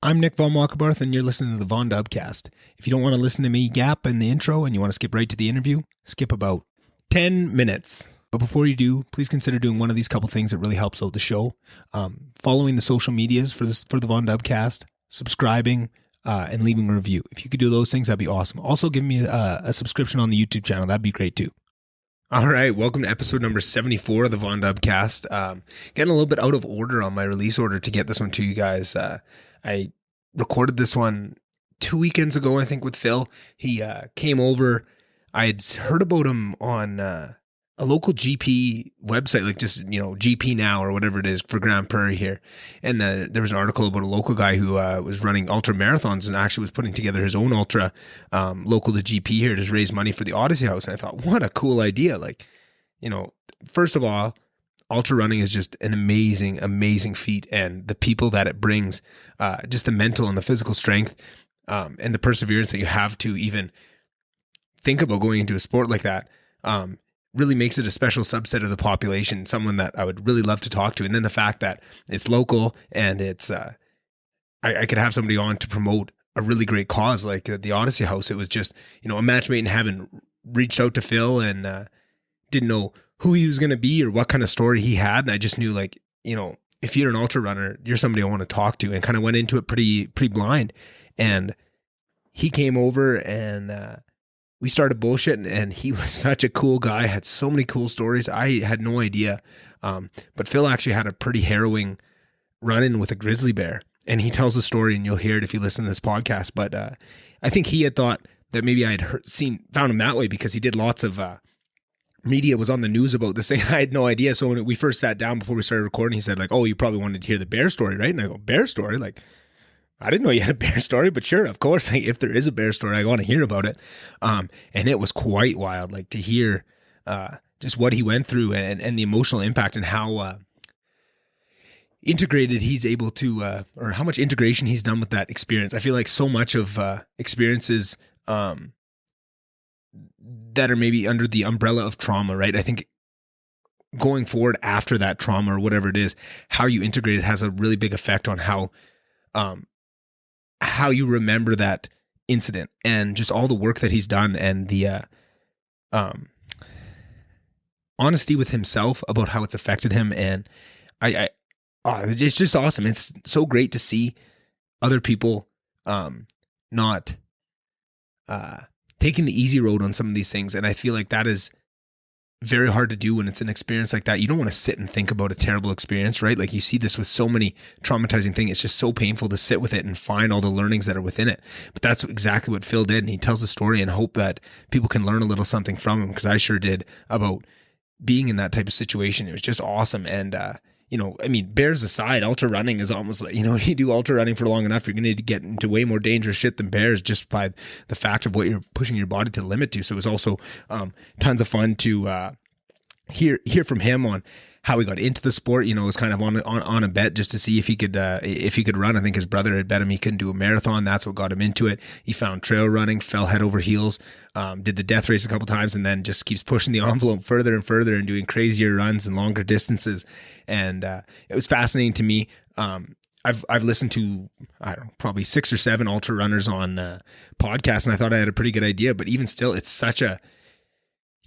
I'm Nick Von Walkerbarth, and you're listening to the VonDubCast. If you don't want to listen to me gap in the intro and you want to skip right to the interview, skip about 10 minutes. But before you do, please consider doing one of these couple things that really helps out the show. Following the social medias for the VonDubCast, subscribing, and leaving a review. If you could do those things, that'd be awesome. Also, give me a subscription on the YouTube channel. That'd be great too. All right, welcome to episode number 74 of the VonDubCast. Getting a little bit out of order on my release order to get this one to you guys. I recorded this one 2 weekends ago, I think, with Phil. He came over. I had heard about him on a local GP website, like just, GP Now or whatever it is for Grand Prairie here. And there was an article about a local guy who was running ultra marathons and actually was putting together his own ultra local to GP here to raise money for the Odysseyhouse. And I thought, what a cool idea. First of all, ultra running is just an amazing, amazing feat. And the people that it brings, just the mental and the physical strength and the perseverance that you have to even think about going into a sport like that, really makes it a special subset of the population, someone that I would really love to talk to. And then the fact that it's local and it's, I could have somebody on to promote a really great cause like the Odysseyhouse. It was just, a match made in heaven. Reached out to Phil and didn't know who he was going to be or what kind of story he had. And I just knew if you're an ultra runner, you're somebody I want to talk to, and kind of went into it pretty blind. And he came over and, we started bullshitting, and he was such a cool guy, had so many cool stories. I had no idea. But Phil actually had a pretty harrowing run-in with a grizzly bear, and he tells the story, and you'll hear it if you listen to this podcast. But I think he had thought that maybe I had found him that way because he did lots of media was on the news about this thing. I had no idea. So when we first sat down before we started recording, he said, oh, you probably wanted to hear the bear story, right? And I go, bear story? I didn't know you had a bear story, but sure, of course, if there is a bear story, I want to hear about it. And it was quite wild, to hear just what he went through and the emotional impact and how integrated he's able to, or how much integration he's done with that experience. I feel like so much of experiences that are maybe under the umbrella of trauma, right? I think going forward after that trauma or whatever it is, how you integrate it has a really big effect on how you remember that incident, and just all the work that he's done, and the honesty with himself about how it's affected him. And it's just awesome. It's so great to see other people not taking the easy road on some of these things. And I feel like that is very hard to do when it's an experience like that. You don't want to sit and think about a terrible experience, right? You see this with so many traumatizing things. It's just so painful to sit with it and find all the learnings that are within it. But that's exactly what Phil did. And he tells the story and hope that people can learn a little something from him, because I sure did, about being in that type of situation. It was just awesome. And, bears aside, ultra running is almost you do ultra running for long enough, you're going to get into way more dangerous shit than bears, just by the fact of what you're pushing your body to the limit to. So it was also tons of fun to hear from him on how he got into the sport. It was kind of on a bet just to see if he could run. I think his brother had bet him he couldn't do a marathon. That's what got him into it. He found trail running, fell head over heels, did the death race a couple times, and then just keeps pushing the envelope further and further and doing crazier runs and longer distances. And it was fascinating to me. I've listened to, I don't know, probably 6 or 7 ultra runners on podcasts, and I thought I had a pretty good idea. But even still, it's such a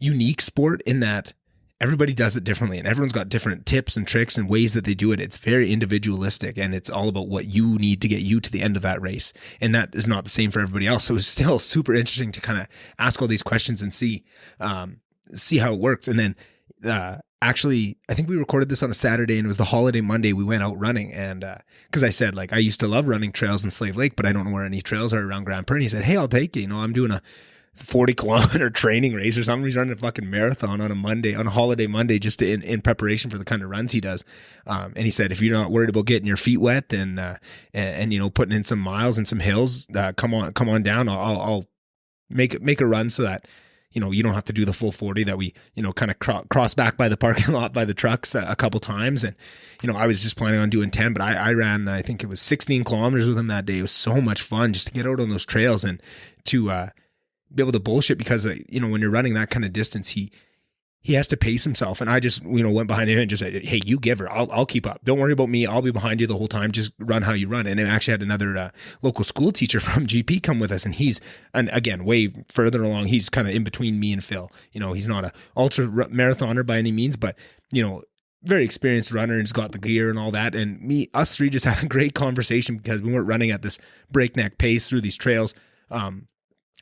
unique sport in that everybody does it differently, and everyone's got different tips and tricks and ways that they do it. It's very individualistic, and it's all about what you need to get you to the end of that race. And that is not the same for everybody else. So it's still super interesting to kind of ask all these questions and see how it works. And then actually, I think we recorded this on a Saturday, and it was the holiday Monday. We went out running, and because I said, I used to love running trails in Slave Lake, but I don't know where any trails are around Grand Prairie. And he said, hey, I'll take you. I'm doing a 40-kilometer training race or something. He's running a fucking marathon on a holiday Monday, just in preparation for the kind of runs he does. And he said, if you're not worried about getting your feet wet and putting in some miles and some hills, come on down. I'll make a run so that you don't have to do the full 40 that we kind of cross back by the parking lot by the trucks a couple times. And I was just planning on doing 10, but I ran, I think it was 16 kilometers with him that day. It was so much fun just to get out on those trails and to be able to bullshit, because when you're running that kind of distance, he he has to pace himself. And I just, went behind him and just said, hey, you give her, I'll keep up. Don't worry about me. I'll be behind you the whole time. Just run how you run. And I actually had another local school teacher from GP come with us. And he's, and again, way further along. He's kind of in between me and Phil. He's not a ultra marathoner by any means, but, very experienced runner and has got the gear and all that. And us three just had a great conversation because we weren't running at this breakneck pace through these trails.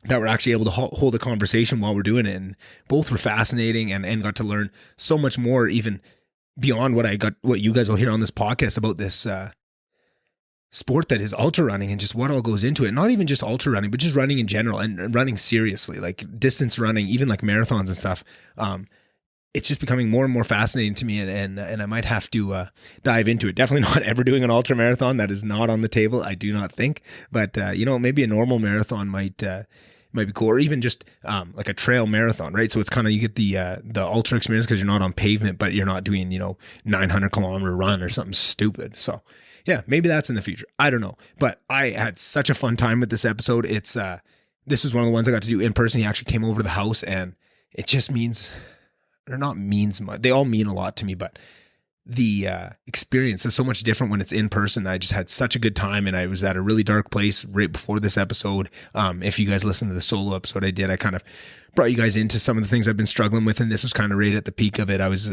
That we're actually able to hold a conversation while we're doing it. And both were fascinating and got to learn so much more, even beyond what you guys will hear on this podcast about this sport that is ultra running and just what all goes into it. Not even just ultra running, but just running in general and running seriously, like distance running, even like marathons and stuff. It's just becoming more and more fascinating to me, and I might have to dive into it. Definitely not ever doing an ultra marathon. That is not on the table, I do not think. But maybe a normal marathon might be cool, or even just like a trail marathon, right? So it's kind of, you get the ultra experience because you're not on pavement, but you're not doing 900-kilometer run or something stupid. So yeah, maybe that's in the future. I don't know, but I had such a fun time with this episode. This was one of the ones I got to do in person. He actually came over to the house, and it just means. Or not means much. They all mean a lot to me, but the experience is so much different when it's in person. I just had such a good time, and I was at a really dark place right before this episode. If you guys listened to the solo episode I did, I kind of brought you guys into some of the things I've been struggling with, and this was kind of right at the peak of it. I was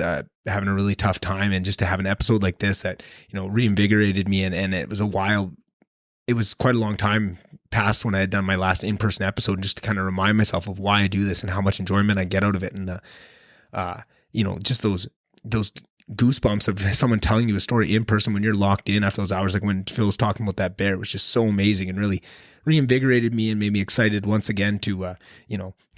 having a really tough time, and just to have an episode like this that reinvigorated me, and it was it was quite a long time past when I had done my last in-person episode, and just to kind of remind myself of why I do this and how much enjoyment I get out of it, and just those goosebumps of someone telling you a story in person when you're locked in after those hours. Like when Phil was talking about that bear, it was just so amazing and really reinvigorated me and made me excited once again to,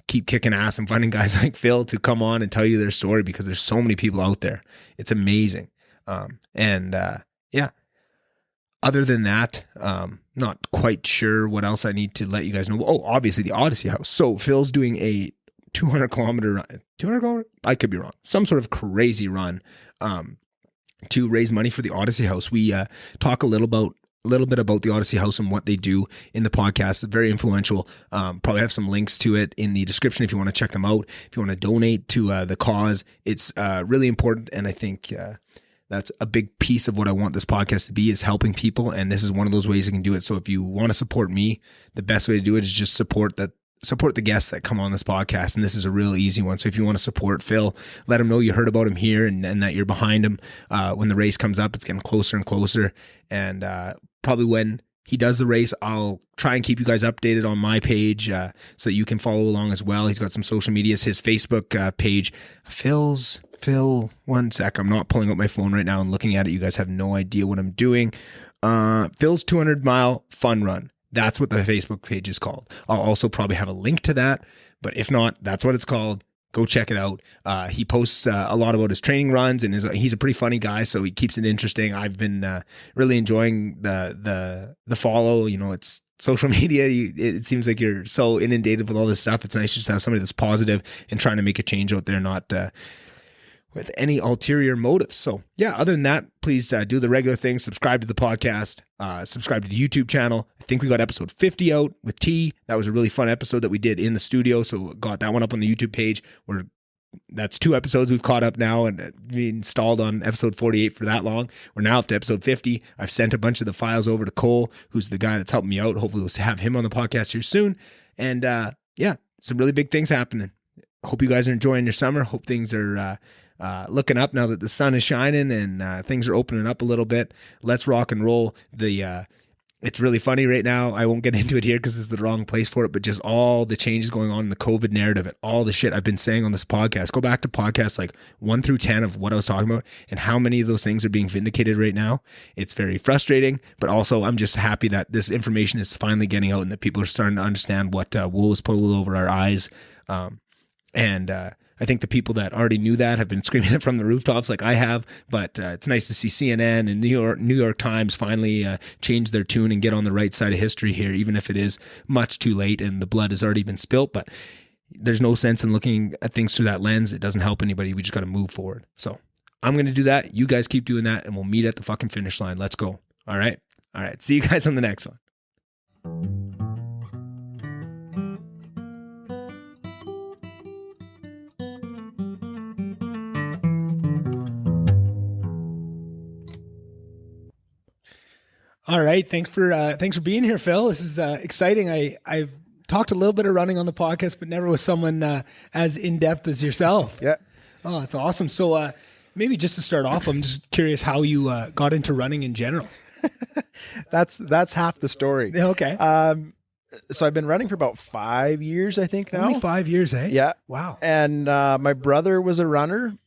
keep kicking ass and finding guys like Phil to come on and tell you their story, because there's so many people out there. It's amazing. Yeah. Other than that, not quite sure what else I need to let you guys know. Oh, obviously the Odyssey House. So Phil's doing a 200-kilometer run. 200 kilometer? I could be wrong. Some sort of crazy run to raise money for the Odyssey House. We talk a little bit about the Odyssey House and what they do in the podcast. It's very influential. Probably have some links to it in the description if you want to check them out. If you want to donate to the cause, it's really important. And I think that's a big piece of what I want this podcast to be, is helping people. And this is one of those ways you can do it. So if you want to support me, the best way to do it is just support the guests that come on this podcast. And this is a real easy one. So if you want to support Phil, let him know you heard about him here and that you're behind him. When the race comes up, it's getting closer and closer. And probably when he does the race, I'll try and keep you guys updated on my page so that you can follow along as well. He's got some social medias, his Facebook page, Phil, one sec. I'm not pulling up my phone right now and looking at it. You guys have no idea what I'm doing. Phil's 200-mile fun run. That's what the Facebook page is called. I'll also probably have a link to that, but if not, that's what it's called. Go check it out. He posts a lot about his training runs, and he's a pretty funny guy, so he keeps it interesting. I've been really enjoying the follow. It's social media. It seems like you're so inundated with all this stuff. It's nice just to have somebody that's positive and trying to make a change out there, not with any ulterior motives. So yeah, other than that, please do the regular thing. Subscribe to the podcast, subscribe to the YouTube channel. I think we got episode 50 out with T. That was a really fun episode that we did in the studio. So got that one up on the YouTube page. That's 2 episodes we've caught up now, and we installed on episode 48 for that long. We're now up to episode 50. I've sent a bunch of the files over to Cole, who's the guy that's helping me out. Hopefully we'll have him on the podcast here soon. And yeah, some really big things happening. Hope you guys are enjoying your summer. Hope things are looking up now that the sun is shining and things are opening up a little bit. Let's rock and roll. It's really funny right now. I won't get into it here because it's the wrong place for it, but just all the changes going on in the COVID narrative and all the shit I've been saying on this podcast. Go back to podcasts like 1 through 10 of what I was talking about and how many of those things are being vindicated right now. It's very frustrating, but also I'm just happy that this information is finally getting out and that people are starting to understand what wool was pulled over our eyes. I think the people that already knew that have been screaming it from the rooftops like I have, but it's nice to see CNN and New York Times finally change their tune and get on the right side of history here, even if it is much too late and the blood has already been spilt. But there's no sense in looking at things through that lens. It doesn't help anybody. We just got to move forward. So I'm going to do that. You guys keep doing that, and we'll meet at the fucking finish line. Let's go. All right. See you guys on the next one. All right. Thanks for being here, Phil. This is exciting. I've talked a little bit of running on the podcast, but never with someone as in-depth as yourself. Yeah. Oh, that's awesome. So maybe just to start off, I'm just curious how you got into running in general. That's half the story. Okay. So I've been running for about 5 years, I think now. Only 5 years, eh? Yeah. Wow. And my brother was a runner,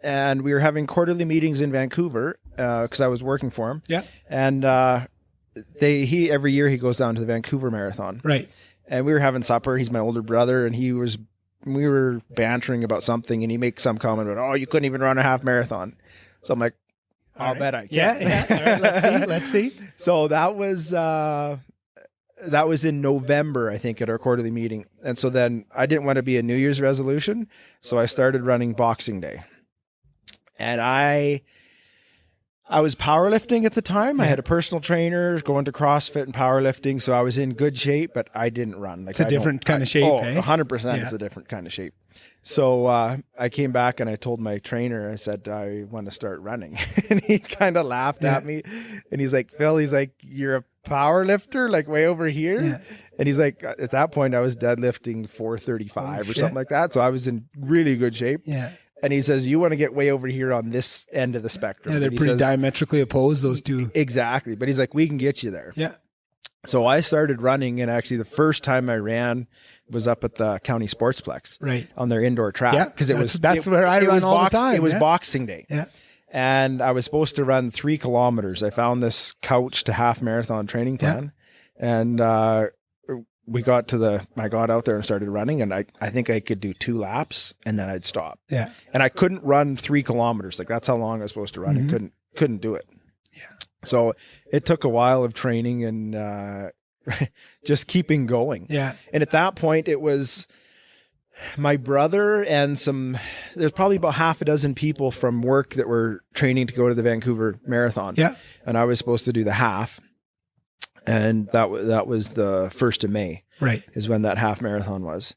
and we were having quarterly meetings in Vancouver because I was working for him. Yeah. And he every year he goes down to the Vancouver Marathon. Right. And we were having supper. He's my older brother, and we were bantering about something, and he makes some comment about, "Oh, you couldn't even run a half marathon." So I'm like, "I'll bet I can." Yeah. All right, let's see. So that was in November, I think, at our quarterly meeting. And so then I didn't want to be a New Year's resolution, so I started running Boxing Day. And I was powerlifting at the time. Yeah. I had a personal trainer, going to CrossFit and powerlifting, so I was in good shape, but I didn't run. Like, It's a different kind of shape, eh? 100% it's a different kind of shape. So I came back and I told my trainer, I said, I want to start running. And he kind of laughed at me. And he's like, Phil, you're a power lifter, like way over here. Yeah. And he's like, at that point I was deadlifting 435 or something like that. So I was in really good shape. Yeah. And he says, you want to get way over here on this end of the spectrum. Yeah, they're pretty diametrically opposed, those two. Exactly. But he's like, we can get you there. Yeah. So I started running, and actually the first time I ran was up at the county sportsplex, right, on their indoor track. Yeah, because that's where I run all the time. It was Boxing Day. Yeah. And I was supposed to run 3 kilometers. I found this couch to half marathon training plan. Yeah. And I got out there and started running, and I think I could do 2 laps and then I'd stop. Yeah. And I couldn't run 3 kilometers. Like, that's how long I was supposed to run. Mm-hmm. I couldn't do it. Yeah. So it took a while of training and just keeping going. Yeah. And at that point it was my brother and there's probably about half a dozen people from work that were training to go to the Vancouver Marathon. Yeah. And I was supposed to do the half. And that was the 1st of May. Right. Is when that half marathon was.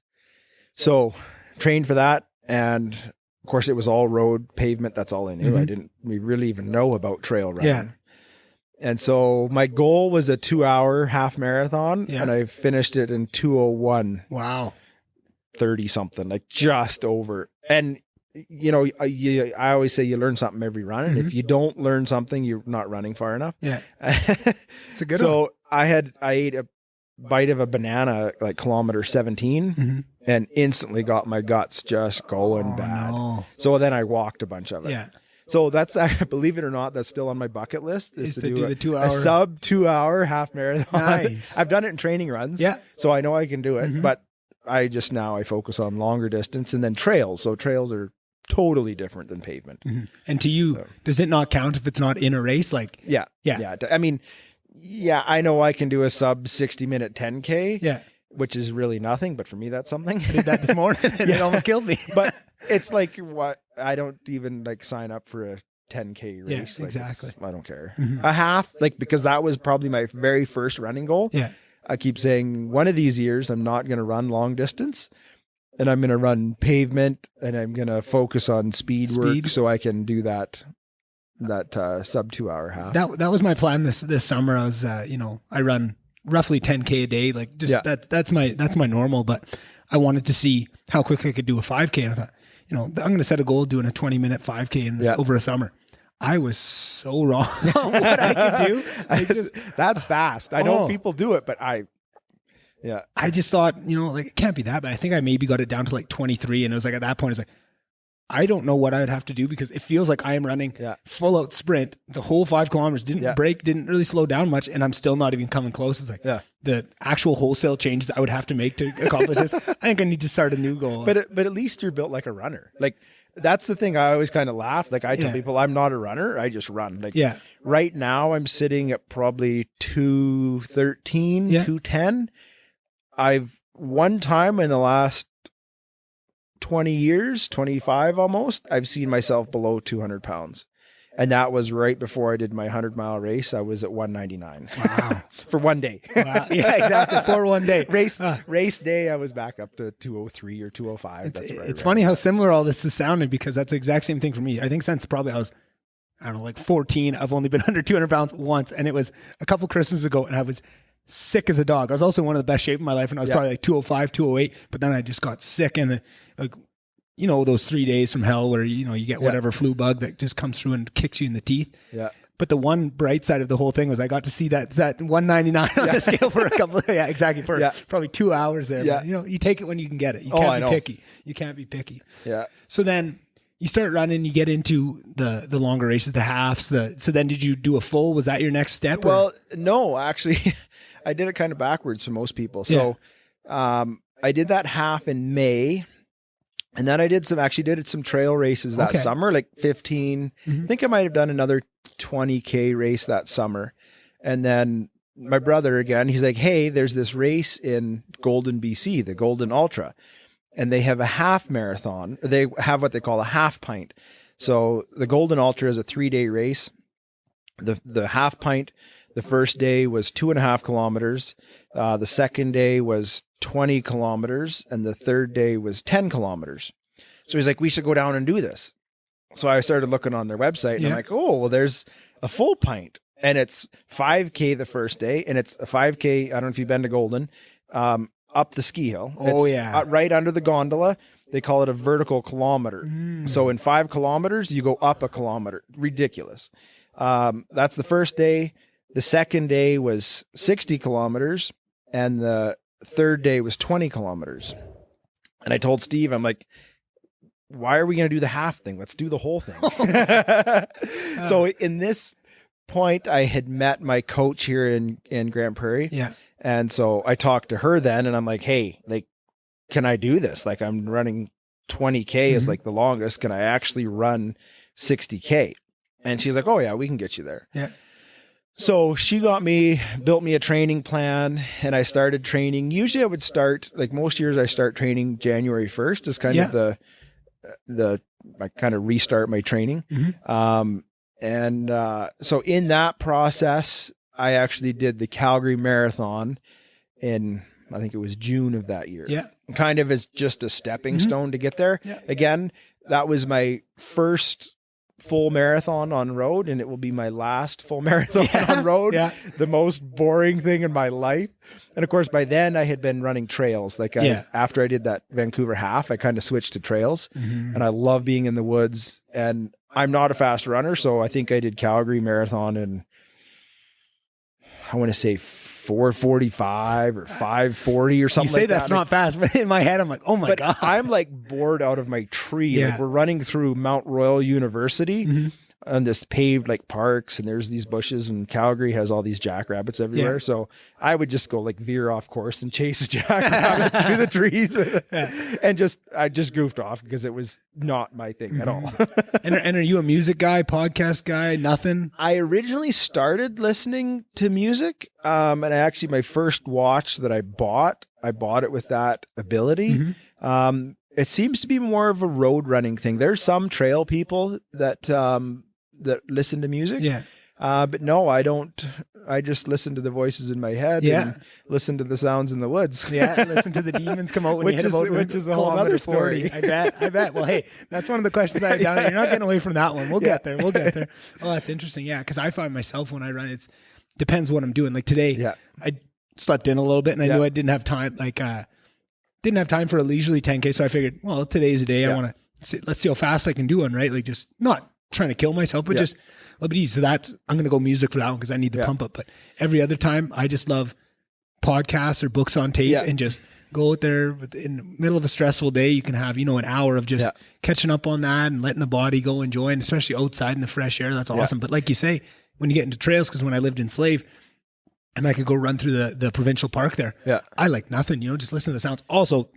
So trained for that. And of course it was all road pavement. That's all I knew. Mm-hmm. I didn't really even know about trail running. Yeah. And so my goal was a 2-hour half marathon, and I finished it in 2:01. Wow. 30 something, like just over. And I always say you learn something every run, and if you don't learn something, you're not running far enough. Yeah. It's a good one. So I ate a bite of a banana like kilometer 17 and instantly got my guts just going bad. No. So then I walked a bunch of it. Yeah. So that's, believe it or not, that's still on my bucket list is to do the 2 hour, a sub 2-hour half marathon. Nice. I've done it in training runs. Yeah. So I know I can do it, but I focus on longer distance and then trails. So trails are totally different than pavement. And to you, does it not count if it's not in a race? Like, yeah. I mean, I know I can do a sub 60-minute 10K. Yeah. Which is really nothing, but for me, that's something. I did that this morning and it almost killed me. But it's like, what? I don't even sign up for a 10K race. Yeah, exactly. I don't care. A half, because that was probably my very first running goal. Yeah. I keep saying one of these years, I'm not going to run long distance, and I'm going to run pavement, and I'm going to focus on speed work so I can do that sub 2-hour half. That was my plan this summer. I was, I run roughly 10K a day. Like, just that's my normal, but I wanted to see how quick I could do a 5K. And I thought, I'm going to set a goal of doing a 20-minute 5K over a summer. I was so wrong on what I could do. That's fast. I know people do it, but I just thought, it can't be that bad. I think I maybe got it down to 23. And it was at that point, it's I don't know what I would have to do because it feels like I am running full out sprint. The whole 5 kilometers didn't break, didn't really slow down much. And I'm still not even coming close. It's the actual wholesale changes I would have to make to accomplish this. I think I need to start a new goal. But at least you're built like a runner. That's the thing. I always kind of laugh. I tell people I'm not a runner. I just run. Right now I'm sitting at probably 213, 210. I've one time in the last 20 years, 25 almost, I've seen myself below 200 pounds. And that was right before I did my 100-mile race. I was at 199. Wow. For one day. Wow. Yeah, exactly. For one day. Race day, I was back up to 203 or 205. It's funny how similar all this is sounding because that's the exact same thing for me. I think since probably I was I don't know, like 14. I've only been under 200 pounds once. And it was a couple Christmases ago, and I was sick as a dog. I was also in one of the best shape of my life, and I was probably like 205, 208. But then I just got sick, and like, you know, those 3 days from hell where, you know, you get whatever flu bug that just comes through and kicks you in the teeth. Yeah. But the one bright side of the whole thing was I got to see that 199 on the scale for a couple. Yeah, exactly. For probably 2 hours there. Yeah. But, you know, you take it when you can get it. You can't be picky. You can't be picky. Yeah. So then you start running, you get into the longer races, the halves. So then did you do a full? Was that your next step? Well, no, actually, I did it kind of backwards for most people. So I did that half in May. And then I did some trail races that summer, like 15. I think I might have done another 20K race that summer. And then my brother, again, he's like, hey, there's this race in Golden, BC, the Golden Ultra. And they have a half marathon. They have what they call a half pint. So the Golden Ultra is a 3-day race. The half pint, the first day was 2.5 kilometers. The second day was 20 kilometers, and the third day was 10 kilometers. So he's like, we should go down and do this. So I started looking on their website, and I'm like, oh, well, there's a full pint, and it's 5K the first day, and it's a 5K. I don't know if you've been to Golden, up the ski hill. It's right under the gondola. They call it a vertical kilometer. So in 5 kilometers, you go up a kilometer. Ridiculous. That's the first day. The second day was 60 kilometers, and the third day was 20 kilometers. And I told Steve, I'm like, why are we going to do the half thing? Let's do the whole thing. So in this point, I had met my coach here in Grand Prairie. Yeah. And so I talked to her then, and I'm like, hey, like, can I do this? Like, I'm running 20K is like the longest. Can I actually run 60K? And she's like, oh yeah, we can get you there. Yeah. So she built me a training plan, and I started training. Usually I would start, like most years I start training January 1st is kind of I kind of restart my training. So in that process, I actually did the Calgary Marathon in, I think it was June of that year. Yeah. Kind of as just a stepping stone to get there. Yeah. Again, that was my first full marathon on road, and it will be my last full marathon on road. Yeah. The most boring thing in my life. And of course, by then I had been running trails. Like after I did that Vancouver half, I kind of switched to trails, and I love being in the woods, and I'm not a fast runner. So I think I did Calgary Marathon in, I want to say 4:45 or 5:40 or something. You say like that's not fast, but in my head, I'm like, oh my God. I'm like bored out of my tree. Yeah. Like we're running through Mount Royal University on this paved like parks, and there's these bushes, and Calgary has all these jackrabbits everywhere. Yeah. So I would just go like veer off course and chase a jackrabbit through the trees. And I just goofed off because it was not my thing at all. And are you a music guy, podcast guy, nothing? I originally started listening to music. And my first watch that I bought it with that ability. It seems to be more of a road running thing. There's some trail people that listen to music. Yeah. But no, I don't. I just listen to the voices in my head and listen to the sounds in the woods. Yeah. Listen to the demons come out when you hit about which is a whole other story. I bet. Well, hey, that's one of the questions I have down there. You're not getting away from that one. We'll get there. Oh, that's interesting. Yeah. Cause I find myself when I run, depends what I'm doing. Like today, I slept in a little bit, and I knew I didn't have time. Didn't have time for a leisurely 10K. So I figured, well, today's the day. I want to let's see how fast I can do one, right? Like just not trying to kill myself, but just a little bit easy. So I'm going to go music for that one because I need the pump up. But every other time I just love podcasts or books on tape and just go out there in the middle of a stressful day. You can have, an hour of just catching up on that and letting the body go enjoying, especially outside in the fresh air. That's awesome. But like you say, when you get into trails, because when I lived in Slave, and I could go run through the provincial park there. Yeah. I like nothing, just listen to the sounds. Also,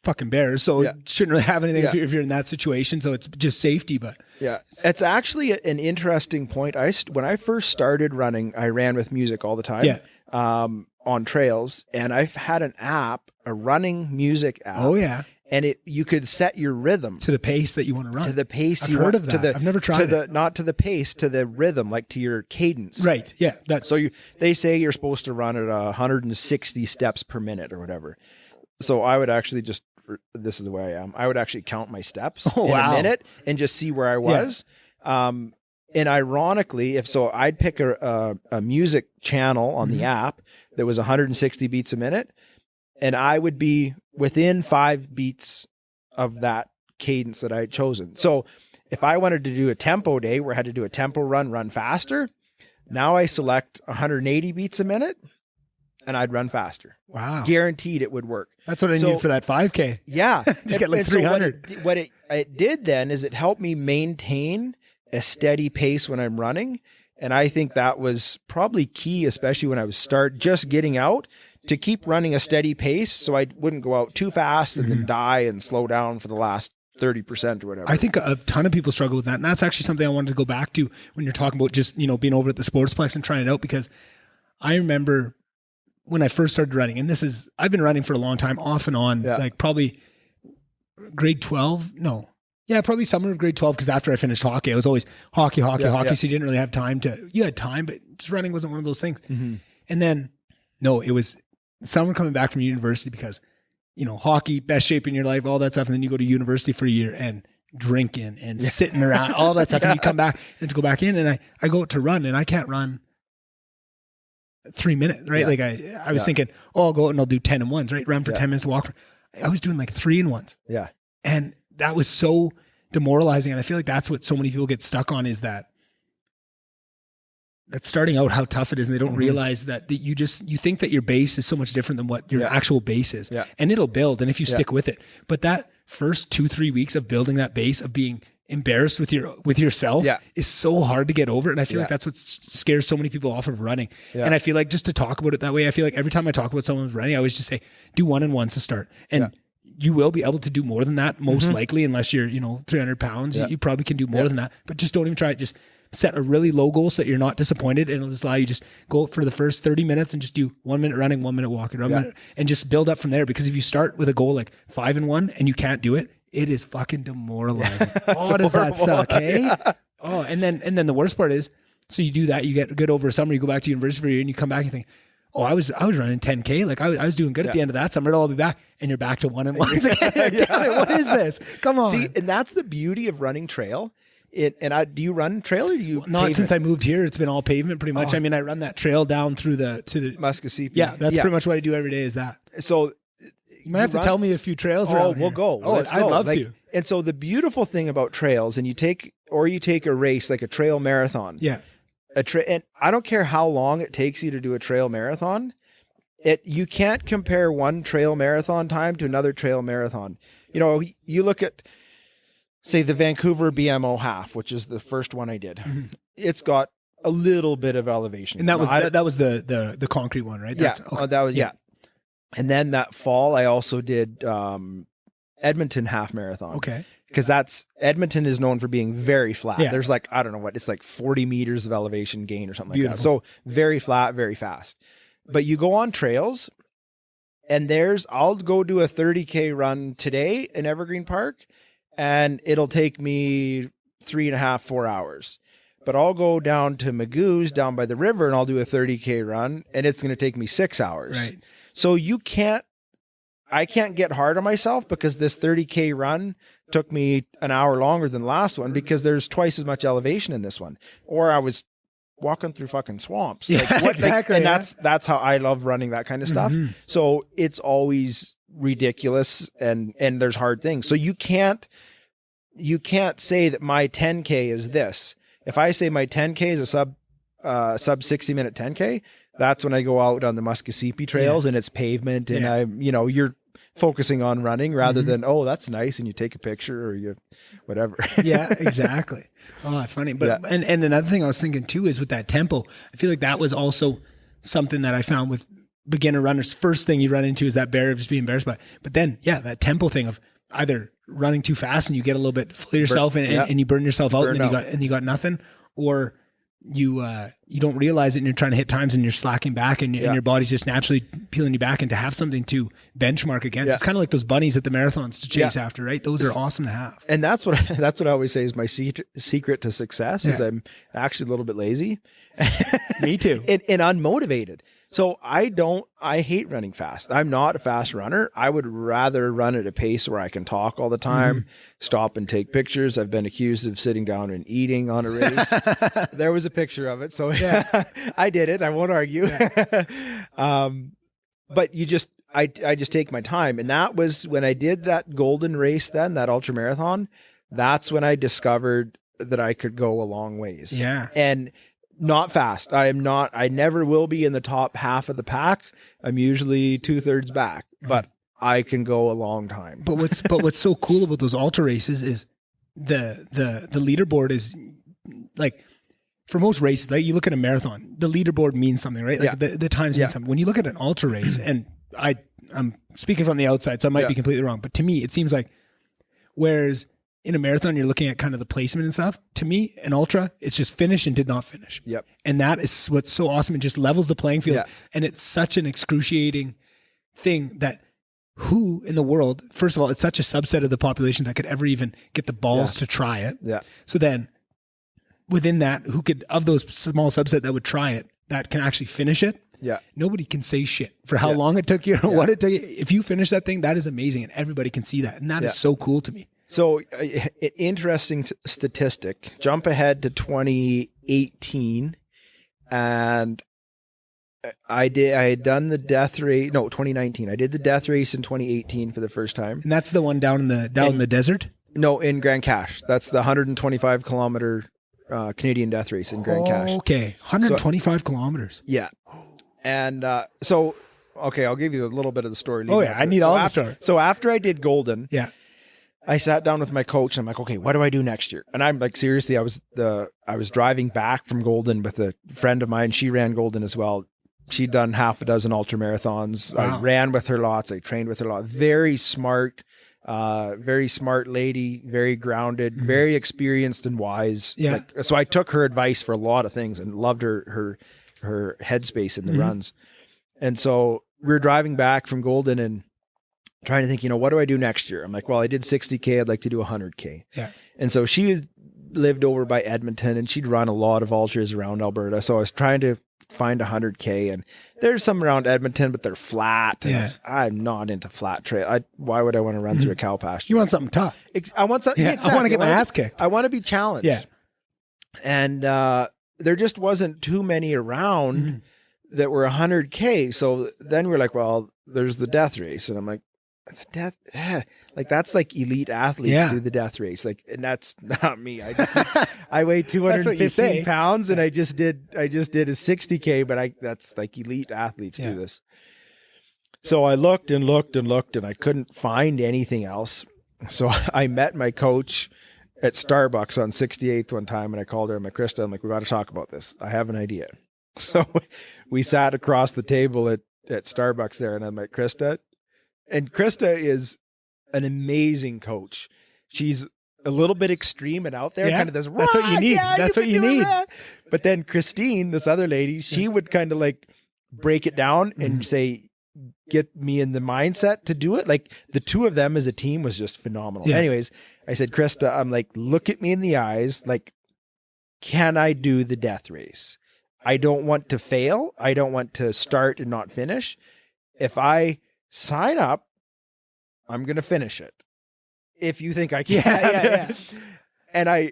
fucking bears. So it shouldn't really have anything if you're in that situation. So it's just safety. But it's actually an interesting point. When I first started running, I ran with music all the time on trails. And I've had an app, a running music app. Oh, yeah. And you could set your rhythm to the pace that you want to run. To the pace I've heard of that. I've never tried it. Not to the pace, to the rhythm, like to your cadence. Right. Yeah. So they say you're supposed to run at 160 steps per minute or whatever. So I would actually this is the way I am. I would actually count my steps in a minute and just see where I was. And And ironically, I'd pick a music channel on the app that was 160 beats a minute, and I would be within 5 beats of that cadence that I had chosen. So if I wanted to do a tempo day where I had to do a tempo run faster, now I select 180 beats a minute and I'd run faster. Wow. Guaranteed it would work. That's what I need for that 5K. Yeah. Just get like 300. So what it did then is it helped me maintain a steady pace when I'm running. And I think that was probably key, especially when I was just getting out, to keep running a steady pace so I wouldn't go out too fast and then die and slow down for the last 30% or whatever. I think a ton of people struggle with that. And that's actually something I wanted to go back to when you're talking about just, being over at the Sportsplex and trying it out, because I remember when I first started running, and I've been running for a long time, off and on, like probably grade 12. No. Yeah, probably summer of grade 12, because after I finished hockey, I was always hockey. So you didn't really have time you had time, but just running wasn't one of those things. And then, no, it was summer coming back from university, because hockey, best shape in your life, all that stuff. And then you go to university for a year and drinking and sitting around, all that stuff. And you come back and to go back in, and I go out to run, and I can't run 3 minutes, right? Like I was thinking, I'll go out and I'll do 10 and ones, right? Run for 10 minutes, walk. I was doing like 3 and ones. Yeah. And that was so demoralizing. And I feel like that's what so many people get stuck on, is that starting out, how tough it is. And they don't realize that you think that your base is so much different than what your actual base is. Yeah. And it'll build. And if you stick with it, but that first 2-3 weeks of building that base, of being embarrassed with yourself is so hard to get over. And I feel like that's what scares so many people off of running. Yeah. And I feel like, just to talk about it that way, I feel like every time I talk about someone's running, I always just say, do 1 and 1s to start. And you will be able to do more than that, most likely, unless you're, 300 pounds. You probably can do more than that, but just don't even try it. Just set a really low goal so that you're not disappointed, and it'll just allow you just go for the first 30 minutes and just do 1 minute running, 1 minute walking, 1 minute, and just build up from there. Because if you start with a goal like 5 and 1 and you can't do it, it is fucking demoralizing. Does that suck, hey? Yeah. Oh, and then the worst part is, so you do that, you get good over summer, you go back to university for a year, and you come back and you think, I was running 10K. Like I was doing good at the end of that summer. I'll be back, and you're back to 1 and 1s again. Damn it, what is this? Come on. See, and that's the beauty of running trail. Do you run trail, or do you? Not since I moved here. It's been all pavement pretty much. I mean, I run that trail down to the Muskasippi. Yeah, that's pretty much what I do every day. Is that? So you might have to tell me a few trails. We'll go. I'd love to. And so the beautiful thing about trails, and you take a race like a trail marathon. Yeah. And I don't care how long it takes you to do a trail marathon. You can't compare one trail marathon time to another trail marathon. You look at, say, the Vancouver BMO half, which is the first one I did. It's got a little bit of elevation. And that was the concrete one, right? That was. And then that fall, I also did Edmonton half marathon. Okay. Because Edmonton is known for being very flat. Yeah. There's like, I don't know what, it's like 40 meters of elevation gain or something like that. So very flat, very fast. But you go on trails, and I'll go do a 30K run today in Evergreen Park, and it'll take me 3.5, 4 hours. But I'll go down to Magoo's down by the river, and I'll do a 30K run, and it's going to take me 6 hours. Right. So I can't get hard on myself, because this 30K run took me an hour longer than the last one, because there's twice as much elevation in this one. Or I was walking through fucking swamps. Exactly. And that's how I love running that kind of stuff. So it's always ridiculous, and there's hard things. So you can't say that my 10K is this. If I say my 10K is a sub 60-minute 10K, that's when I go out on the Muskasippi trails and it's pavement, and you're focusing on running rather than, that's nice, and you take a picture or you whatever. Yeah, exactly. Oh, that's funny. But and another thing I was thinking too is with that tempo, I feel like that was also something that I found with beginner runners. First thing you run into is that barrier of just being embarrassed by it. But then, that tempo thing of either running too fast and you get a little bit full of yourself and you burn yourself out, and you got nothing, or you don't realize it and you're trying to hit times and you're slacking back, and your body's just naturally peeling you back, and to have something to benchmark against. It's kind of like those bunnies at the marathons to chase after, right? Those are awesome to have. And that's what I always say is my secret to success is I'm actually a little bit lazy. Me too. and unmotivated. So I hate running fast. I'm not a fast runner. I would rather run at a pace where I can talk all the time, stop and take pictures. I've been accused of sitting down and eating on a race. There was a picture of it. So I did it. I won't argue. But I just take my time. And that was when I did that golden race then, that ultra marathon. That's when I discovered that I could go a long ways. Yeah. And not fast. I never will be in the top half of the pack. I'm usually 2/3 back, but I can go a long time. But what's so cool about those ultra races is the leaderboard is like, for most races, like you look at a marathon, the leaderboard means something, right? Like the times mean something. When you look at an ultra race, and I'm speaking from the outside, so I might be completely wrong, but to me, it seems like, whereas in a marathon, you're looking at kind of the placement and stuff. To me, an ultra, it's just finish and did not finish. Yep. And that is what's so awesome. It just levels the playing field. And it's such an excruciating thing that who in the world, first of all, it's such a subset of the population that could ever even get the balls to try it. Yeah. So then within that, who could, of those small subset that would try it, that can actually finish it. Yeah. Nobody can say shit for how long it took you or what it took you. If you finish that thing, that is amazing. And everybody can see that. And that is so cool to me. So interesting statistic, jump ahead to 2018, and I had done the death race. No, 2019. I did the death race in 2018 for the first time. And that's the one down in the desert? No, in Grand Cache. That's the 125 kilometer Canadian death race in Grand Cache. Okay. 125 kilometers. Yeah. And okay, I'll give you a little bit of the story. I need all the story. So after I did Golden, I sat down with my coach and I'm like, okay, what do I do next year? And I'm like, seriously, I was driving back from Golden with a friend of mine. She ran Golden as well. She'd done half a dozen ultra marathons. Wow. I ran with her lots. I trained with her lots. Very smart lady, very grounded, very experienced and wise. Yeah. So I took her advice for a lot of things and loved her headspace in the runs. And so we were driving back from Golden and trying to think, what do I do next year? I'm like, well, I did 60K. I'd like to do 100K. Yeah. And so she lived over by Edmonton and she'd run a lot of ultras around Alberta. So I was trying to find 100K, and there's some around Edmonton, but they're flat. And I'm not into flat trail. Why would I want to run through a cow pasture? You want something tough. I want something. Yeah, exactly. I want to get my ass kicked. I want to be challenged. Yeah. And there just wasn't too many around that were 100K. So then we're like, well, there's the death race. And I'm like, that's like elite athletes do the death race. And that's not me. I weigh 215 pounds and I just did a 60K, but that's like elite athletes do this. So I looked and looked and looked and I couldn't find anything else. So I met my coach at Starbucks on 68th one time and I called her. I'm like, Krista, we got to talk about this. I have an idea. So we sat across the table at Starbucks there and I'm like, Krista. And Krista is an amazing coach. She's a little bit extreme and out there, kind of this. That's what you need. That's what you need. That. But then Christine, this other lady, she would kind of like break it down and say, get me in the mindset to do it. Like the two of them as a team was just phenomenal. Yeah. Anyways, I said, Krista, I'm like, look at me in the eyes. Like, can I do the death race? I don't want to fail. I don't want to start and not finish. If I sign up, I'm going to finish it. If you think I can. Yeah. And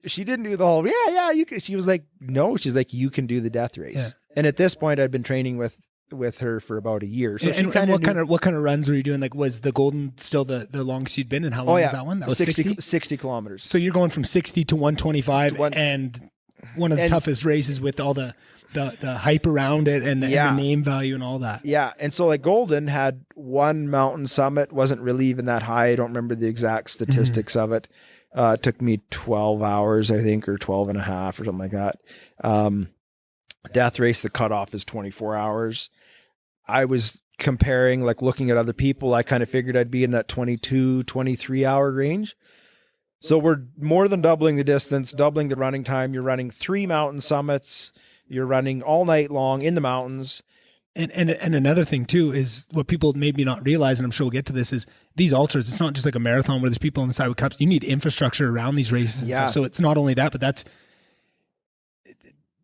she didn't do the whole, you can. She was like, no, she's like, you can do the death race. Yeah. And at this point I'd been training with her for about a year. So what kind of runs were you doing? Like, was the Golden still the longest you'd been? And how long was that one? That was 60 kilometers. So you're going from 60 to 125 and one of the toughest races with all the hype around it and the name value and all that. Yeah. And so like Golden had one mountain summit, wasn't really even that high. I don't remember the exact statistics of it. It took me 12 hours, I think, or 12 and a half or something like that. Death race, the cutoff is 24 hours. I was comparing, like looking at other people, I kind of figured I'd be in that 22, 23 hour range. So we're more than doubling the distance, doubling the running time. You're running 3 mountain summits. You're running all night long in the mountains. And another thing too is what people maybe not realize, and I'm sure we'll get to this, is these ultras, it's not just like a marathon where there's people on the side with cups. You need infrastructure around these races and stuff. So it's not only that, but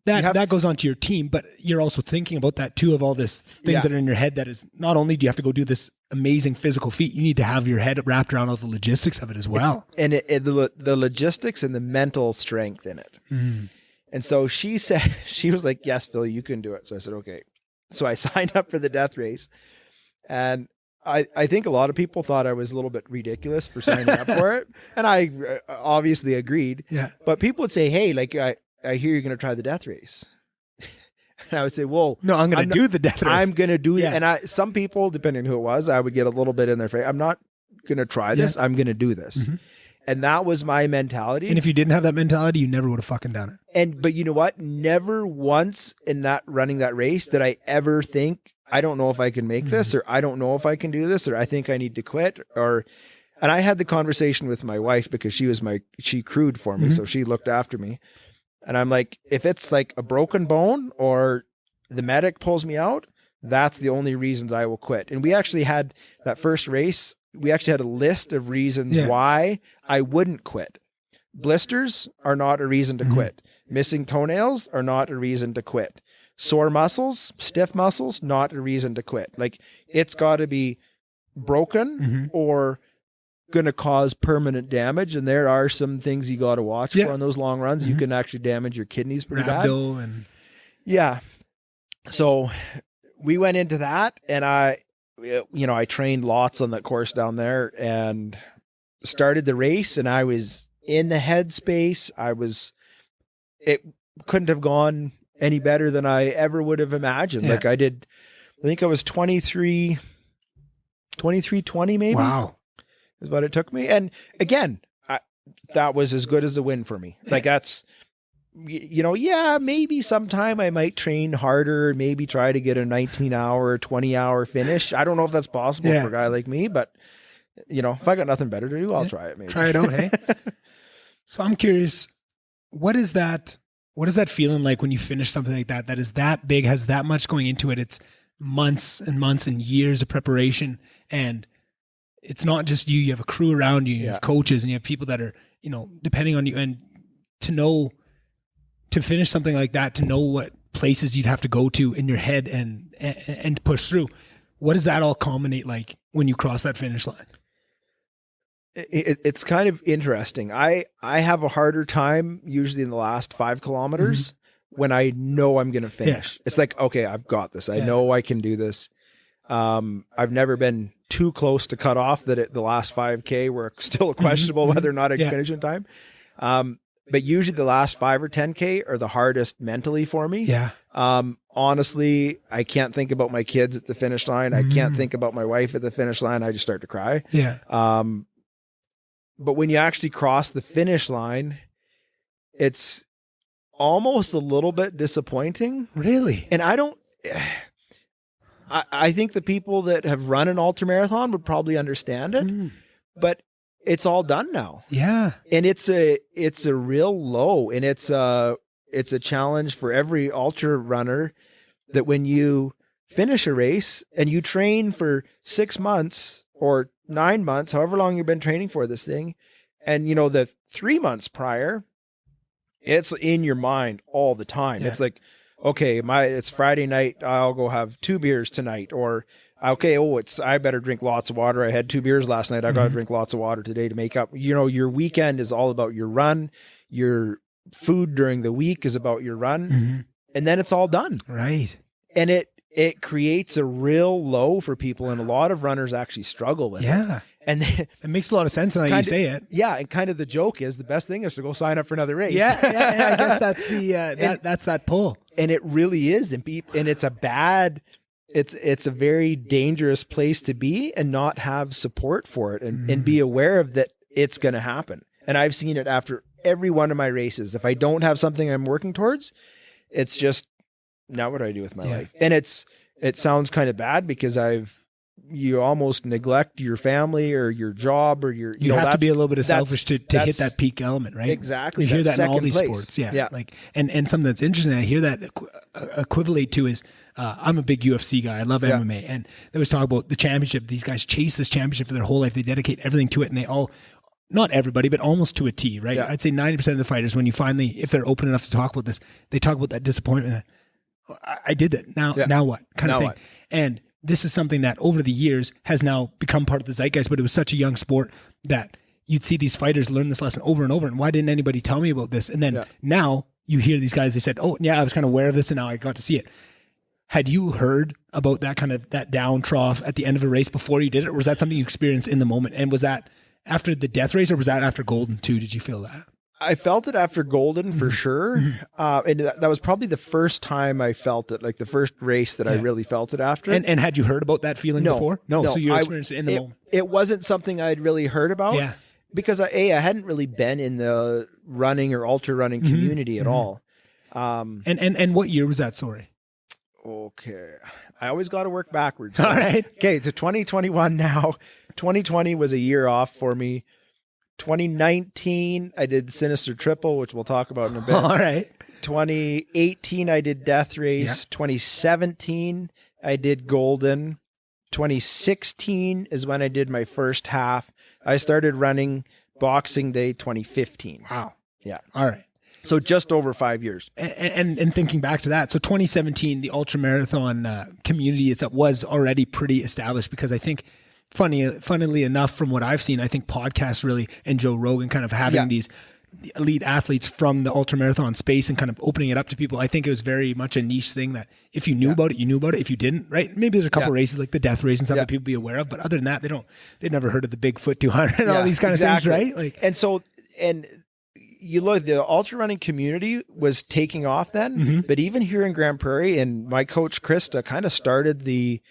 that goes onto your team, but you're also thinking about that too, of all this things that are in your head. That is, not only do you have to go do this amazing physical feat, you need to have your head wrapped around all the logistics of it as well. The logistics and the mental strength in it. And so she was like, yes, Phil, you can do it. So I said, okay. So I signed up for the death race, and I think a lot of people thought I was a little bit ridiculous for signing up for it. And I obviously agreed. Yeah. But people would say, hey, like, I hear you're going to try the death race. And I would say, well, no, I'm going to do the death race. I'm going to do it. And some people, depending on who it was, I would get a little bit in their face. I'm not going to try this. I'm going to do this. And that was my mentality. And if you didn't have that mentality, you never would have fucking done it. But you know what? Never once in running that race did I ever think, I don't know if I can make this, or I don't know if I can do this, or I think I need to quit, and I had the conversation with my wife because she crewed for me. So she looked after me. And I'm like, if it's like a broken bone or the medic pulls me out, that's the only reasons I will quit. And we actually had that first race. We actually had a list of reasons why I wouldn't quit. Blisters are not a reason to quit. Missing toenails are not a reason to quit. Sore muscles, stiff muscles, not a reason to quit. Like, it's got to be broken or going to cause permanent damage. And there are some things you got to watch for on those long runs. You can actually damage your kidneys pretty bad. So we went into that, and I trained lots on that course down there and started the race, and I was in the headspace. It couldn't have gone any better than I ever would have imagined. Like, I think I was 23:20 maybe. Wow. Is what it took me. And again, that was as good as a win for me. Like, that's, maybe sometime I might train harder, maybe try to get a 19-hour, 20-hour finish. I don't know if that's possible for a guy like me, but if I got nothing better to do, I'll try it. Maybe try it out. Hey. So I'm curious, what is that feeling like when you finish something like that is that big, has that much going into it? It's months and months and years of preparation, and it's not just you have a crew around you, you have coaches, and you have people that are, depending on you, and to finish something like that, to know what places you'd have to go to in your head and push through. What does that all culminate like when you cross that finish line? It's kind of interesting. I have a harder time usually in the last 5 kilometers when I know I'm going to finish. It's like, okay, I've got this. I know I can do this. I've never been too close to cut off that the last 5K were still questionable whether or not I can finish in time. But usually the last 5 or 10K are the hardest mentally for me. Yeah. Honestly, I can't think about my kids at the finish line. I can't think about my wife at the finish line. I just start to cry. Yeah. But when you actually cross the finish line, it's almost a little bit disappointing. Really? And I think the people that have run an ultramarathon would probably understand it, but it's all done now. Yeah. And it's a real low, and it's a challenge for every ultra runner that when you finish a race and you train for 6 months or 9 months, however long you've been training for this thing, and the 3 months prior, it's in your mind all the time. Yeah. It's like, okay, it's Friday night, I'll go have 2 beers tonight, or okay, I better drink lots of water. I had 2 beers last night. I got to drink lots of water today to make up. Your weekend is all about your run. Your food during the week is about your run. And then it's all done. Right. And it creates a real low for people, and a lot of runners actually struggle with it. Yeah. And it makes a lot of sense now you say it. Yeah. And kind of the joke is the best thing is to go sign up for another race. Yeah. I guess that's that's that pull. And it really is. And it's a very dangerous place to be and not have support for it and be aware of that it's going to happen. And I've seen it after every one of my races. If I don't have something I'm working towards, it's just not what I do with my life. And it sounds kind of bad because you almost neglect your family or your job or you have to be a little bit of selfish to hit that peak element, right? Exactly. You hear that in all these sports. Yeah. Like, and something that's interesting, I hear that equivalent to is, I'm a big UFC guy. I love MMA. And they was talking about the championship. These guys chase this championship for their whole life. They dedicate everything to it. And they all not everybody, but almost to a T, right? Yeah. I'd say 90% of the fighters, when you finally, if they're open enough to talk about this, they talk about that disappointment. I did it. Now what? Kind of thing. What? And this is something that over the years has now become part of the zeitgeist, but it was such a young sport that you'd see these fighters learn this lesson over and over. And why didn't anybody tell me about this? And then now you hear these guys, they said, oh yeah, I was kind of aware of this and now I got to see it. Had you heard about that down trough at the end of a race before you did it? Or was that something you experienced in the moment? And was that after the death race or was that after Golden too? Did you feel that? I felt it after Golden for sure. And that was probably the first time I felt it, like the first race that I really felt it after. And had you heard about that feeling before? No. So you experienced it in the moment. It wasn't something I'd really heard about. Yeah. Because I hadn't really been in the running or ultra running community at all. And what year was that? Sorry. Okay. I always got to work backwards. So. All right. Okay. To 2021 now. 2020 was a year off for me. 2019, I did Sinister Triple, which we'll talk about in a bit. All right. 2018, I did Death Race. Yeah. 2017, I did Golden. 2016 is when I did my first half. I started running Boxing Day 2015. Wow. Yeah. All right. So just over 5 years. And thinking back to that, so 2017, the ultramarathon community itself was already pretty established because I think funnily enough, from what I've seen, I think podcasts really and Joe Rogan kind of having these elite athletes from the ultramarathon space and kind of opening it up to people. I think it was very much a niche thing that if you knew about it, you knew about it. If you didn't, right? Maybe there's a couple races like the death race and stuff that people be aware of, but other than that, they've never heard of the Bigfoot 200 and all these kind of things, right? Like, and you look, the ultra running community was taking off then, but even here in Grand Prairie, and my coach Krista kind of started the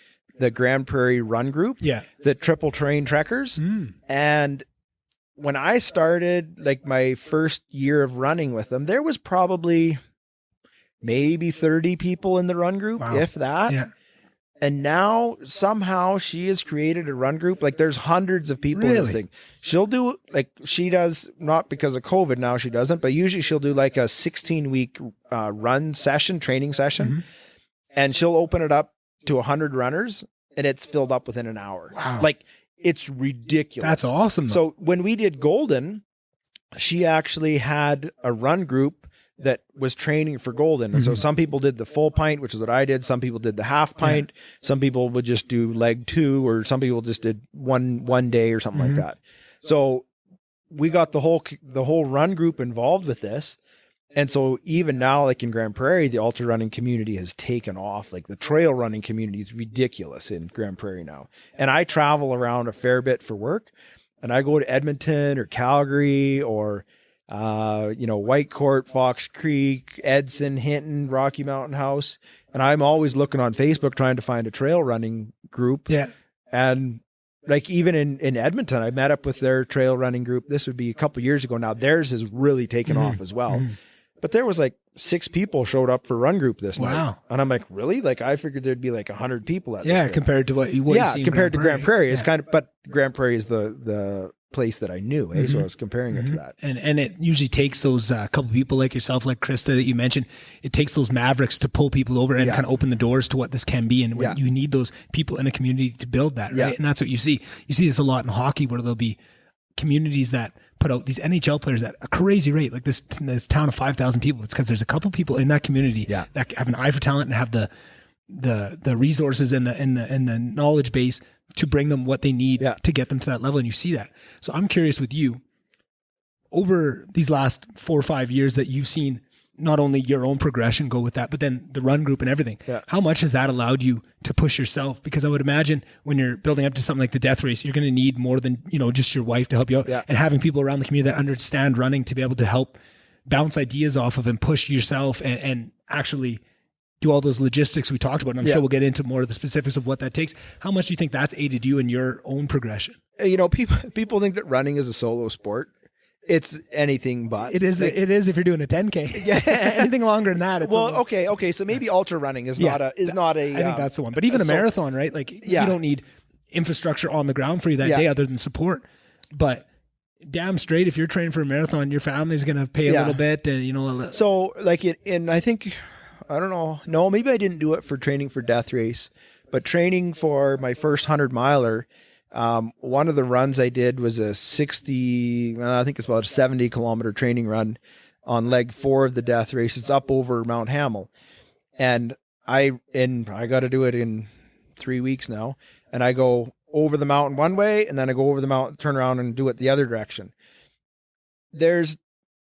Grand Prairie Run Group, the Triple Terrain Trekkers. And when I started like my first year of running with them, there was probably maybe 30 people in the run group, if that. Yeah. And now somehow she has created a run group. Like there's hundreds of people in this thing. She'll do like she does, not because of COVID now she doesn't, but usually she'll do like a 16-week run session, training session. And she'll open it up to 100 runners and it's filled up within an hour. Wow. Like it's ridiculous. That's awesome. So when we did Golden, she actually had a run group that was training for Golden. And so some people did the full pint, which is what I did. Some people did the half pint. Some people would just do leg 2, or some people just did one day or something like that. So we got the whole run group involved with this. And so even now, like in Grand Prairie, the ultra running community has taken off. Like the trail running community is ridiculous in Grand Prairie now. And I travel around a fair bit for work, and I go to Edmonton or Calgary or Whitecourt, Fox Creek, Edson, Hinton, Rocky Mountain House. And I'm always looking on Facebook trying to find a trail running group. Yeah. And like even in Edmonton, I met up with their trail running group. This would be a couple years ago now. Theirs has really taken off as well. But there was like 6 people showed up for run group this night. And I'm like, really? Like I figured there'd be like 100 people at this thing. Compared to what you see compared to Grand Prairie. It's kind of, but Grand Prairie is the place that I knew, so I was comparing it to that. And it usually takes those couple people like yourself, like Krista that you mentioned, it takes those mavericks to pull people over and kind of open the doors to what this can be. And when you need those people in a community to build that, right? And that's what you see. You see this a lot in hockey where there'll be communities that put out these NHL players at a crazy rate, like this town of 5,000 people. It's because there's a couple people in that community that have an eye for talent and have the resources and the knowledge base to bring them what they need to get them to that level. And you see that. So I'm curious with you, over these last 4 or 5 years that you've seen not only your own progression go with that, but then the run group and everything, how much has that allowed you to push yourself? Because I would imagine when you're building up to something like the death race, you're going to need more than, just your wife to help you out and having people around the community that understand running to be able to help bounce ideas off of and push yourself and actually do all those logistics we talked about. And I'm sure we'll get into more of the specifics of what that takes. How much do you think that's aided you in your own progression? People think that running is a solo sport. It's anything but. It is. It is if you're doing a 10K. Yeah, anything longer than that. It's okay. So maybe ultra running is not a. I think that's the one. But even a marathon, right? Like you don't need infrastructure on the ground for you that day other than support. But damn straight, if you're training for a marathon, your family's going to pay a little bit, and So like I think. I don't know. No, maybe I didn't do it for training for death race, but training for my first 100 miler, One of the runs I did was a 60, I think it's about a 70 kilometer training run on leg 4 of the death race. It's up over Mount Hamel. And I got to do it in 3 weeks now. And I go over the mountain one way, and then I go over the mountain, turn around and do it the other direction. There's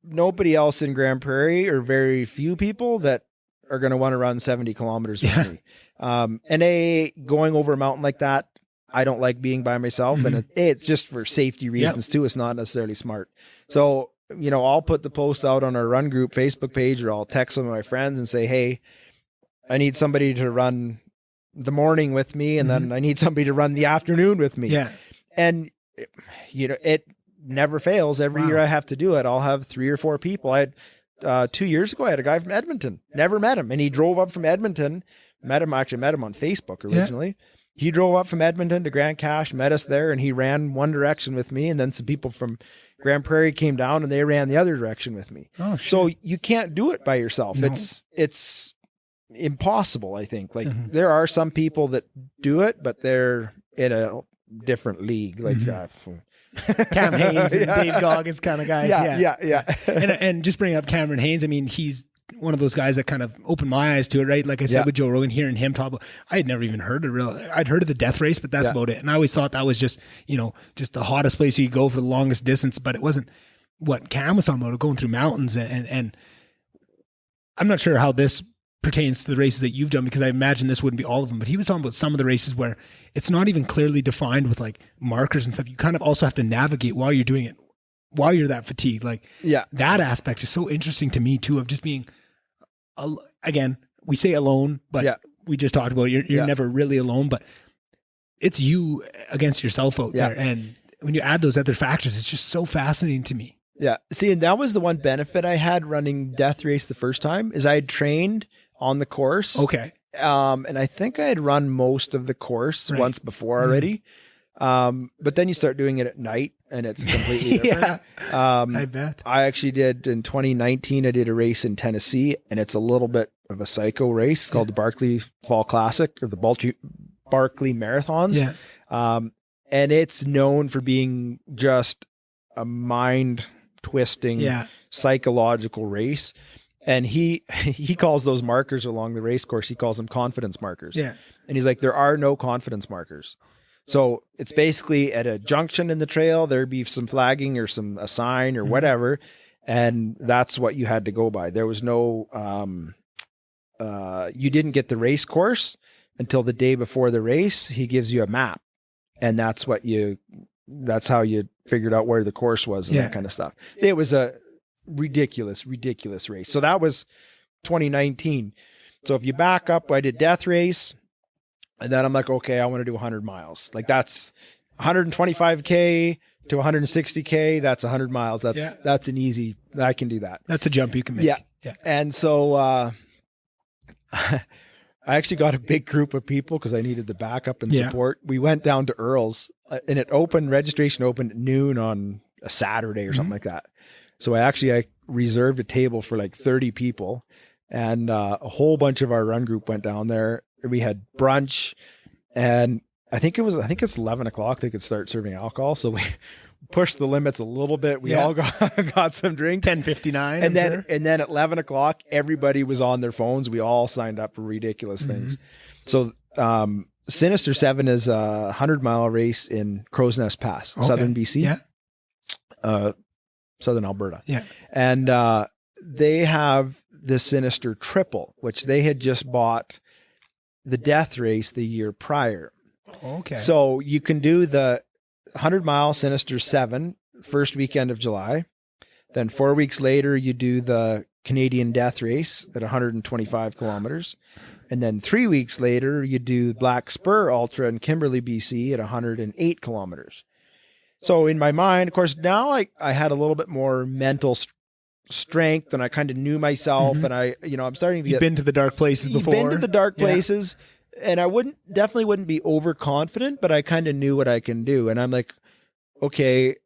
nobody else in Grand Prairie, or very few people, that are going to want to run 70 kilometers with me. Going over a mountain like that, I don't like being by myself. And it's just for safety reasons too. It's not necessarily smart. So, I'll put the post out on our run group Facebook page, or I'll text some of my friends and say, hey, I need somebody to run the morning with me. And then I need somebody to run the afternoon with me. Yeah. And it never fails. Every year I have to do it. I'll have 3 or 4 people. I had 2 years ago, I had a guy from Edmonton, never met him. And he drove up from Edmonton, met him on Facebook originally. Yeah. He drove up from Edmonton to Grand Cache, met us there, and he ran one direction with me. And then some people from Grand Prairie came down and they ran the other direction with me. Oh, shit. So you can't do it by yourself. No. It's impossible, I think. Like there are some people that do it, but they're in a different league. Like Cam Hanes and Dave Goggins kind of guys. Yeah. and just bringing up Cameron Hanes, I mean, he's one of those guys that kind of opened my eyes to it, right? Like I said with Joe Rogan, hearing him talk about, I had never even heard I'd heard of the death race, but that's about it. And I always thought that was just, just the hottest place you could go for the longest distance, but it wasn't what Cam was talking about, going through mountains. And I'm not sure how this pertains to the races that you've done, because I imagine this wouldn't be all of them, but he was talking about some of the races where it's not even clearly defined with like markers and stuff. You kind of also have to navigate while you're doing it, while you're that fatigued. Like that aspect is so interesting to me too, of just being, again, we say alone, but we just talked about you're never really alone, but it's you against yourself out there. And when you add those other factors, it's just so fascinating to me. Yeah. See, and that was the one benefit I had running death race the first time, is I had trained on the course. Okay. And I think I had run most of the course once before already. But then you start doing it at night and it's completely different. I bet. I actually did in 2019, I did a race in Tennessee, and it's a little bit of a psycho race. It's called the Barkley Fall Classic, or the Barkley Marathons. Yeah. And it's known for being just a mind twisting psychological race. And he calls those markers along the race course, he calls them confidence markers. Yeah. And he's like, there are no confidence markers. So it's basically at a junction in the trail, there'd be some flagging or a sign or whatever. And that's what you had to go by. There was no, you didn't get the race course until the day before the race. He gives you a map, and that's how you figured out where the course was and that kind of stuff. It was a ridiculous race. So that was 2019. So if you back up, I did death race, and then I'm like, okay, I want to do 100 miles. Like that's 125K to 160K. That's 100 miles. That's an easy, I can do that. That's a jump you can make. Yeah. And so, I actually got a big group of people because I needed the backup and support. We went down to Earl's, and registration opened at noon on a Saturday or something like that. So I reserved a table for like 30 people, and a whole bunch of our run group went down there. We had brunch, and I think it's 11 o'clock. They could start serving alcohol. So we pushed the limits a little bit. We all got some drinks. 10:59. And then at 11 o'clock, everybody was on their phones. We all signed up for ridiculous things. So, Sinister 7 is a 100-mile race in Crow's Nest Pass, southern BC, southern Alberta. Yeah. And they have the Sinister Triple, which they had just bought the death race the year prior. Okay. So you can do the 100-mile Sinister 7 first weekend of July. Then 4 weeks later, you do the Canadian Death Race at 125 kilometers. And then 3 weeks later, you do Black Spur Ultra in Kimberley, BC at 108 kilometers. So in my mind, of course, now I had a little bit more mental strength, and I kind of knew myself, and I'm starting to You've been to the dark places before. Been to the dark places, and I definitely wouldn't be overconfident, but I kind of knew what I can do. And I'm like, okay,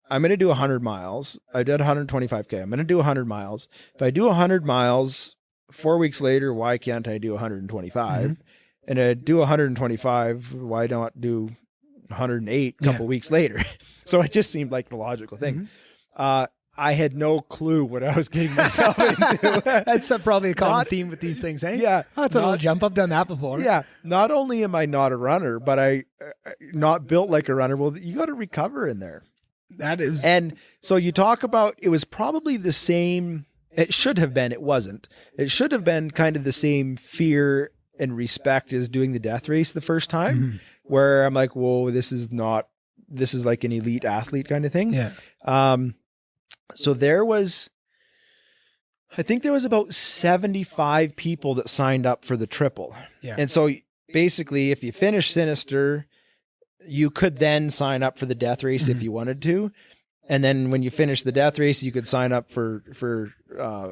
I'm going to do 100 miles. I did 125K. I'm going to do 100 miles. If I do 100 miles 4 weeks later, why can't I do 125? And I do 125. Why not do 108 a couple weeks later. So it just seemed like the logical thing. I had no clue what I was getting myself into. That's probably a common theme with these things, eh? Yeah. Oh, that's a little jump. I've done that before. Yeah. Not only am I not a runner, but I not built like a runner. Well, you got to recover in there. That is. And so you talk about, it was probably the same. It should have been, it wasn't. It should have been kind of the same fear and respect as doing the death race the first time, where I'm like, whoa, this is like an elite athlete kind of thing. Yeah. So I think there was about 75 people that signed up for the triple. Yeah. And so basically, if you finish Sinister, you could then sign up for the death race if you wanted to. And then when you finish the death race, you could sign up for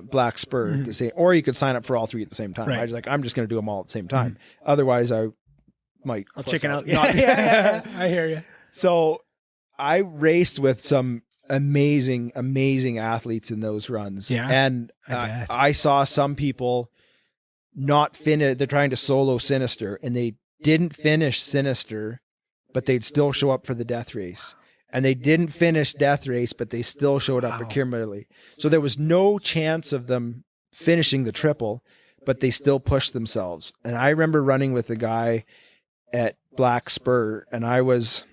Black Spur at the same, or you could sign up for all three at the same time. Right. I was like, I'm just going to do them all at the same time. Otherwise, I might. I'll chicken out. Yeah. I hear you. So I raced with some amazing athletes in those runs. Yeah, and I saw some people not finish. They're trying to solo Sinister, and they didn't finish Sinister, but they'd still show up for the death race. And they didn't finish death race, but they still showed up for Kimberly. So there was no chance of them finishing the triple, but they still pushed themselves. And I remember running with a guy at Black Spur, and I was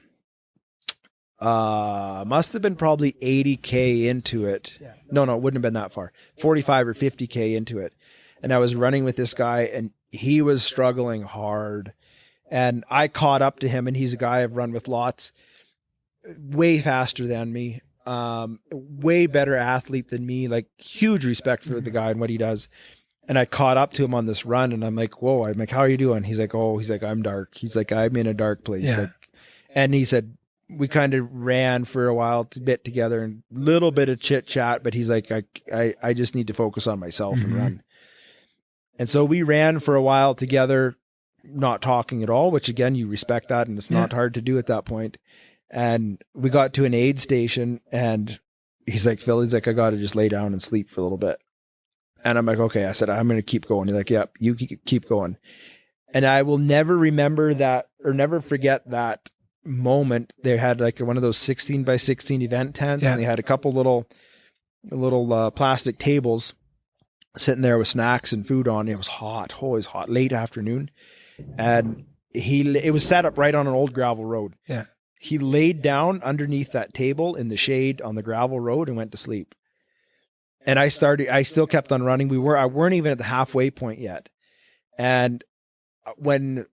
must have been probably 80K into it. Yeah. No, it wouldn't have been that far. 45 or 50K into it. And I was running with this guy, and he was struggling hard. And I caught up to him, and he's a guy I've run with lots, way faster than me, way better athlete than me, like huge respect for the guy and what he does. And I caught up to him on this run, and I'm like, whoa, I'm like, how are you doing? He's like, I'm dark. He's like, I'm in a dark place. Yeah. Like, and he said, we kind of ran for a while to bit together and a little bit of chit chat, but he's like, I just need to focus on myself and run. And so we ran for a while together, not talking at all, which again, you respect that. And it's not hard to do at that point. And we got to an aid station, and he's like, Phil, I got to just lay down and sleep for a little bit. And I'm like, okay. I said, I'm going to keep going. He's like, yep, you keep going. And I will never remember that or never forget that moment. They had like one of those 16 by 16 event tents, and they had a couple little plastic tables sitting there with snacks and food on. It was hot, always hot, late afternoon. And it was set up right on an old gravel road. Yeah. He laid down underneath that table in the shade on the gravel road and went to sleep. And I still kept on running. I weren't even at the halfway point yet. And when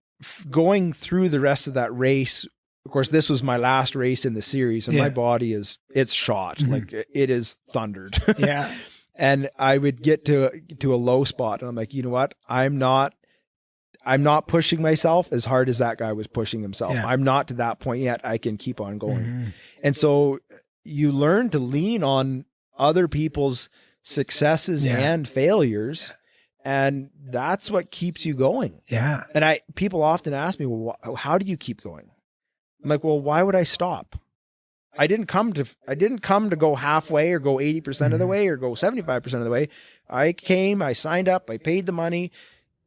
going through the rest of that race, of course, this was my last race in the series, and my body it's shot. Like it is thundered. Yeah. And I would get to a low spot, and I'm like, you know what? I'm not pushing myself as hard as that guy was pushing himself. Yeah. I'm not to that point yet. I can keep on going. And so you learn to lean on other people's successes and failures. And that's what keeps you going. Yeah. And people often ask me, well, how do you keep going? I'm like, well, why would I stop? I didn't come to go halfway or go 80% of the way or go 75% of the way. I signed up, I paid the money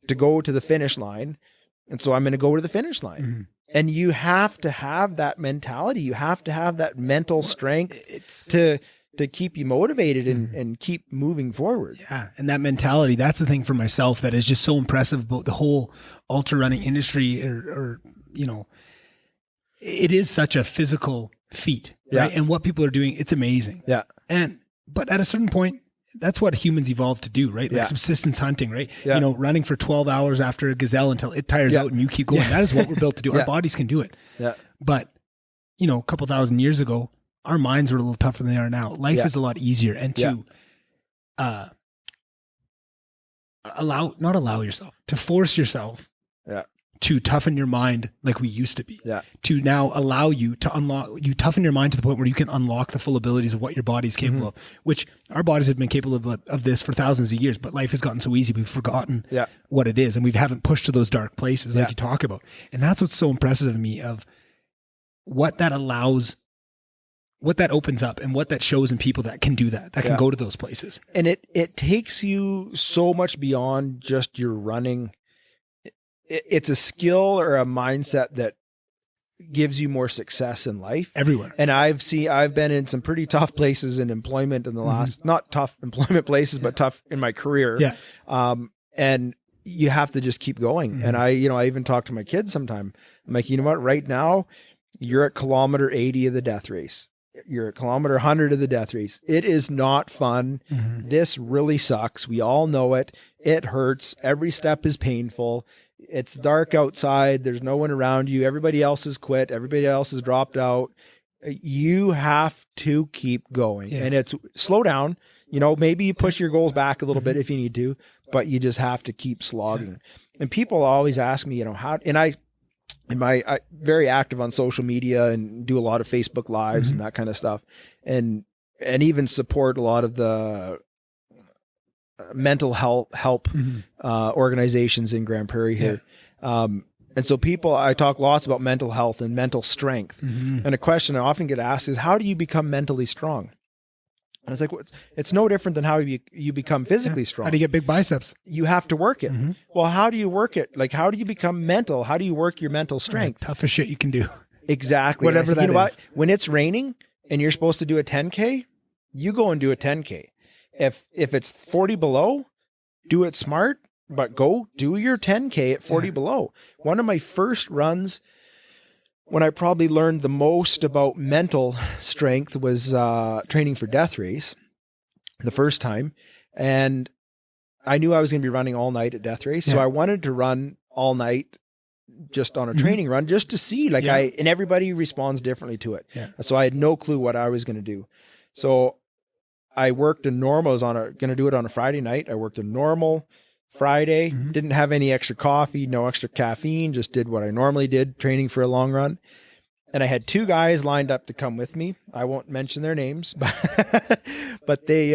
to go to the finish line. And so I'm going to go to the finish line. And you have to have that mentality. You have to have that mental strength to keep you motivated and keep moving forward. Yeah. And that mentality, that's the thing for myself that is just so impressive about the whole ultra running industry or it is such a physical feat, right? And what people are doing, it's amazing. Yeah. But at a certain point, that's what humans evolved to do, right? Like subsistence hunting, right? Yeah. Running for 12 hours after a gazelle until it tires out and you keep going. That is what we're built to do. Our bodies can do it. Yeah. But, a couple thousand years ago, our minds were a little tougher than they are now. Life is a lot easier. And to force yourself to toughen your mind like we used to be, to now allow you to toughen your mind to the point where you can unlock the full abilities of what your body's capable of, which our bodies have been capable of this for thousands of years, but life has gotten so easy, we've forgotten what it is. And we haven't pushed to those dark places like you talk about. And that's what's so impressive to me of what that allows, what that opens up and what that shows in people that can do that can go to those places. And it takes you so much beyond just your running. It's a skill or a mindset that gives you more success in life everywhere. And I've been in some pretty tough places in employment in the last, not tough employment places, but tough in my career. Yeah. And you have to just keep going. And I even talk to my kids sometime. I'm like, you know what, right now you're at kilometer 80 of the death race. You're at kilometer 100 of the death race. It is not fun. This really sucks. We all know it. It hurts. Every step is painful. It's dark outside. There's no one around you. Everybody else has quit. Everybody else has dropped out. You have to keep going. And it's slow down. You know, maybe you push your goals back a little bit if you need to, but you just have to keep slogging. And people always ask me, you know, how, and I'm very active on social media and do a lot of Facebook lives and that kind of stuff. And even support a lot of the mental health help organizations in Grand Prairie here. And so I talk lots about mental health and mental strength. And a question I often get asked is, how do you become mentally strong? And it's like, well, it's no different than how you become physically strong. How do you get big biceps? You have to work it. Well, how do you work it? Like, how do you become mental? How do you work your mental strength? Toughest shit you can do. Exactly. Whatever that is. What? When it's raining and you're supposed to do a 10K, you go and do a 10K. If it's 40 below, do it smart, but go do your 10K at 40 below. One of my first runs, when I probably learned the most about mental strength, was training for death race the first time. And I knew I was going to be running all night at death race. So I wanted to run all night just on a training run, just to see, like, and everybody responds differently to it. So I had no clue what I was going to do. So I worked a normal, I was going to do it on a Friday night. I worked a normal Friday, didn't have any extra coffee, no extra caffeine, just did what I normally did, training for a long run. And I had two guys lined up to come with me. I won't mention their names, but they,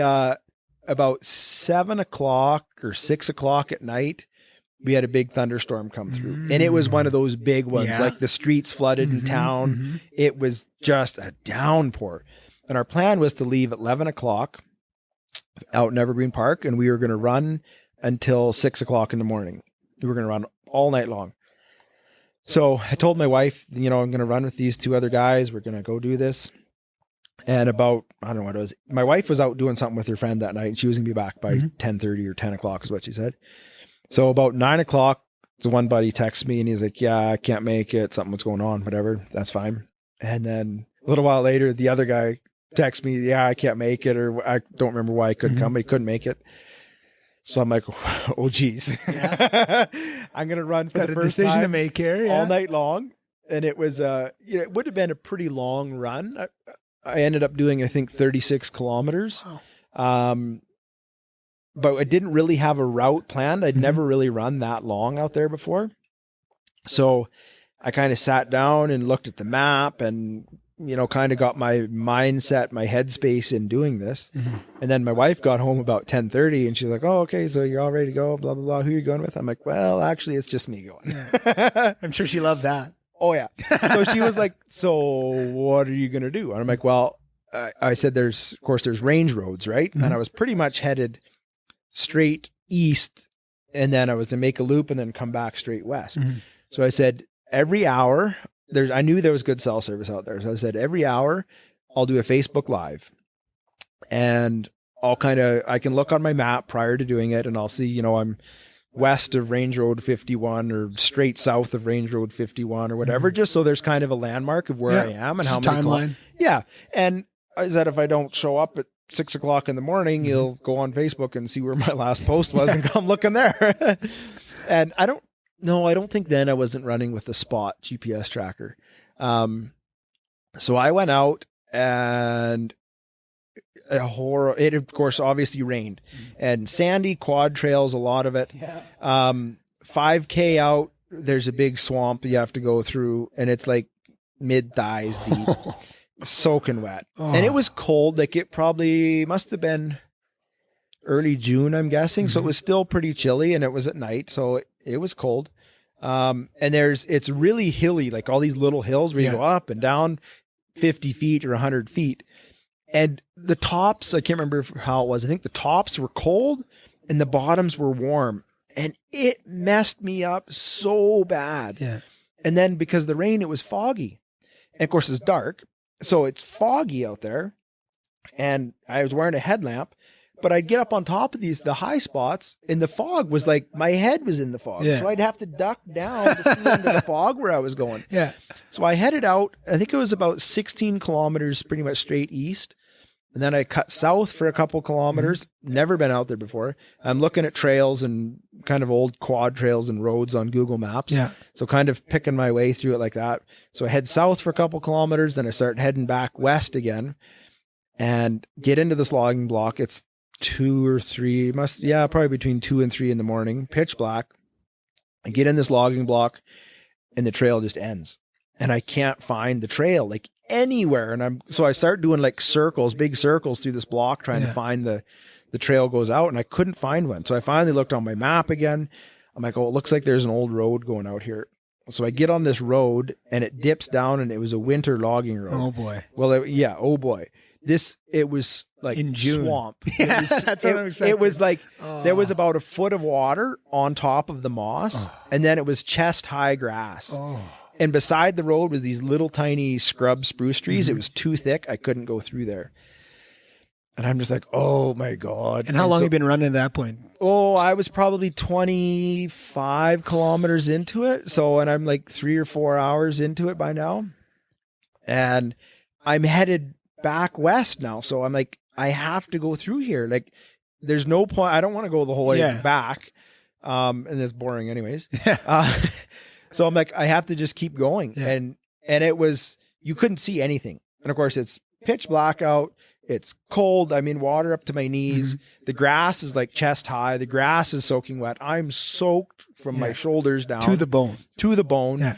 about 7 o'clock or 6 o'clock at night, we had a big thunderstorm come through. And it was one of those big ones, like the streets flooded in town. It was just a downpour. And our plan was to leave at 11 o'clock out in Evergreen Park, and we were going to run until 6 o'clock in the morning. We were going to run all night long. So I told my wife, you know, I'm going to run with these two other guys. We're going to go do this. And about, I don't know what it was. My wife was out doing something with her friend that night, and she was going to be back by 10:30 or 10 o'clock is what she said. So about 9 o'clock, the one buddy texts me and he's like, yeah, I can't make it. Something was going on, whatever. That's fine. And then a little while later, the other guy texts me, yeah, I can't make it. Or I don't remember why he couldn't come, but he couldn't make it. So I'm like, oh, geez. I'm going to run for the first decision time to make here all night long. And it was, it would have been a pretty long run. I ended up doing, I think, 36 kilometers. But I didn't really have a route planned. I'd never really run that long out there before. So I kind of sat down and looked at the map and, you know, kind of got my mindset, my headspace in doing this. And then my wife got home about 10:30 and she's like, oh, okay, so you're all ready to go, blah, blah, blah. Who are you going with? I'm like, well, actually, it's just me going. I'm sure she loved that. Oh, yeah. So she was like, so what are you going to do? And I'm like, well, I said, there's range roads, right? And I was pretty much headed straight east, and then I was to make a loop and then come back straight west. So I said, every hour, I knew there was good cell service out there. So I said, every hour I'll do a Facebook Live, and I can look on my map prior to doing it, and I'll see, you know, I'm west of Range Road 51 or straight south of Range Road 51 or whatever, just so there's kind of a landmark of where I am and how many timeline. And I said, if I don't show up at 6 o'clock in the morning, you'll go on Facebook and see where my last post was and come looking there. And I don't think then I wasn't running with the Spot GPS tracker. So I went out, and it of course obviously rained, and sandy quad trails, a lot of it. 5K out, there's a big swamp you have to go through, and it's like mid thighs deep. Soaking wet. And it was cold. Like, it probably must have been early June, I'm guessing. So it was still pretty chilly, and it was at night. So it was cold. And it's really hilly, like all these little hills where you go up and down 50 feet or 100 feet. And the tops, I can't remember how it was. I think the tops were cold and the bottoms were warm, and it messed me up so bad. And then because of the rain, it was foggy. And of course it's dark. So it's foggy out there. And I was wearing a headlamp, but I'd get up on top of the high spots, and the fog was like, my head was in the fog. Yeah. So I'd have to duck down to see into the fog where I was going. Yeah. So I headed out, I think it was about 16 kilometers, pretty much straight east. And then I cut south for a couple kilometers. Never been out there before. I'm looking at trails and kind of old quad trails and roads on Google Maps. Yeah. So kind of picking my way through it like that. So I head south for a couple kilometers. Then I start heading back west again and get into this logging block. It's 2 or 3, probably between 2 and 3 in the morning, pitch black. I get in this logging block and the trail just ends. And I can't find the trail like anywhere. And so I start doing like circles, big circles through this block, trying to find the trail goes out, and I couldn't find one. So I finally looked on my map again. I'm like, oh, it looks like there's an old road going out here. So I get on this road and it dips down, and it was a winter logging road. Oh boy. Well, oh boy. It was like in June. Swamp. Yeah, that's what I'm expecting. It was like, there was about a foot of water on top of the moss, and then it was chest high grass. And beside the road was these little tiny scrub spruce trees. It was too thick. I couldn't go through there. And I'm just like, oh my God. And how long have you been running at that point? Oh, I was probably 25 kilometers into it. And I'm like 3 or 4 hours into it by now. And I'm headed back west now. So I'm like, I have to go through here. Like, there's no point. I don't want to go the whole way back. And it's boring anyways. So I'm like, I have to just keep going. Yeah. And it was, you couldn't see anything. And of course it's pitch black out. It's cold. I'm in water up to my knees. The grass is like chest high. The grass is soaking wet. I'm soaked from my shoulders down. To the bone. Yeah.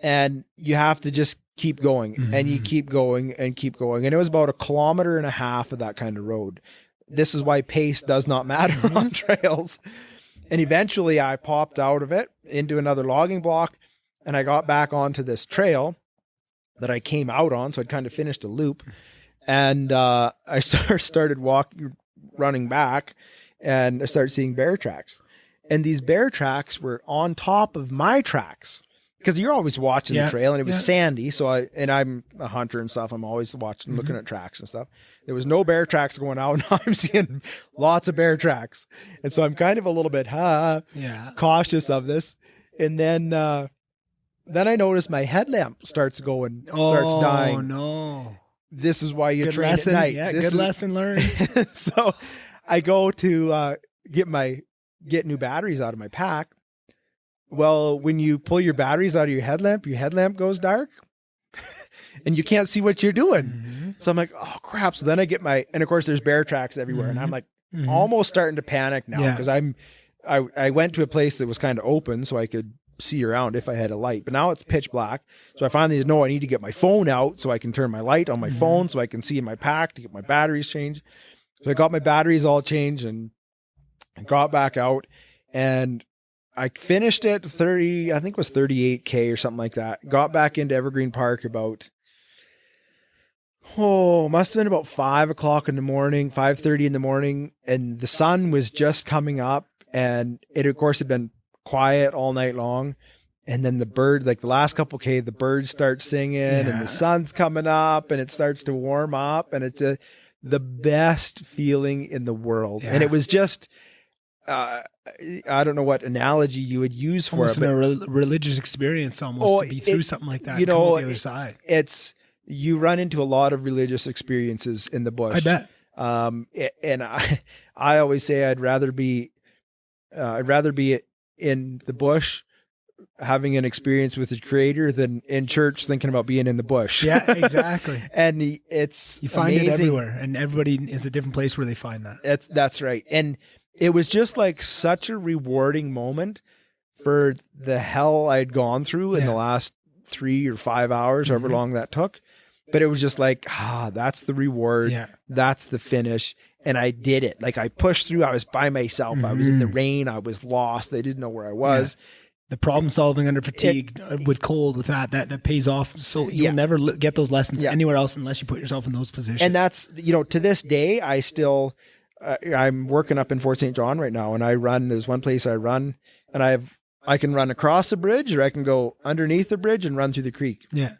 And you have to just keep going. And you keep going and keep going. And it was about 1.5 kilometers of that kind of road. This is why pace does not matter on trails. And eventually I popped out of it into another logging block, and I got back onto this trail that I came out on. So I'd kind of finished a loop, and I started running back, and I started seeing bear tracks, and these bear tracks were on top of my tracks, because you're always watching the trail, and it was sandy. So I'm a hunter and stuff. I'm always watching, looking at tracks and stuff. There was no bear tracks going out. Now I'm seeing lots of bear tracks. And so I'm kind of a little bit cautious of this. And then I noticed my headlamp starts dying. Oh no. This is why you train at night. Yeah, good lesson learned. So I go to get new batteries out of my pack. Well, when you pull your batteries out of your headlamp goes dark and you can't see what you're doing. So I'm like, oh crap. So then I get and of course there's bear tracks everywhere. And I'm like almost starting to panic now, because I went to a place that was kind of open so I could see around if I had a light, but now it's pitch black. So I finally know I need to get my phone out so I can turn my light on my phone so I can see in my pack to get my batteries changed. So I got my batteries all changed and got back out, and I finished it 30, I think it was 38K or something like that. Got back into Evergreen Park about, must have been about 5 o'clock in the morning, 5:30 in the morning. And the sun was just coming up, and it of course had been quiet all night long. And then the bird, like the last couple K, the birds start singing and the sun's coming up and it starts to warm up, and it's the best feeling in the world. And it was just, I don't know what analogy you would use for almost it, but a religious experience almost to be through something like that. You know, the other side. You run into a lot of religious experiences in the bush. I bet. And I always say I'd rather be in the bush having an experience with the Creator than in church thinking about being in the bush. Yeah, exactly. And you find it everywhere, and everybody is a different place where they find that. That's right. And it was just like such a rewarding moment for the hell I'd gone through in the last 3 or 5 hours, however long that took. But it was just like, that's the reward. Yeah. That's the finish. And I did it. Like, I pushed through. I was by myself. I was in the rain. I was lost. They didn't know where I was. Yeah. The problem solving under fatigue, with cold, with that pays off. So you'll never get those lessons anywhere else unless you put yourself in those positions. And that's, to this day, I still, I'm working up in Fort St. John right now, and there's one place I run, and I can run across the bridge, or I can go underneath the bridge and run through the creek. Yeah.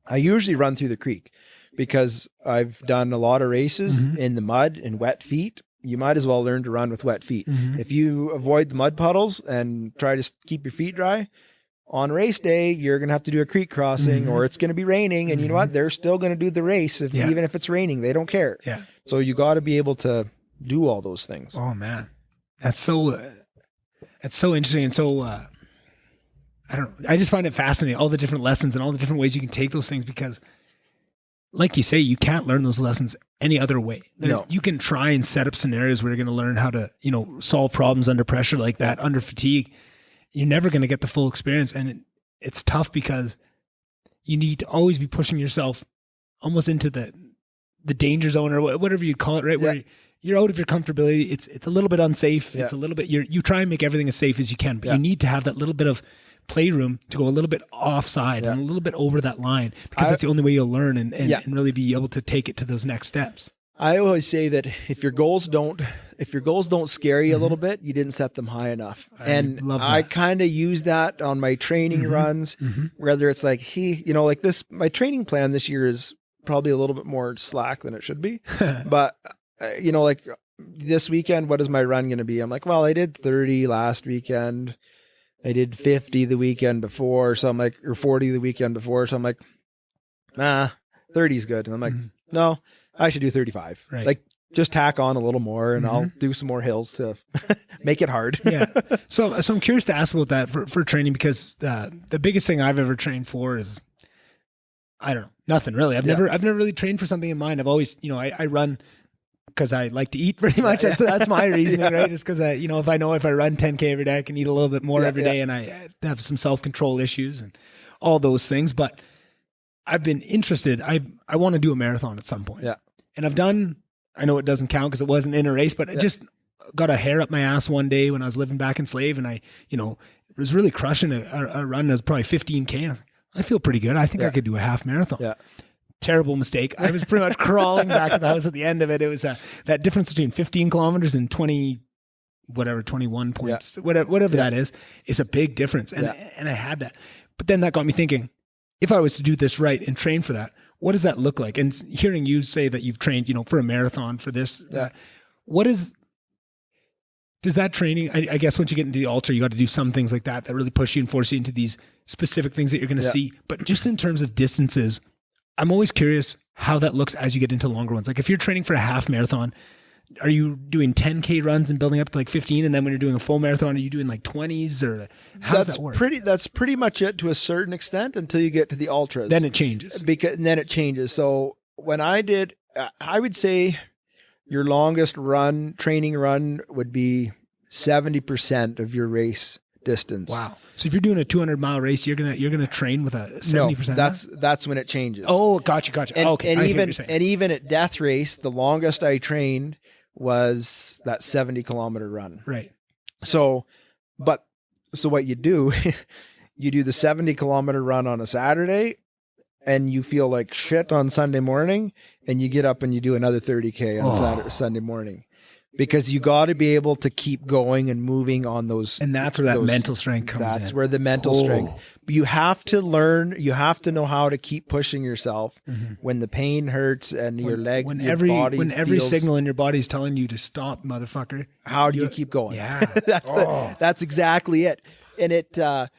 I usually run through the creek because I've done a lot of races in the mud and wet feet. You might as well learn to run with wet feet. If you avoid the mud puddles and try to keep your feet dry, on race day, you're going to have to do a creek crossing or it's going to be raining. And you know what? They're still going to do the race even if it's raining. They don't care. Yeah. So you got to be able to do all those things. Oh, man. That's so interesting. And so, I don't know. I just find it fascinating, all the different lessons and all the different ways you can take those things, because like you say, you can't learn those lessons any other way. No. You can try and set up scenarios where you're going to learn how to, solve problems under pressure like that, under fatigue. You're never going to get the full experience. And it's tough because you need to always be pushing yourself almost into the danger zone, or whatever you call it, right? Where you're out of your comfortability. It's a little bit unsafe. It's a little bit, you try and make everything as safe as you can, but you need to have that little bit of playroom to go a little bit offside and a little bit over that line, because that's the only way you'll learn and really be able to take it to those next steps. I always say that if your goals don't scare you a little bit, you didn't set them high enough. I kind of use that on my training runs, whether it's like, like this, my training plan this year is probably a little bit more slack than it should be. But, like this weekend, what is my run going to be? I'm like, well, I did 30 last weekend. I did 50 the weekend before. So I'm like, or 40 the weekend before. So I'm like, 30 is good. And I'm like, no, I should do 35. Right. Like, just tack on a little more and I'll do some more hills to make it hard. Yeah. So I'm curious to ask about that for training, because the biggest thing I've ever trained for is, I don't know, nothing really. I've never really trained for something in mind. I've always, I run because I like to eat pretty much. That's my reasoning, right? Just because if I run 10K every day, I can eat a little bit more every day, and I have some self-control issues and all those things. But I've been interested. I want to do a marathon at some point. Yeah. And I know it doesn't count because it wasn't in a race, but I just got a hair up my ass one day when I was living back in Slave, and I, was really crushing a run that was probably 15K. And I was like, I feel pretty good. I think I could do a half marathon. Yeah. Terrible mistake. I was pretty much crawling back to the house at the end of it. It was that difference between 15 kilometers and 21 points, whatever that is a big difference. And I had that. But then that got me thinking, if I was to do this right and train for that, what does that look like? And hearing you say that you've trained, for a marathon for this, does that training, I guess once you get into the ultra, you got to do some things like that really push you and force you into these specific things that you're going to see. But just in terms of distances, I'm always curious how that looks as you get into longer ones. Like if you're training for a half marathon, are you doing 10K runs and building up to like 15? And then when you're doing a full marathon, are you doing like 20s, or how does that work? That's pretty much it to a certain extent until you get to the ultras. Then it changes. Then it changes. So when I did, I would say your longest training run would be 70% of your race distance. Wow. So if you're doing a 200-mile race, you're gonna train with a 70%. No, that's when it changes. Oh, gotcha. And even at Death Race, the longest I trained was that 70-kilometer run. Right. So what you do, you do the 70-kilometer run on a Saturday, and you feel like shit on Sunday morning, and you get up and you do another 30K on Sunday morning. Because you got to be able to keep going and moving on those. And that's where that mental strength comes in. That's where the mental strength. You have to learn, you have to know how to keep pushing yourself when the pain hurts and your leg, when your body when every signal in your body is telling you to stop, motherfucker. How do you keep going? Yeah. That's exactly it. And it's a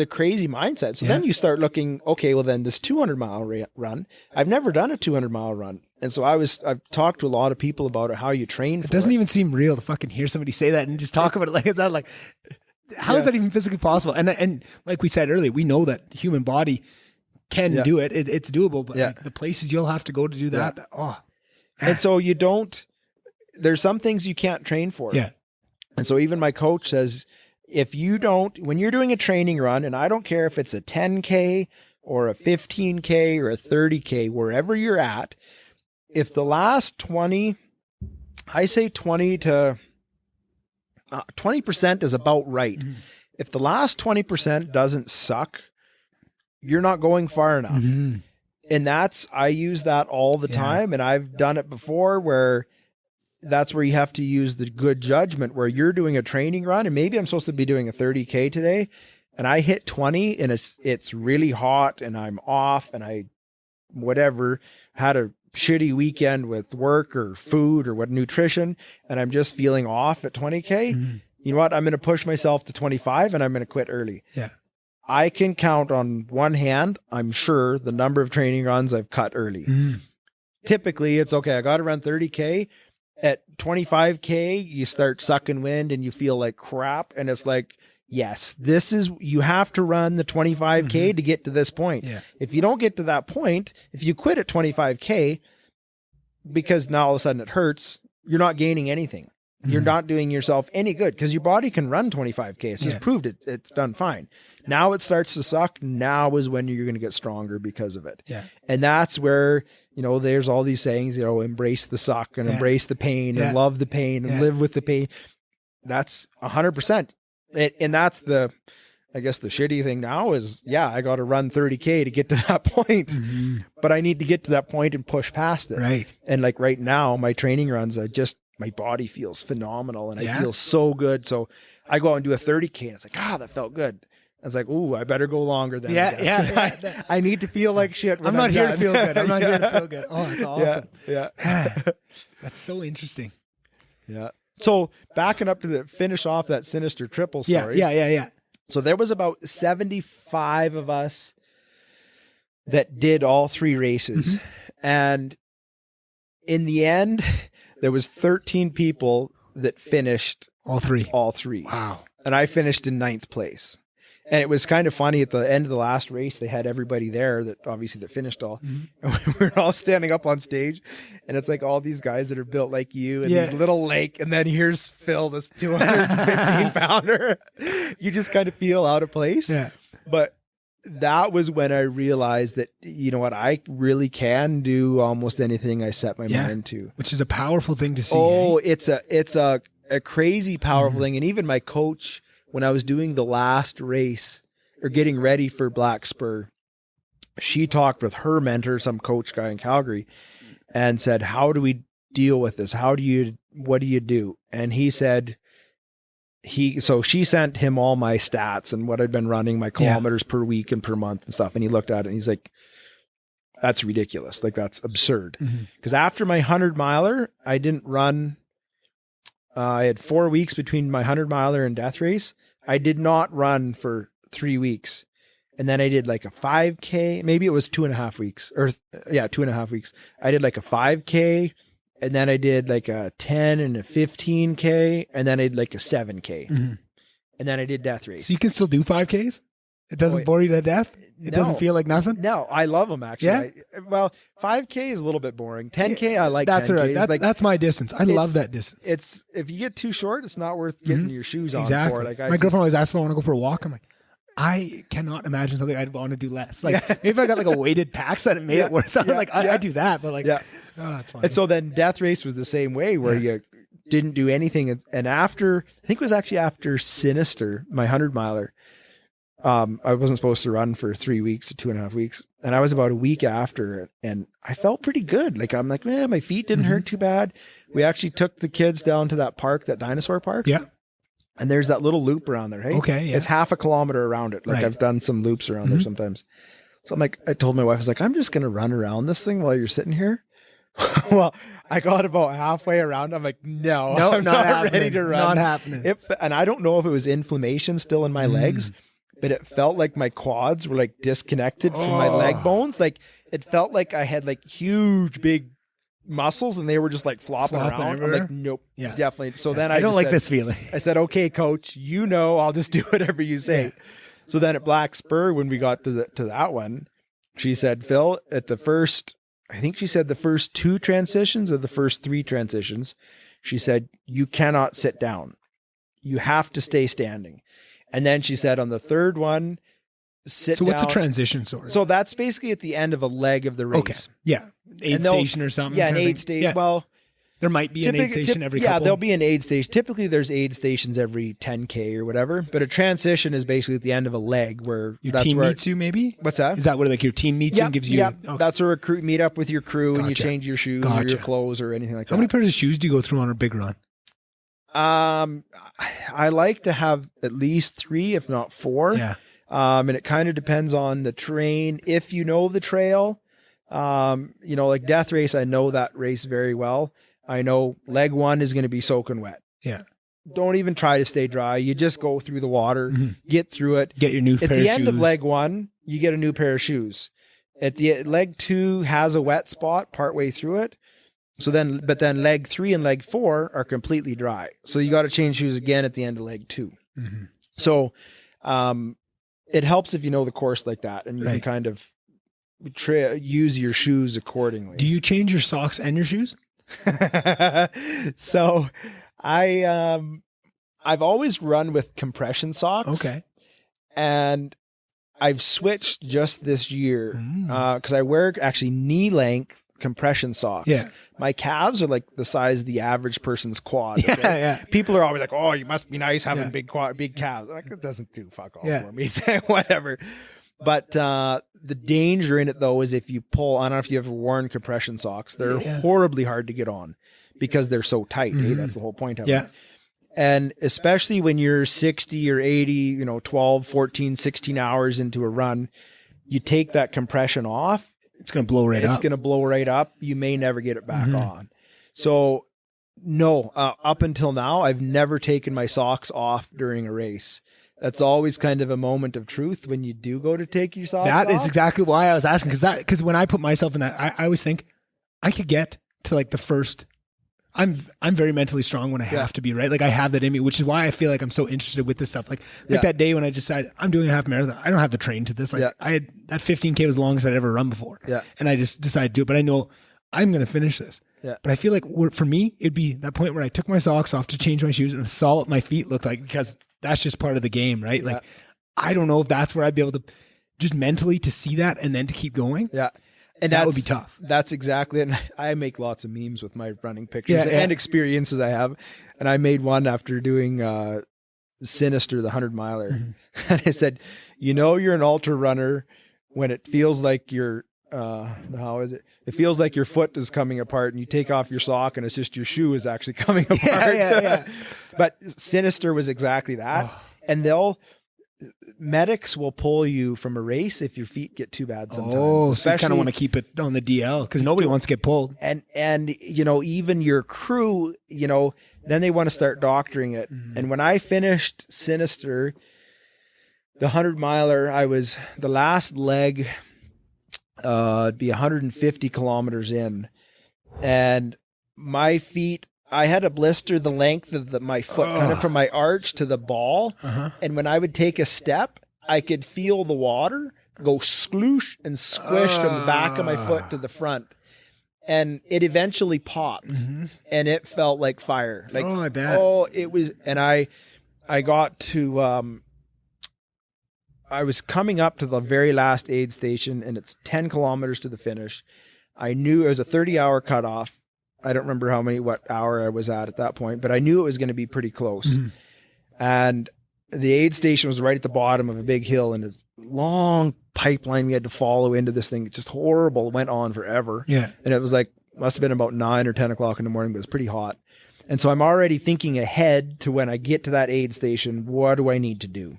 crazy mindset. So then you start looking, okay, well then this 200-mile run, I've never done a 200-mile run. And so I've talked to a lot of people about it, how you train for it. It doesn't even seem real to fucking hear somebody say that and just talk about it like it's not like, how is that even physically possible? And like we said earlier, we know that the human body can do it. It's doable, but like the places you'll have to go to do that. And so there's some things you can't train for. Yeah. And so even my coach says, when you're doing a training run, and I don't care if it's a 10K or a 15K or a 30K, wherever you're at, if the last 20, I say 20 to 20% is about right. Mm-hmm. If the last 20% doesn't suck, you're not going far enough. Mm-hmm. And I use that all the time. And I've done it before where that's where you have to use the good judgment where you're doing a training run and maybe I'm supposed to be doing a 30K today and I hit 20 and it's really hot and I'm off and I had a shitty weekend with work or food or nutrition and I'm just feeling off at 20K. You know what? I'm going to push myself to 25 and I'm going to quit early. Yeah. I can count on one hand, I'm sure, the number of training runs I've cut early. Typically it's okay. I got to run 30K. At 25K, you start sucking wind and you feel like crap. And it's like, yes, you have to run the 25K to get to this point. Yeah. If you don't get to that point, if you quit at 25K, because now all of a sudden it hurts, you're not gaining anything. You're not doing yourself any good because your body can run 25K. It's just proved it's done fine. Now it starts to suck. Now is when you're going to get stronger because of it. Yeah. And that's where, there's all these sayings, embrace the suck and embrace the pain and love the pain and live with the pain. That's 100%. And that's I guess the shitty thing now is, I got to run 30K to get to that point, but I need to get to that point and push past it. Right. And like right now, my training runs, my body feels phenomenal and I feel so good. So I go out and do a 30K and it's like, that felt good. I was like, ooh, I better go longer than I need to feel like shit. I'm not here to feel good. I'm not here to feel good. Oh, that's awesome. Yeah. That's so interesting. Yeah. So backing up to finish off that sinister triple story. Yeah. So there was about 75 of us that did all 3 races. And in the end, there was 13 people that finished all 3. Wow. And I finished in 9th place. And it was kind of funny at the end of the last race, they had everybody there that finished all. And we were all standing up on stage and it's like all these guys that are built like you and these little lake. And then here's Phil, this 215 pounder. You just kind of feel out of place. Yeah. But that was when I realized that, I really can do almost anything I set my mind to. Which is a powerful thing to see. Oh, it's a crazy powerful thing. And even my coach, when I was doing the last race or getting ready for Black Spur, she talked with her mentor, some coach guy in Calgary, and said, how do we deal with this? What do you do? And he said, so she sent him all my stats and what I'd been running, my kilometers per week and per month and stuff. And he looked at it and he's like, that's ridiculous. Like that's absurd. Because after my 100 miler, I didn't run. I had 4 weeks between my 100 miler and death race. I did not run for 3 weeks. And then I did like a 5K. Maybe it was 2.5 weeks 2.5 weeks. I did like a 5K and then I did like a 10 and a 15K. And then I did like a 7K. And then I did death race. So you can still do 5Ks? It doesn't bore you to death? It doesn't feel like nothing? No, I love them actually. Yeah? 5K is a little bit boring. 10K, I like that's 10Ks. Right. That's my distance. I love that distance. If you get too short, it's not worth getting your shoes on for. Like my girlfriend always asks if I want to go for a walk. I'm like, I cannot imagine something I'd want to do less. Like maybe if I got like a weighted pack set and made it worse. I do that, but like, that's fine. And so then death race was the same way where you didn't do anything. And after, I think it was actually after Sinister, my 100 miler, I wasn't supposed to run for 3 weeks or 2.5 weeks. And I was about a week after it and I felt pretty good. Like, I'm like, man, my feet didn't hurt too bad. We actually took the kids down to that park, that dinosaur park. Yeah. And there's that little loop around there. Hey, okay. Yeah. It's 1/2 kilometer around it. Like I've done some loops around there sometimes. So I'm like, I told my wife, I was like, I'm just going to run around this thing while you're sitting here. Well, I got about halfway around. I'm like, no, I'm not ready to run. Not happening. And I don't know if it was inflammation still in my legs, but it felt like my quads were like disconnected from my leg bones. Like it felt like I had like huge, big muscles and they were just like flopping around. Everywhere. I'm like, nope, definitely. So then I don't like this feeling. I said, okay, coach, I'll just do whatever you say. So then at Black Spur, when we got to that one, she said, Phil, at the first, I think she said the first 2 transitions or the first 3 transitions, she said, you cannot sit down. You have to stay standing. And then she said on the third one, sit down. So what's a transition sort of? So that's basically at the end of a leg of the race. Okay. Yeah. Aid station or something. Yeah, an aid station. Yeah. Well, There might be an aid station every couple. Yeah, there'll be an aid station. Typically, there's aid stations every 10K or whatever. But a transition is basically at the end of a leg where your team meets you. Maybe what's that? Is that where like your team meets you and gives you? Yeah, that's where a crew meet up with your crew and you change your shoes or your clothes or anything like that. How many pairs of shoes do you go through on a big run? I like to have at least 3, if not 4. Yeah. And it kind of depends on the terrain. If you know the trail, like Death Race, I know that race very well. I know leg 1 is going to be soaking wet. Yeah. Don't even try to stay dry. You just go through the water, get through it. Get your new pair of shoes. At the end of leg 1, you get a new pair of shoes. Leg 2 has a wet spot partway through it. But then leg 3 and leg 4 are completely dry. So you got to change shoes again at the end of leg 2. Mm-hmm. So, it helps if you know the course like that and you can kind of use your shoes accordingly. Do you change your socks and your shoes? So I've always run with compression socks. Okay. And I've switched just this year because I wear actually knee length compression socks. Yeah. My calves are like the size of the average person's quad. Yeah, okay? yeah. People are always like, "Oh, you must be nice having big calves." I'm like, it doesn't do fuck all for me. Whatever. But the danger in it though is if you pull, I don't know if you ever worn compression socks, they're horribly hard to get on because they're so tight. Hey, that's the whole point of it. And especially when you're 60 or 80, 12, 14, 16 hours into a run, you take that compression off. It's going to blow right up. It's going to blow right up. You may never get it back on. So no, up until now, I've never taken my socks off during a race. That's always kind of a moment of truth when you do go to take your socks off. That is exactly why I was asking. Because when I put myself in that, I always think I could get to like the first. I'm very mentally strong when I have to be, right? Like I have that in me, which is why I feel like I'm so interested with this stuff. Like that day when I decided I'm doing a half marathon, I don't have to train to this. Like I had that 15K was the longest I'd ever run before. Yeah. And I just decided to do it, but I know I'm going to finish this. Yeah. But I feel like for me, it'd be that point where I took my socks off to change my shoes and saw what my feet looked like because that's just part of the game, right? Like I don't know if that's where I'd be able to just mentally to see that and then to keep going. Yeah. And that would be tough. That's exactly it. And I make lots of memes with my running pictures and experiences I have. And I made one after doing Sinister, the 100-miler. And I said, you're an ultra runner when it feels like you're, how is it? It feels like your foot is coming apart and you take off your sock and it's just your shoe is actually coming apart. But Sinister was exactly that. And medics will pull you from a race if your feet get too bad sometimes. Oh, so you kind of want to keep it on the DL because nobody wants to get pulled. And even your crew, then they want to start doctoring it. And when I finished Sinister, the 100-miler, I was the last leg, it'd be 150 kilometers in. And my feet, I had a blister the length of my foot, kind of from my arch to the ball. And when I would take a step, I could feel the water go sploosh and squish from the back of my foot to the front. And it eventually popped and it felt like fire. Like, I bet. Oh, it was, and I got to, I was coming up to the very last aid station and it's 10 kilometers to the finish. I knew it was a 30-hour cutoff. I don't remember what hour I was at that point, but I knew it was going to be pretty close. And the aid station was right at the bottom of a big hill and it's long pipeline we had to follow into this thing. It's just horrible. It went on forever. Yeah. And it was like, must have been about 9 or 10 o'clock in the morning, but it was pretty hot. And so I'm already thinking ahead to when I get to that aid station, what do I need to do?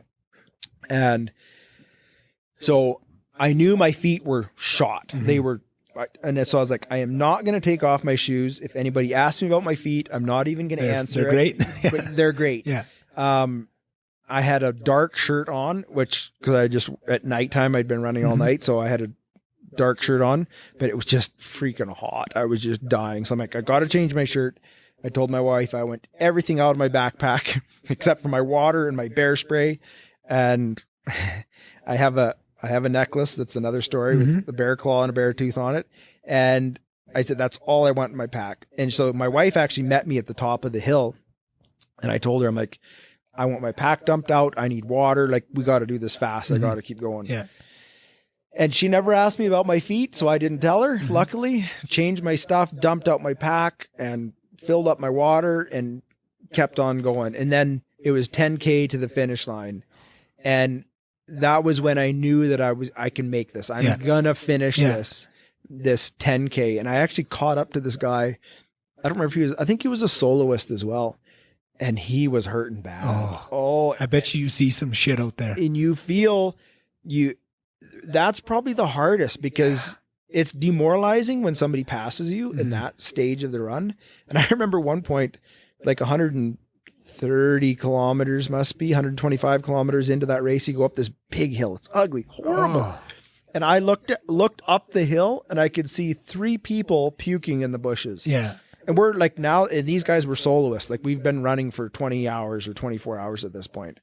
And so I knew my feet were shot. They were, and so I was like, I am not going to take off my shoes. If anybody asks me about my feet, I'm not even going to answer. They're great. But they're great. Yeah. I had a dark shirt on, because at nighttime I'd been running all night. So I had a dark shirt on, but it was just freaking hot. I was just dying. So I'm like, I got to change my shirt. I told my wife, I went everything out of my backpack except for my water and my bear spray. And I have a necklace. That's another story with a bear claw and a bear tooth on it. And I said, that's all I want in my pack. And so my wife actually met me at the top of the hill. And I told her, I'm like, I want my pack dumped out. I need water. Like, we got to do this fast. I got to keep going. Yeah. And she never asked me about my feet. So I didn't tell her, luckily. Changed my stuff, dumped out my pack, and filled up my water and kept on going. And then it was 10K to the finish line. And that was when I knew that I can make this. I'm gonna finish this 10K. And I actually caught up to this guy. I don't remember I think he was a soloist as well. And he was hurting bad. Oh, I bet you see some shit out there. And you feel that's probably the hardest, because it's demoralizing when somebody passes you in that stage of the run. And I remember one point, like 130 kilometers must be 125 kilometers into that race, you go up this big hill. It's ugly, horrible. And I looked up the hill and I could see 3 people puking in the bushes. Yeah. And we're like, now, and these guys were soloists. Like, we've been running for 20 hours or 24 hours at this point.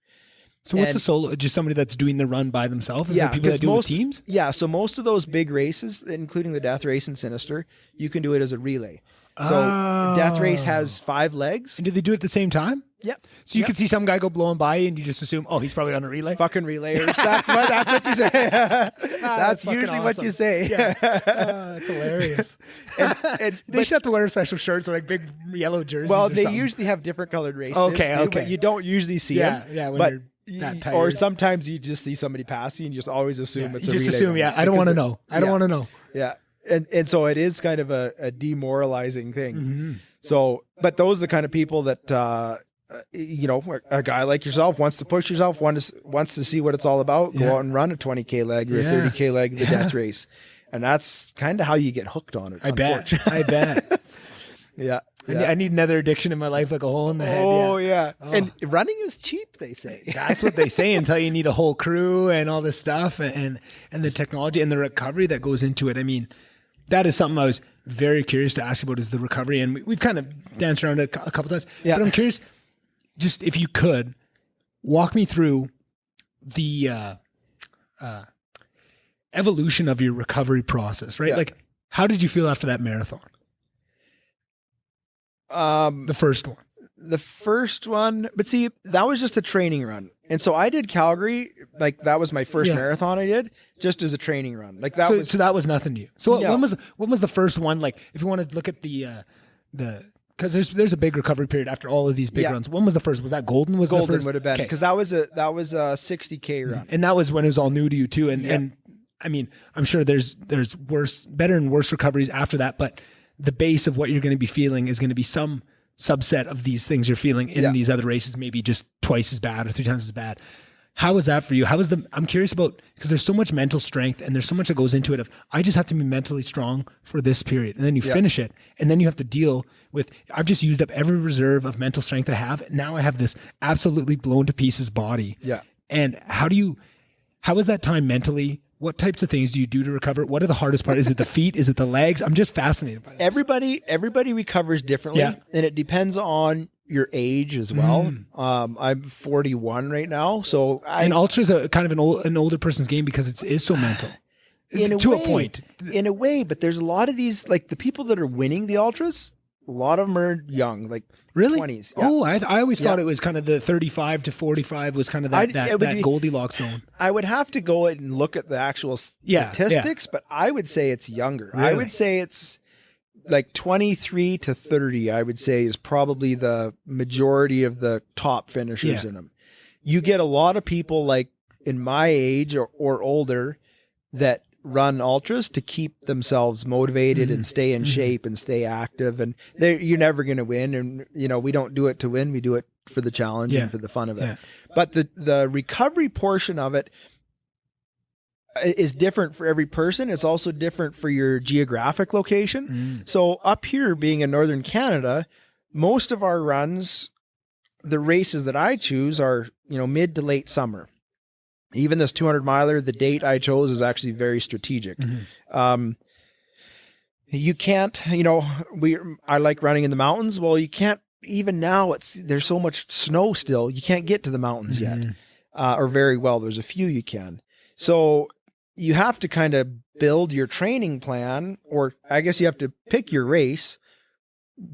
So what's a solo? Just somebody that's doing the run by themselves? Is there people that do it with teams? Yeah. So most of those big races, including the Death Race and Sinister, you can do it as a relay. So Death Race has 5 legs. And do they do it at the same time? Yep. So you can see some guy go blowing by and you just assume, oh, he's probably on a relay? Fucking relayers. That's what you say. That's usually awesome. What you say. Yeah. That's hilarious. They should have to wear special shirts or like big yellow jerseys. Well, they usually have different colored race bibs too, but you don't usually see them. Yeah, when you're that tired. Or sometimes you just see somebody passing and you just always assume it's a relay. You just assume, I don't want to know. I don't want to know. Yeah. And so it is kind of a demoralizing thing. Mm-hmm. So, but those are the kind of people that, a guy like yourself wants to push yourself, wants to see what it's all about, go out and run a 20K leg or a 30K leg, the Death Race. And that's kind of how you get hooked on it. I bet. Yeah. I need another addiction in my life, like a hole in the head. Oh, yeah. And running is cheap, they say. That's what they say, until you need a whole crew and all this stuff and the technology and the recovery that goes into it. I mean, that is something I was very curious to ask about, is the recovery. And we've kind of danced around it a couple times. Yeah. But I'm curious, just if you could, walk me through the evolution of your recovery process, right? Yeah. Like, how did you feel after that marathon? The first one, but see, that was just a training run. And so I did Calgary, like that was my first marathon I did, just as a training run. Like that so that was nothing to you. So when was the first one? Like, if you want to look at the because there's a big recovery period after all of these big runs. When was the first? Was that Golden? Golden would have been, because that was a 60K run. And that was when it was all new to you too. And I mean, I'm sure there's better and worse recoveries after that, but the base of what you're going to be feeling is going to be some subset of these things you're feeling in these other races, maybe just twice as bad or 3 times as bad. How was that for you? I'm curious about, because there's so much mental strength and there's so much that goes into it of, I just have to be mentally strong for this period. And then you finish it. And then you have to deal with, I've just used up every reserve of mental strength I have. Now I have this absolutely blown to pieces body. Yeah. And how is that time mentally? What types of things do you do to recover? What are the hardest part? Is it the feet? Is it the legs? I'm just fascinated by this. Everybody recovers differently, and it depends on your age as well. I'm 41 right now, so and ultra is a kind of an older person's game because it is so mental. A point. In a way, but there's a lot of these, like the people that are winning the ultras, a lot of them are young, like really 20s. Yeah. Oh, I always thought it was kind of the 35 to 45 was kind of that Goldilocks zone. I would have to go and look at the actual statistics, but I would say it's younger. Really? I would say it's like 23 to 30, I would say, is probably the majority of the top finishers in them. You get a lot of people like in my age or older that run ultras to keep themselves motivated and stay in shape and stay active, and you're never going to win, and we don't do it to win, we do it for the challenge and for the fun of it. But the recovery portion of it is different for every person. It's also different for your geographic location. So up here, being in northern Canada, most of our runs, the races that I choose are mid to late summer. Even this 200 miler, the date I chose is actually very strategic. You can't, I like running in the mountains. Well, you can't, even now there's so much snow still. You can't get to the mountains yet, or very well. There's a few you can. So you have to kind of build your training plan, or I guess you have to pick your race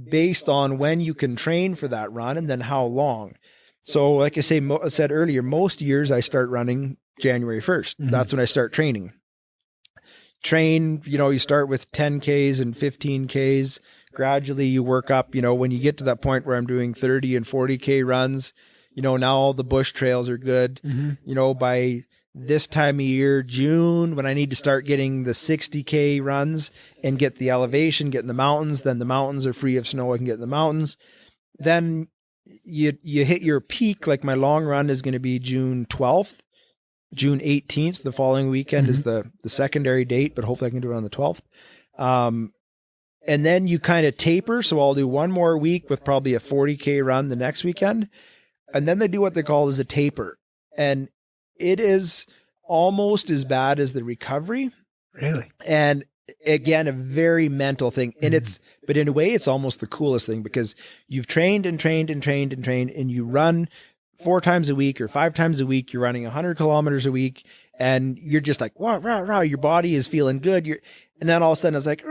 based on when you can train for that run and then how long. So like I said earlier, most years I start running January 1st. That's when I start training. train, you start with 10Ks and 15Ks. Gradually you work up, when you get to that point where I'm doing 30 and 40K runs, now all the bush trails are good. By this time of year, June, when I need to start getting the 60K runs and get the elevation, get in the mountains, then the mountains are free of snow. I can get in the mountains. Then you hit your peak. Like my long run is going to be June 12th, June 18th. The following weekend is the secondary date, but hopefully I can do it on the 12th. And then you kind of taper. So I'll do one more week with probably a 40K run the next weekend. And then they do what they call as a taper. And it is almost as bad as the recovery. Really? And again, a very mental thing. And but in a way, it's almost the coolest thing because you've trained and trained and trained and trained, and you run 4 times a week or 5 times a week. You're running 100 kilometers a week, and you're just like, wow, rah, rah, your body is feeling good. And then all of a sudden it's like,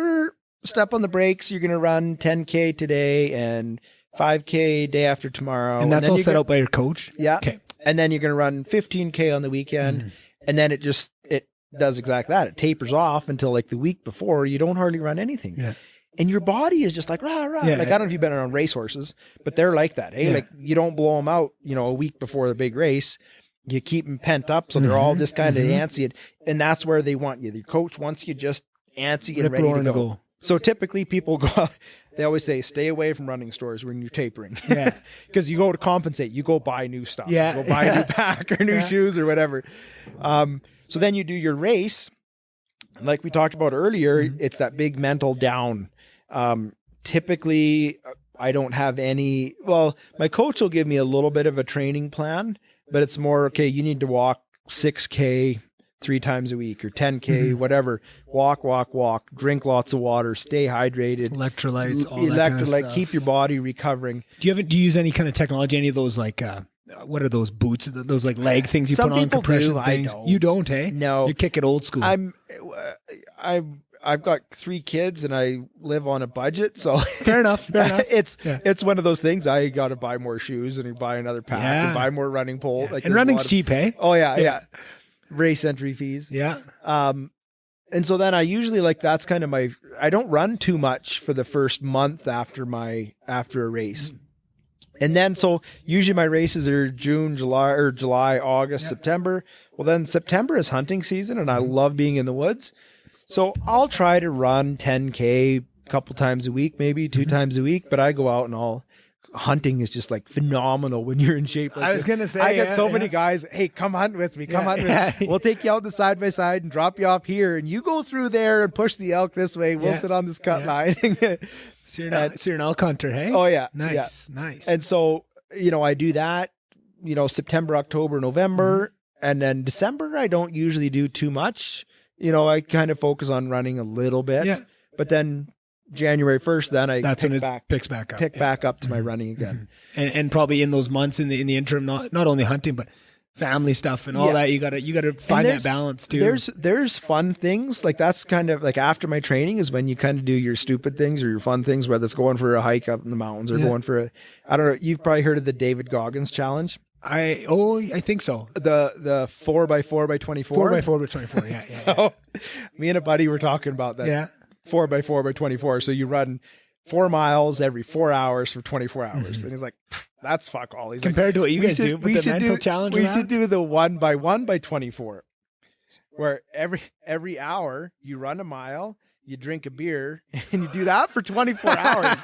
step on the brakes. You're going to run 10K today and 5K day after tomorrow. And that's all set out by your coach? Yeah. Okay. And then you're going to run 15K on the weekend. And then it does exactly that. It tapers off until like the week before you don't hardly run anything. Yeah. And your body is just like, rah, rah. Yeah, I don't know if you've been around racehorses, but they're like that. Hey, like you don't blow them out, a week before the big race. You keep them pent up. So they're all just kind of antsy. And that's where they want you. The coach wants you just antsy and ready to go. So typically people go, they always say, stay away from running stores when you're tapering. Yeah. Because you go to compensate, you go buy new stuff. Yeah. You go buy a new pack or new shoes or whatever. So then you do your race. Like we talked about earlier, it's that big mental down. Typically I don't have my coach will give me a little bit of a training plan, but it's more, okay, you need to walk 6K 3 times a week or 10K, whatever. Walk, drink lots of water, stay hydrated. Electrolytes, all that kind of stuff. Keep your body recovering. Do you use any kind of technology, any of those like, what are those boots, those like leg things you put on, compression things? I don't. You don't, eh? No. You kick it old school. I've got 3 kids and I live on a budget, so fair enough. It's one of those things. I got to buy more shoes and buy another pack and buy more running pole. Yeah. Like, and running's cheap, eh? Oh yeah. Race entry fees. Yeah. And so then I usually that's kind of I don't run too much for the first month after a race. And then, so usually my races are July, August, September. Well, then September is hunting season and I love being in the woods. So I'll try to run 10K a couple times a week, maybe 2 times a week, but I go out and hunting is just like phenomenal when you're in shape. Like I was going to say, I get so many guys, hey, come hunt with me. We'll take you out the side by side and drop you off here. And you go through there and push the elk this way. We'll sit on this cut line. So you're an elk hunter, hey? Oh yeah. Nice. And so, I do that, September, October, November, and then December, I don't usually do too much. I kind of focus on running a little bit, but then January 1st, then that's when it picks back up. Back up to my running again. And probably in those months in the interim, not only hunting, but family stuff and all that. You gotta find that balance too. There's fun things. Like that's kind of like after my training is when you kind of do your stupid things or your fun things, whether it's going for a hike up in the mountains or going for I don't know. You've probably heard of the David Goggins challenge. I think so. The 4x4x24. 4x4x24. Yeah. So me and a buddy were talking about that. Yeah. 4x4x24. So you run 4 miles every 4 hours for 24 hours. And he's like, that's fuck all. He's compared to what you guys do, but the mental challenge. We should do the 1x1x24, where every hour you run a mile, you drink a beer, and you do that for 24 hours.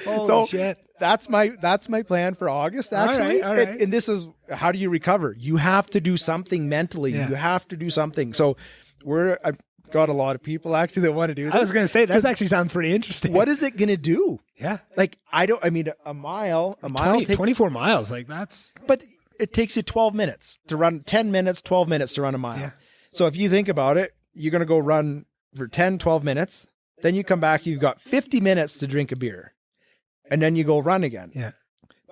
Holy shit. That's my plan for August, actually. All right. And this is, how do you recover? You have to do something mentally. Yeah. You have to do something. So I've got a lot of people actually that want to do this. I was going to say, that actually sounds pretty interesting. What is it going to do? Yeah. Like, a mile 24 miles. Like that's, but it takes you 12 minutes to run 10 minutes, 12 minutes to run a mile. Yeah. So if you think about it, you're going to go run for 10, 12 minutes. Then you come back, you've got 50 minutes to drink a beer and then you go run again. Yeah.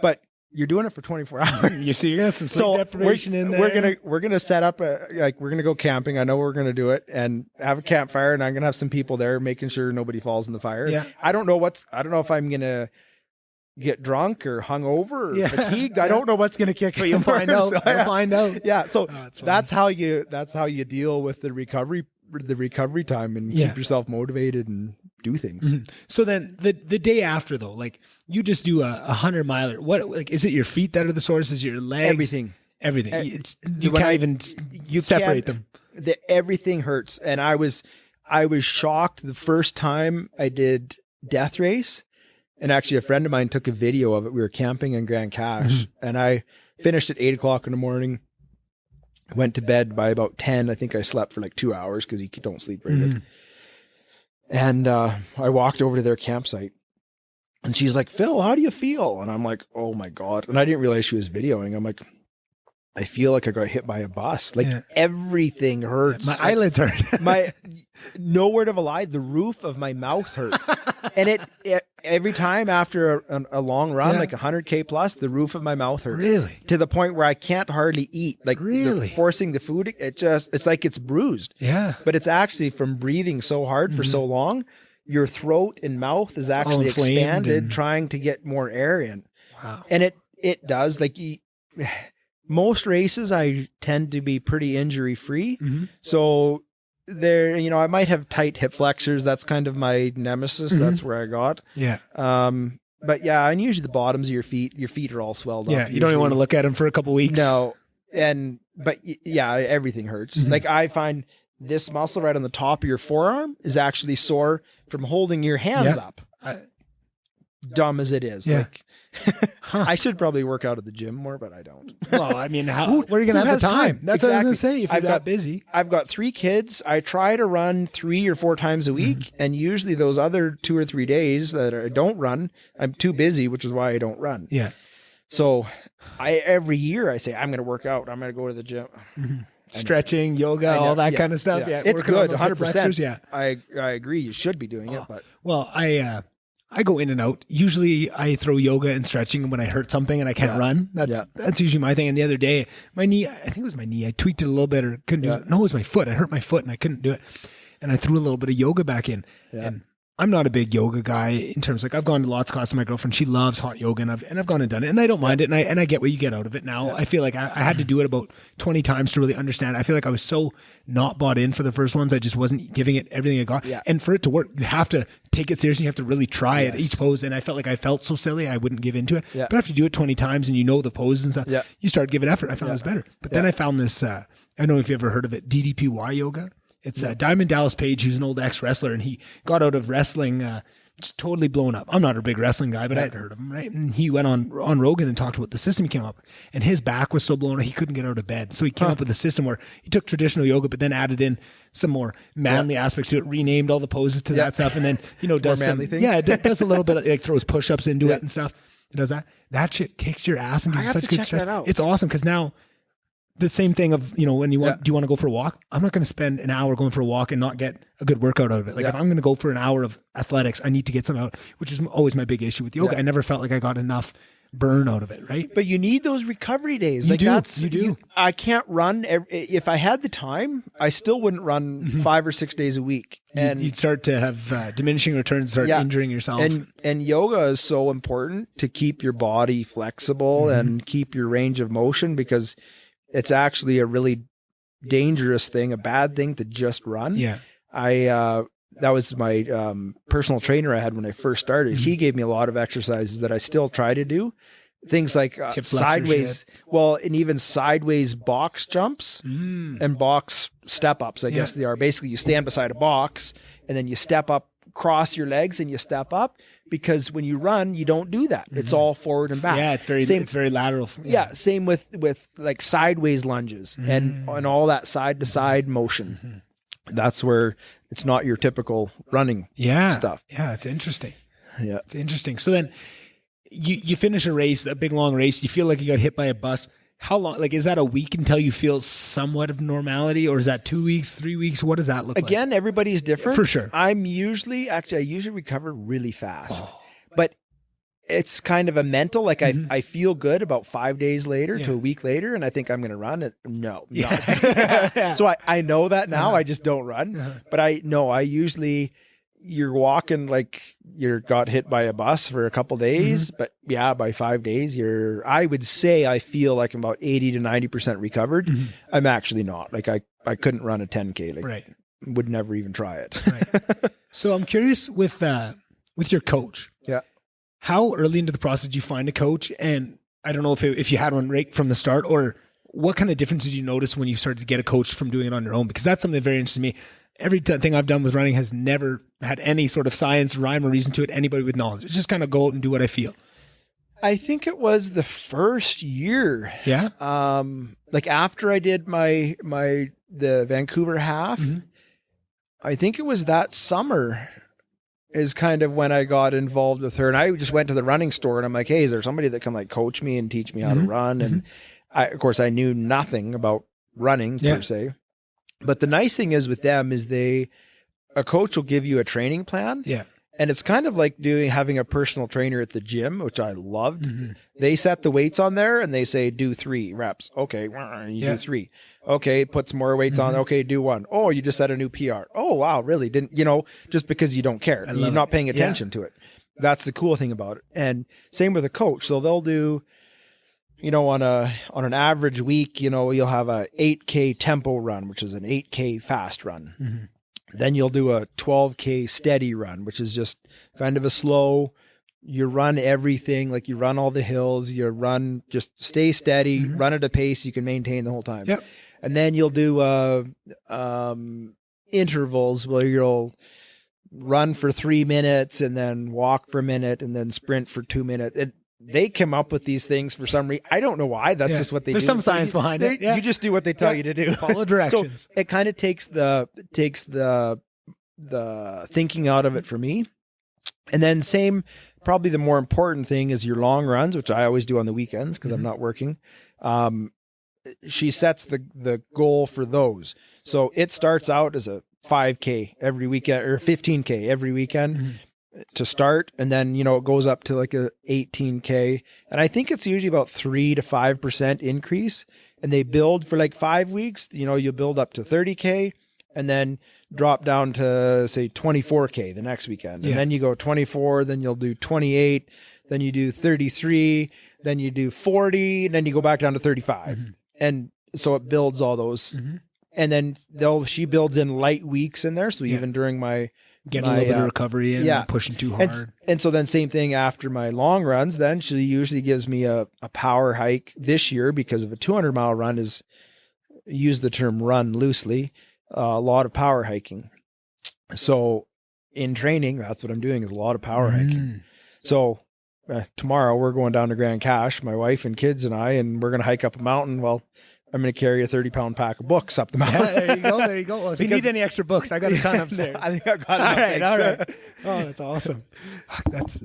But you're doing it for 24 hours. You see, you're going to have some sleep deprivation in there. We're going to set up we're going to go camping. I know we're going to do it and have a campfire, and I'm going to have some people there making sure nobody falls in the fire. Yeah. I don't know if I'm going to get drunk or hungover or fatigued. I don't know what's going to kick in. You'll find out. So, You'll find out. Yeah. So that's how you deal with the recovery the recovery time and keep yourself motivated and do things. So then the day after though, like you just do a 100 miler. What, like, is it your feet that are the source? Is it your legs? Everything. You can't even separate them. Everything hurts. And I was shocked the first time I did death race. And actually a friend of mine took a video of it. We were camping in Grand Cache and I finished at 8:00 in the morning, went to bed by about 10. I think I slept for like 2 hours because you don't sleep very good. And I walked over to their campsite and she's like, Phil, how do you feel? And I'm like, oh my God. And I didn't realize she was videoing. I'm like, I feel like I got hit by a bus. Like everything hurts. My eyelids hurt. No word of a lie, the roof of my mouth hurt. And it every time after a long run, like 100K plus, the roof of my mouth hurts. Really? To the point where I can't hardly eat. Like really? Forcing the food, it's like it's bruised. Yeah. But it's actually from breathing so hard for so long, your throat and mouth is actually expanded trying to get more air in. Wow. And it does. Like most races, I tend to be pretty injury free. So there, I might have tight hip flexors. That's kind of my nemesis. That's where I got. Yeah. But yeah, and usually the bottoms of your feet are all swelled up. Yeah. You don't even want to look at them for a couple weeks. No. But yeah, everything hurts. Like I find this muscle right on the top of your forearm is actually sore from holding your hands up. Dumb as it is. Yeah. Like I should probably work out at the gym more, but I don't. Well, I mean, where are you going to have the time? That's what I was going to say. If you're that busy. I've got 3 kids. I try to run 3 or 4 times a week. And usually those other 2 or 3 days that I don't run, I'm too busy, which is why I don't run. Yeah. So every year I say, I'm going to work out. I'm going to go to the gym. Stretching, yoga, all that kind of stuff. Yeah. It's good. 100%. Yeah. I agree. You should be doing it, but well, I go in and out. Usually I throw yoga and stretching when I hurt something and I can't run. That's usually my thing. And the other day, my knee, I think it was my knee. I tweaked it a little bit or couldn't do it. No, it was my foot. I hurt my foot and I couldn't do it. And I threw a little bit of yoga back in. Yeah. And I'm not a big yoga guy in terms like I've gone to lots of classes. My girlfriend, she loves hot yoga and I've gone and done it and I don't mind it. And I get what you get out of it now. Yeah. I feel like I had to do it about 20 times to really understand. I feel like I was so not bought in for the first ones. I just wasn't giving it everything I got. Yeah. And for it to work, you have to take it seriously. You have to really try it each pose. And I felt like I felt so silly. I wouldn't give into it. Yeah. But after you do it 20 times and you know the poses and stuff, you start giving effort. I found it was better. But then I found this, I don't know if you ever heard of it, DDPY yoga. It's Diamond Dallas Page, who's an old ex-wrestler, and he got out of wrestling just totally blown up. I'm not a big wrestling guy, but I had heard of him, right? And he went on Rogan and talked about the system he came up with. And his back was so blown up, he couldn't get out of bed. So he came up with a system where he took traditional yoga, but then added in some more manly aspects to it, renamed all the poses to that stuff, and then, does some manly things. Yeah, it does a little bit of, like throws push-ups into it and stuff. It does that. That shit kicks your ass and gives you such good stress. It's awesome because now the same thing of, when you want, do you want to go for a walk? I'm not going to spend an hour going for a walk and not get a good workout out of it. Like if I'm going to go for an hour of athletics, I need to get something out, which is always my big issue with yoga. I never felt like I got enough burn out of it, right? But you need those recovery days. You do. I can't run. If I had the time, I still wouldn't run 5 or 6 days a week. And you'd start to have diminishing returns, start injuring yourself. And yoga is so important to keep your body flexible and keep your range of motion, because it's actually a really dangerous thing, a bad thing to just run. Yeah. That was my personal trainer I had when I first started. He gave me a lot of exercises that I still try to do. Things like sideways, and even sideways box jumps and box step ups, I guess they are. Basically, you stand beside a box and then you step up, cross your legs and you step up, because when you run, you don't do that. It's all forward and back. Yeah, it's very lateral. Yeah, same with like sideways lunges and all that side to side motion. That's where it's not your typical running stuff. Yeah, it's interesting. Yeah. It's interesting. So then you finish a race, a big long race, you feel like you got hit by a bus. How long, like, is that a week until you feel somewhat of normality, or is that 2 weeks, 3 weeks? What does that look like? Again, everybody's different. For sure. I usually recover really fast, but it's kind of a mental, like I feel good about 5 days later to a week later, and I think I'm going to run it. No. So I know that now. I just don't run, but I usually, you're walking like you got hit by a bus for a couple days, but by 5 days, I would say I feel like I'm about 80 to 90% recovered. I'm actually not. Like I couldn't run a 10K. Like, right. would never even try it. Right. So I'm curious with your coach. Yeah. How early into the process did you find a coach? And I don't know if you had one right from the start, or what kind of difference did you notice when you started to get a coach from doing it on your own? Because that's something that very interesting to me. Everything I've done with running has never had any sort of science, rhyme, or reason to it. Anybody with knowledge. It's just kind of go out and do what I feel. I think it was the first year. Yeah. Like after I did the Vancouver half, I think it was that summer is kind of when I got involved with her. And I just went to the running store and I'm like, hey, is there somebody that can like coach me and teach me how to run? And of course I knew nothing about running per se. But the nice thing is with them is a coach will give you a training plan. Yeah. And it's kind of like having a personal trainer at the gym, which I loved. They set the weights on there and they say, do 3 reps. Okay. You do 3. Okay. Put some more weights on. Okay. Do 1. Oh, you just set a new PR. Oh, wow. Really? Didn't, just because you don't care. You're not paying attention to it. That's the cool thing about it. And same with a coach. So they'll do, on an average week, you'll have a 8K tempo run, which is an 8K fast run. Then you'll do a 12K steady run, which is just kind of a slow, you run everything, like you run all the hills, you run, just stay steady, run at a pace you can maintain the whole time. Yep. And then you'll do intervals where you'll run for 3 minutes and then walk for a minute and then sprint for 2 minutes. They come up with these things for some reason. I don't know why. That's just what they do. There's some science behind it. You just do what they tell you to do. Follow directions. So it kind of takes the thinking out of it for me. And then probably the more important thing is your long runs, which I always do on the weekends because I'm not working. She sets the goal for those. So it starts out as a 5K every weekend or 15K every weekend. To start, and then it goes up to like a 18K, and I think it's usually about 3 to 5% increase, and they build for like 5 weeks. You build up to 30K and then drop down to say 24K the next weekend, and then you go 24, then you'll do 28, then you do 33, then you do 40, and then you go back down to 35, and so it builds all those, and then she builds in light weeks in there, so even during my getting a little bit of recovery and not pushing too hard. And so then same thing after my long runs, then she usually gives me a power hike this year because of a 200-mile run is, use the term run loosely, a lot of power hiking. So in training, that's what I'm doing is a lot of power hiking. So tomorrow we're going down to Grand Cache, my wife and kids and I, and we're going to hike up a mountain. Well, I'm going to carry a 30-pound pack of books up the mountain. Yeah, there you go. Well, if you need any extra books, I got a ton upstairs. I think I've got enough. All right. Oh, that's awesome.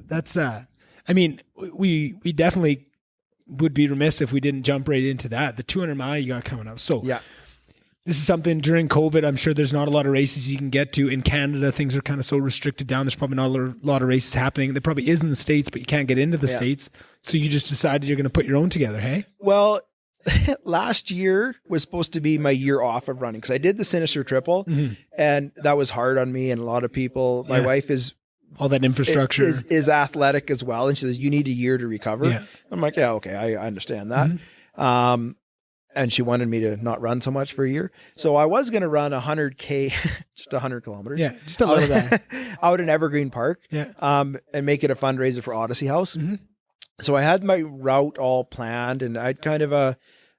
That's I mean, we definitely would be remiss if we didn't jump right into that. The 200-mile you got coming up. So this is something during COVID, I'm sure there's not a lot of races you can get to. In Canada, things are kind of so restricted down. There's probably not a lot of races happening. There probably is in the States, but you can't get into the States. So you just decided you're going to put your own together, hey? Well, last year was supposed to be my year off of running because I did the Sinister Triple and that was hard on me and a lot of people. My wife is all that infrastructure is athletic as well. And she says, you need a year to recover. Yeah. I'm like, yeah, okay. I understand that. And she wanted me to not run so much for a year. So I was going to run 100K, just 100 kilometers. Yeah. Just a little bit out in Evergreen Park. Yeah. And make it a fundraiser for Odyssey House. So I had my route all planned and I'd kind of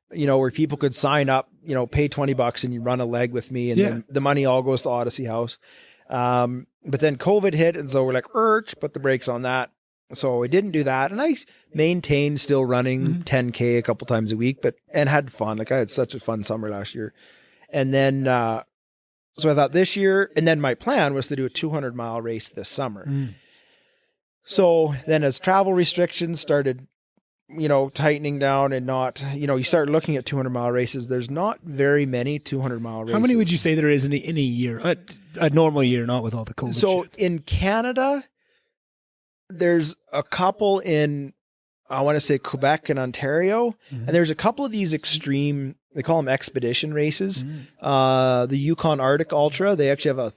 where people could sign up, pay $20 and you run a leg with me and then the money all goes to Odyssey House. But then COVID hit and so we're like, put the brakes on that. So I didn't do that. And I maintained still running 10K a couple times a week, and had fun. Like I had such a fun summer last year. And then, so I thought this year, and then my plan was to do a 200-mile race this summer. So then as travel restrictions started, tightening down and not, you start looking at 200-mile races. There's not very many 200-mile races. How many would you say there is in a year? A normal year, not with all the COVID shit. In Canada, there's a couple in, I want to say Quebec and Ontario. And there's a couple of these extreme, they call them expedition races. The Yukon Arctic Ultra, they actually have a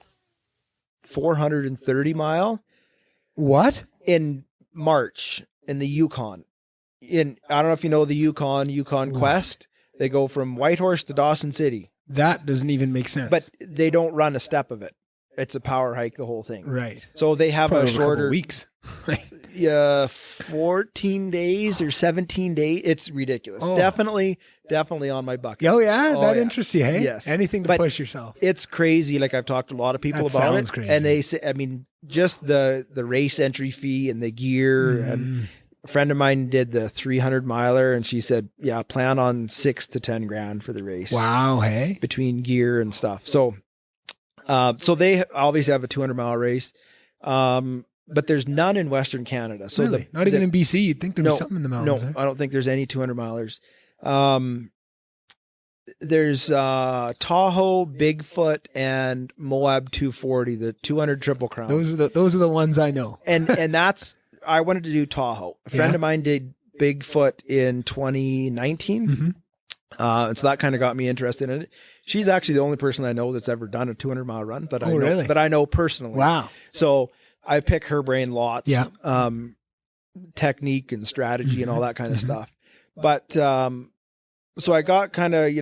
430-mile. What? In March in the Yukon. I don't know if you know the Yukon Quest. They go from Whitehorse to Dawson City. That doesn't even make sense. But they don't run a step of it. It's a power hike, the whole thing. Right. So they have Probably a shorter weeks. 14 days or 17 days. It's ridiculous. Oh. Definitely on my bucket. Oh yeah, that yeah. interests you, hey? Yes. Anything to push yourself. It's crazy. Like I've talked to a lot of people about it. Crazy. And they say, I mean, just the race entry fee and the gear. And a friend of mine did the 300 miler and she said, yeah, plan on 6 to 10 grand for the race. Wow. Hey, between gear and stuff. So they obviously have a 200-mile race. But there's none in Western Canada. So really? Not even in BC. You'd think there'd be something in the mountains. No, I don't think there's any 200 milers. There's Tahoe, Bigfoot, and Moab 240, the 200 Triple Crown. Those are the ones I know. And that's I wanted to do Tahoe. A friend of mine did Bigfoot in 2019. And so that kind of got me interested in it. She's actually the only person I know that's ever done a 200-mile run that I know personally. Wow. So I pick her brain lots. Yeah. Technique and strategy and all that kind of stuff. But so I got kind of,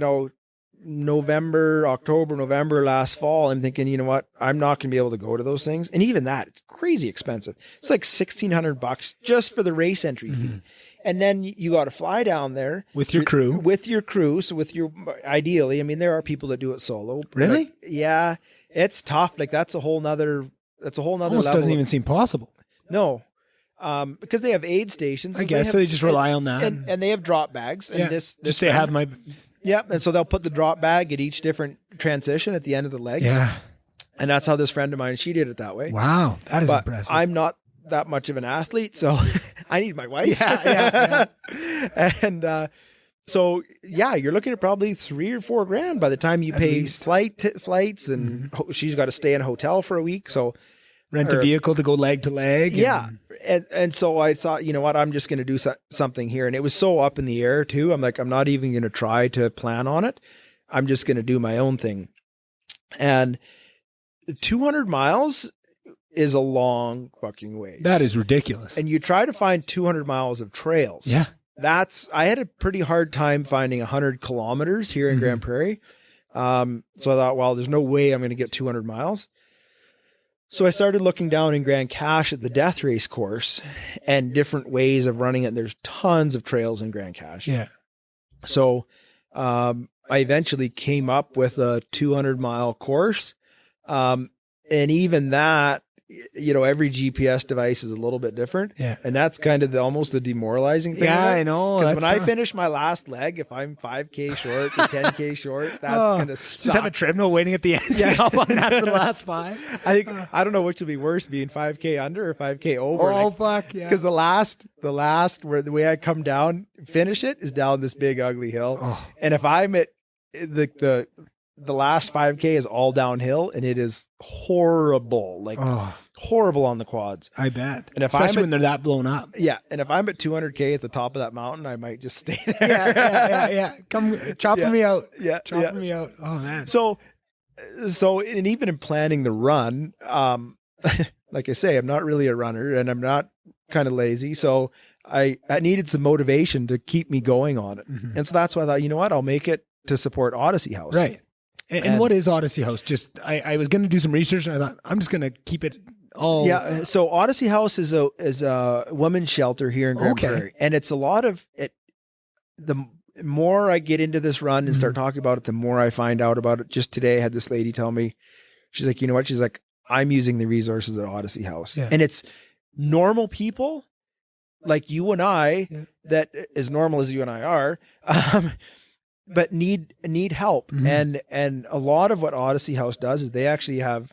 October, November last fall, I'm thinking, you know what? I'm not going to be able to go to those things. And even that, it's crazy expensive. It's like $1,600 just for the race entry fee. And then you got to fly down there with your crew. So ideally, I mean, there are people that do it solo. Really? Like, yeah, it's tough. Like that's a whole nother Almost level. Doesn't even seem possible. No. Because they have aid stations. I guess so they just rely on that. And they have drop bags. And this just say have my. Yeah. And so they'll put the drop bag at each different transition at the end of the legs. Yeah. And that's how this friend of mine, she did it that way. Wow. That is impressive. I'm not that much of an athlete, so I need my wife. Yeah. And so you're looking at probably $3,000 or $4,000 by the time you pay flights, and she's got to stay in a hotel for a week. So rent a vehicle to go leg to leg. Yeah. And so I thought, you know what, I'm just going to do something here. And it was so up in the air too. I'm like, I'm not even going to try to plan on it. I'm just going to do my own thing. And 200 miles is a long fucking ways. That is ridiculous. And you try to find 200 miles of trails. Yeah. I had a pretty hard time finding 100 kilometers here in Grand Prairie. So I thought, well, there's no way I'm going to get 200 miles. So I started looking down in Grand Cache at the death race course and different ways of running it. There's tons of trails in Grand Cache. Yeah. So I eventually came up with a 200-mile course. And even that, every GPS device is a little bit different. Yeah. And that's kind of almost the demoralizing thing. Yeah, I know. Because when I finish my last leg, if I'm 5K short or 10K short, that's going to suck. Just have a treadmill waiting at the end. Yeah. After the last 5. I don't know which will be worse, being 5K under or 5K over. Oh, fuck, yeah. Because the last, where the way I come down, finish it, is down this big, ugly hill. Oh. And if I'm at the last 5K is all downhill, and it is horrible, horrible on the quads. I bet. And especially when they're that blown up. Yeah. And if I'm at 200K at the top of that mountain, I might just stay there. Yeah. Come chopping me out. Yeah. Chopping me out. Oh man. So, and even in planning the run, like I say, I'm not really a runner and I'm not kind of lazy. So I needed some motivation to keep me going on it. And so that's why I thought, you know what, I'll make it to support Odysseyhouse. Right. And what is Odysseyhouse? Just I was going to do some research and I thought I'm just going to keep it all. Yeah. So Odysseyhouse is a women's shelter here in Grand Prairie, and it's a lot of it. The more I get into this run and start talking about it, the more I find out about it. Just today, I had this lady tell me, she's like, you know what? She's like, I'm using the resources at Odysseyhouse, and it's normal people like you and I that as normal as you and I are. But need help. And a lot of what Odysseyhouse does is they actually have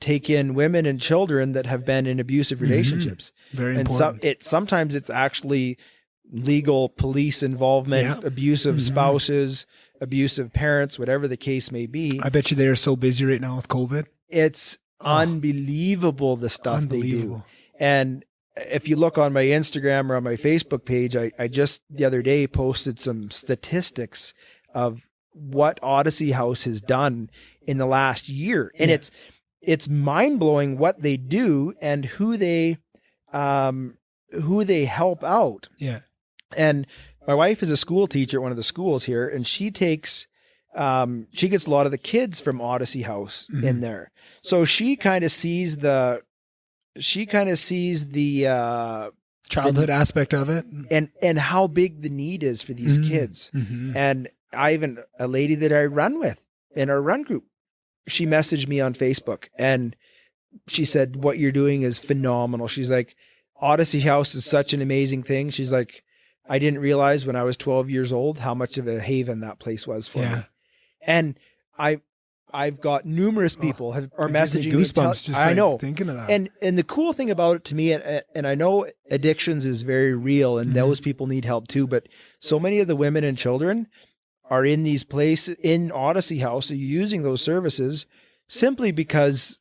take in women and children that have been in abusive relationships. Very important. And sometimes it's actually legal police involvement, abusive spouses, abusive parents, whatever the case may be. I bet you they are so busy right now with COVID. It's unbelievable the stuff they do. And if you look on my Instagram or on my Facebook page, I just the other day posted some statistics of what Odysseyhouse has done in the last year. And it's mind blowing what they do and who they help out. Yeah. And my wife is a school teacher at one of the schools here, and she takes she gets a lot of the kids from Odyssey House in there. So she kind of sees the childhood aspect of it, and how big the need is for these kids. And a lady that I run with in our run group, she messaged me on Facebook and she said, what you're doing is phenomenal. She's like, Odyssey House is such an amazing thing. She's like, I didn't realize when I was 12 years old how much of a haven that place was for me. And I've got numerous people are messaging me. Goosebumps just I know, thinking of that. And the cool thing about it to me, and I know addictions is very real, and those people need help too. But so many of the women and children are in these places in Odyssey House, using those services simply because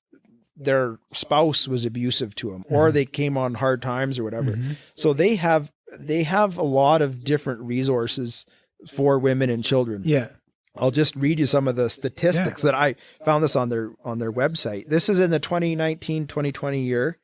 their spouse was abusive to them, or they came on hard times or whatever. So they have a lot of different resources for women and children. Yeah. I'll just read you some of the statistics that I found this on their website. This is in the 2019-2020 year.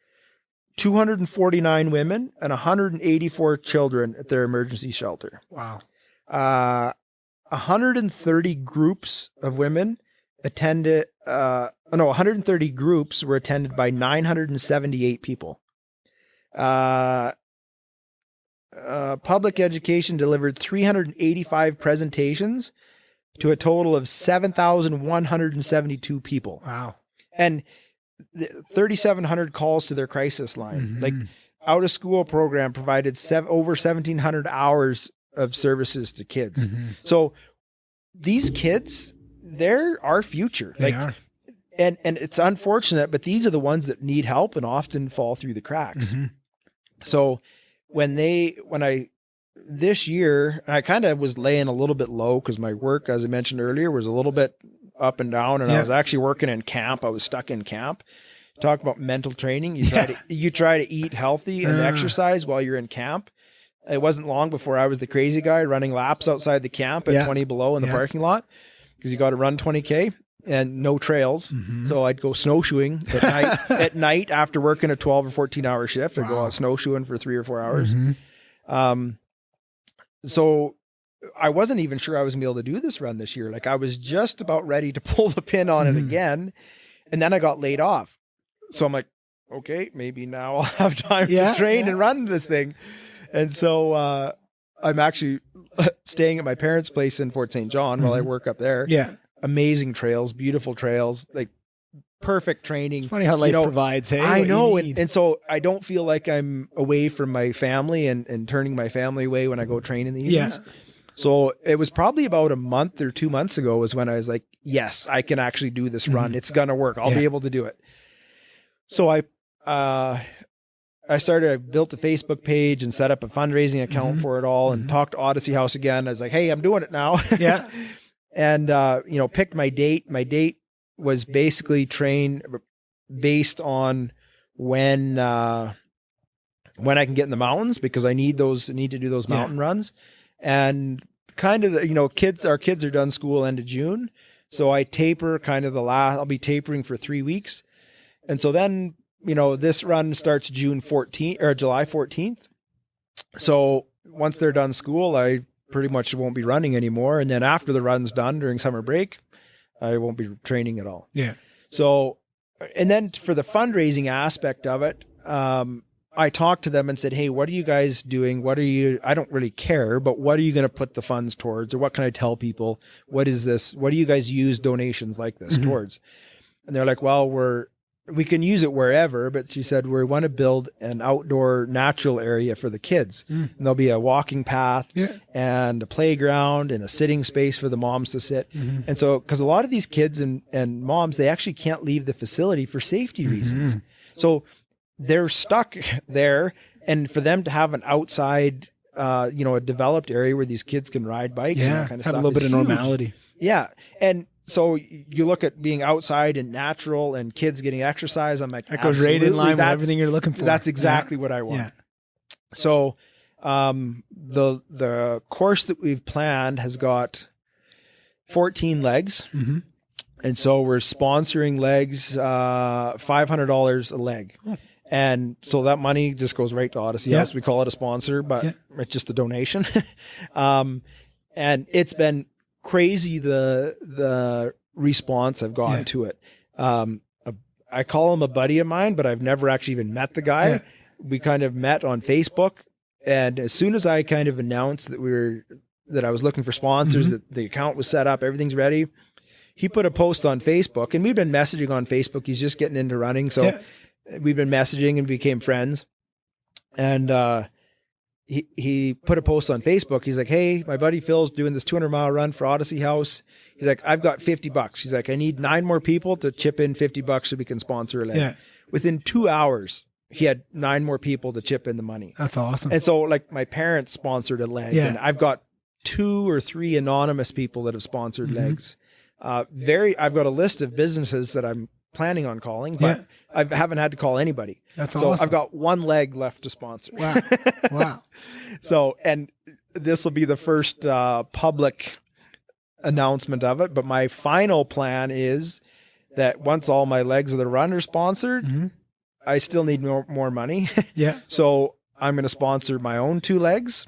249 women and 184 children at their emergency shelter. Wow. 130 groups of women attended. 130 groups were attended by 978 people. Public education delivered 385 presentations to a total of 7,172 people. Wow. And 3,700 calls to their crisis line. Like, out of school program provided over 1,700 hours of services to kids. So these kids, they're our future. They are. And it's unfortunate, but these are the ones that need help and often fall through the cracks. So this year, I kind of was laying a little bit low because my work, as I mentioned earlier, was a little bit up and down, and I was actually working in camp. I was stuck in camp. Talk about mental training. You try to eat healthy and exercise while you're in camp. It wasn't long before I was the crazy guy running laps outside the camp at 20 below in the parking lot, because you got to run 20K and no trails. So I'd go snowshoeing at night after working a 12 or 14 hour shift. I'd go out snowshoeing for 3 or 4 hours. So I wasn't even sure I was going to be able to do this run this year. Like, I was just about ready to pull the pin on it again. And then I got laid off. So I'm like, okay, maybe now I'll have time to train and run this thing. And so I'm actually staying at my parents' place in Fort St. John while I work up there. Yeah. Amazing trails, beautiful trails, like perfect training. It's funny how life provides. Hey, I know. And so I don't feel like I'm away from my family and turning my family away when I go train in the evenings. So it was probably about a month or 2 months ago was when I was like, yes, I can actually do this run. It's going to work. I'll be able to do it. So I built a Facebook page and set up a fundraising account for it all, and talked to Odyssey House again. I was like, hey, I'm doing it now. And, picked my date. My date was basically trained based on when I can get in the mountains, because I need to do those mountain runs. And kind of, our kids are done school end of June. So I taper I'll be tapering for 3 weeks. And so then, this run starts July 14th. So once they're done school, I pretty much won't be running anymore. And then after the run's done during summer break, I won't be training at all. Yeah. So, and then for the fundraising aspect of it, I talked to them and said, hey, what are you guys doing? I don't really care, but what are you going to put the funds towards? Or what can I tell people? What is this? What do you guys use donations like this towards? And they're like, well, we can use it wherever, but she said, we want to build an outdoor natural area for the kids. And there'll be a walking path and a playground and a sitting space for the moms to sit. And so, because a lot of these kids and moms, they actually can't leave the facility for safety reasons. So they're stuck there. And for them to have an outside, a developed area where these kids can ride bikes and that kind of stuff. Have a little bit of normality. Yeah. And so you look at being outside and natural and kids getting exercise. I'm like, that goes right in line with everything you're looking for. That's exactly what I want. So, the course that we've planned has got 14 legs. And so we're sponsoring legs, $500 a leg. And so that money just goes right to Odyssey House. We call it a sponsor, but it's just a donation. And it's been crazy the response I've gotten to it. I call him a buddy of mine, but I've never actually even met the guy. Yeah. We kind of met on Facebook, and as soon as I kind of announced that I was looking for sponsors, that the account was set up, everything's ready, he put a post on Facebook, and we've been messaging on Facebook. He's just getting into running, so we've been messaging and became friends. And he put a post on Facebook. He's like, "Hey, my buddy Phil's doing this 200-mile run for Odysseyhouse. He's like, I've got $50. He's like, I need 9 more people to chip in $50 so we can sponsor a leg." Yeah. Within 2 hours, he had 9 more people to chip in the money. That's awesome. And so, like, my parents sponsored a leg, and I've got 2 or 3 anonymous people that have sponsored legs. I've got a list of businesses that I'm planning on calling, but I haven't had to call anybody. That's so awesome. I've got 1 leg left to sponsor. Wow. So, and this will be the first public announcement of it. But my final plan is that once all my legs of the run are sponsored, I still need more money. So I'm going to sponsor my own 2 legs,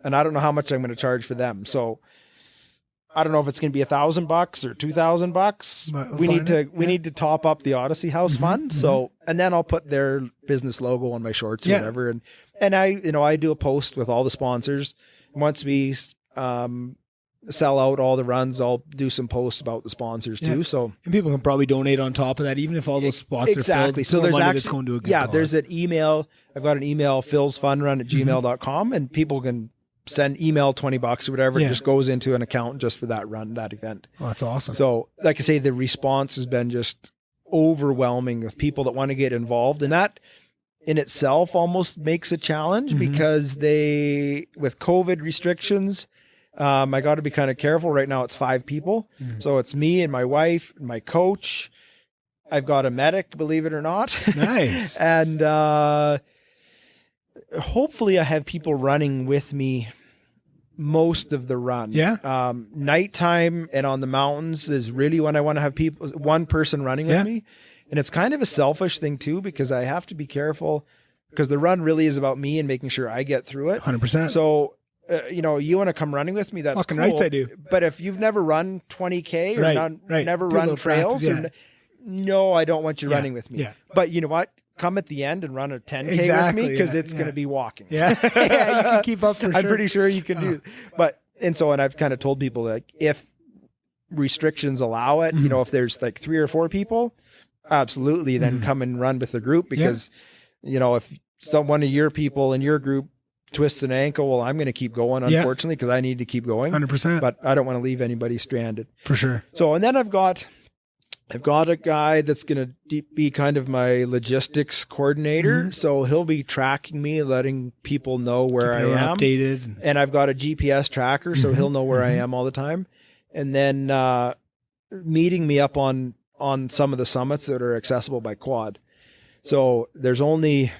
and I don't know how much I'm going to charge for them. So I don't know if it's going to be $1,000 or $2,000. We need to top up the Odyssey House fund. So, and then I'll put their business logo on my shorts or whatever. And I do a post with all the sponsors. Once we sell out all the runs, I'll do some posts about the sponsors too. So, and people can probably donate on top of that, even if all those spots are filled. So there's actually going to a good cause. There's an email. I've got an email, philsfunrun@gmail.com, and people can send email $20 or whatever. It just goes into an account just for that event. Oh, that's awesome. So like I say, the response has been just overwhelming with people that want to get involved. And that in itself almost makes a challenge because with COVID restrictions, I got to be kind of careful. Right now it's 5 people. So it's me and my wife and my coach. I've got a medic, believe it or not. Nice. And, hopefully I have people running with me most of the run. Nighttime and on the mountains is really when I want to have one person running with me. And it's kind of a selfish thing too, because I have to be careful because the run really is about me and making sure I get through it. 100%. So, you want to come running with me? That's fucking cool. rights I do. But if you've never run 20K or never run trails, no, I don't want you running with me. But you know what? Come at the end and run a 10K with me because it's going to be walking. You can keep up for sure. I'm pretty sure you can do. And I've kind of told people that if restrictions allow it, if there's like 3 or 4 people, absolutely, then come and run with the group because, if one of your people in your group twists an ankle, well, I'm going to keep going, unfortunately, because I need to keep going. 100%. But I don't want to leave anybody stranded. For sure. So, and then I've got a guy that's going to be kind of my logistics coordinator. So he'll be tracking me, letting people know where I am. Updated. And I've got a GPS tracker, so he'll know where I am all the time. And then meeting me up on some of the summits that are accessible by quad. So there's only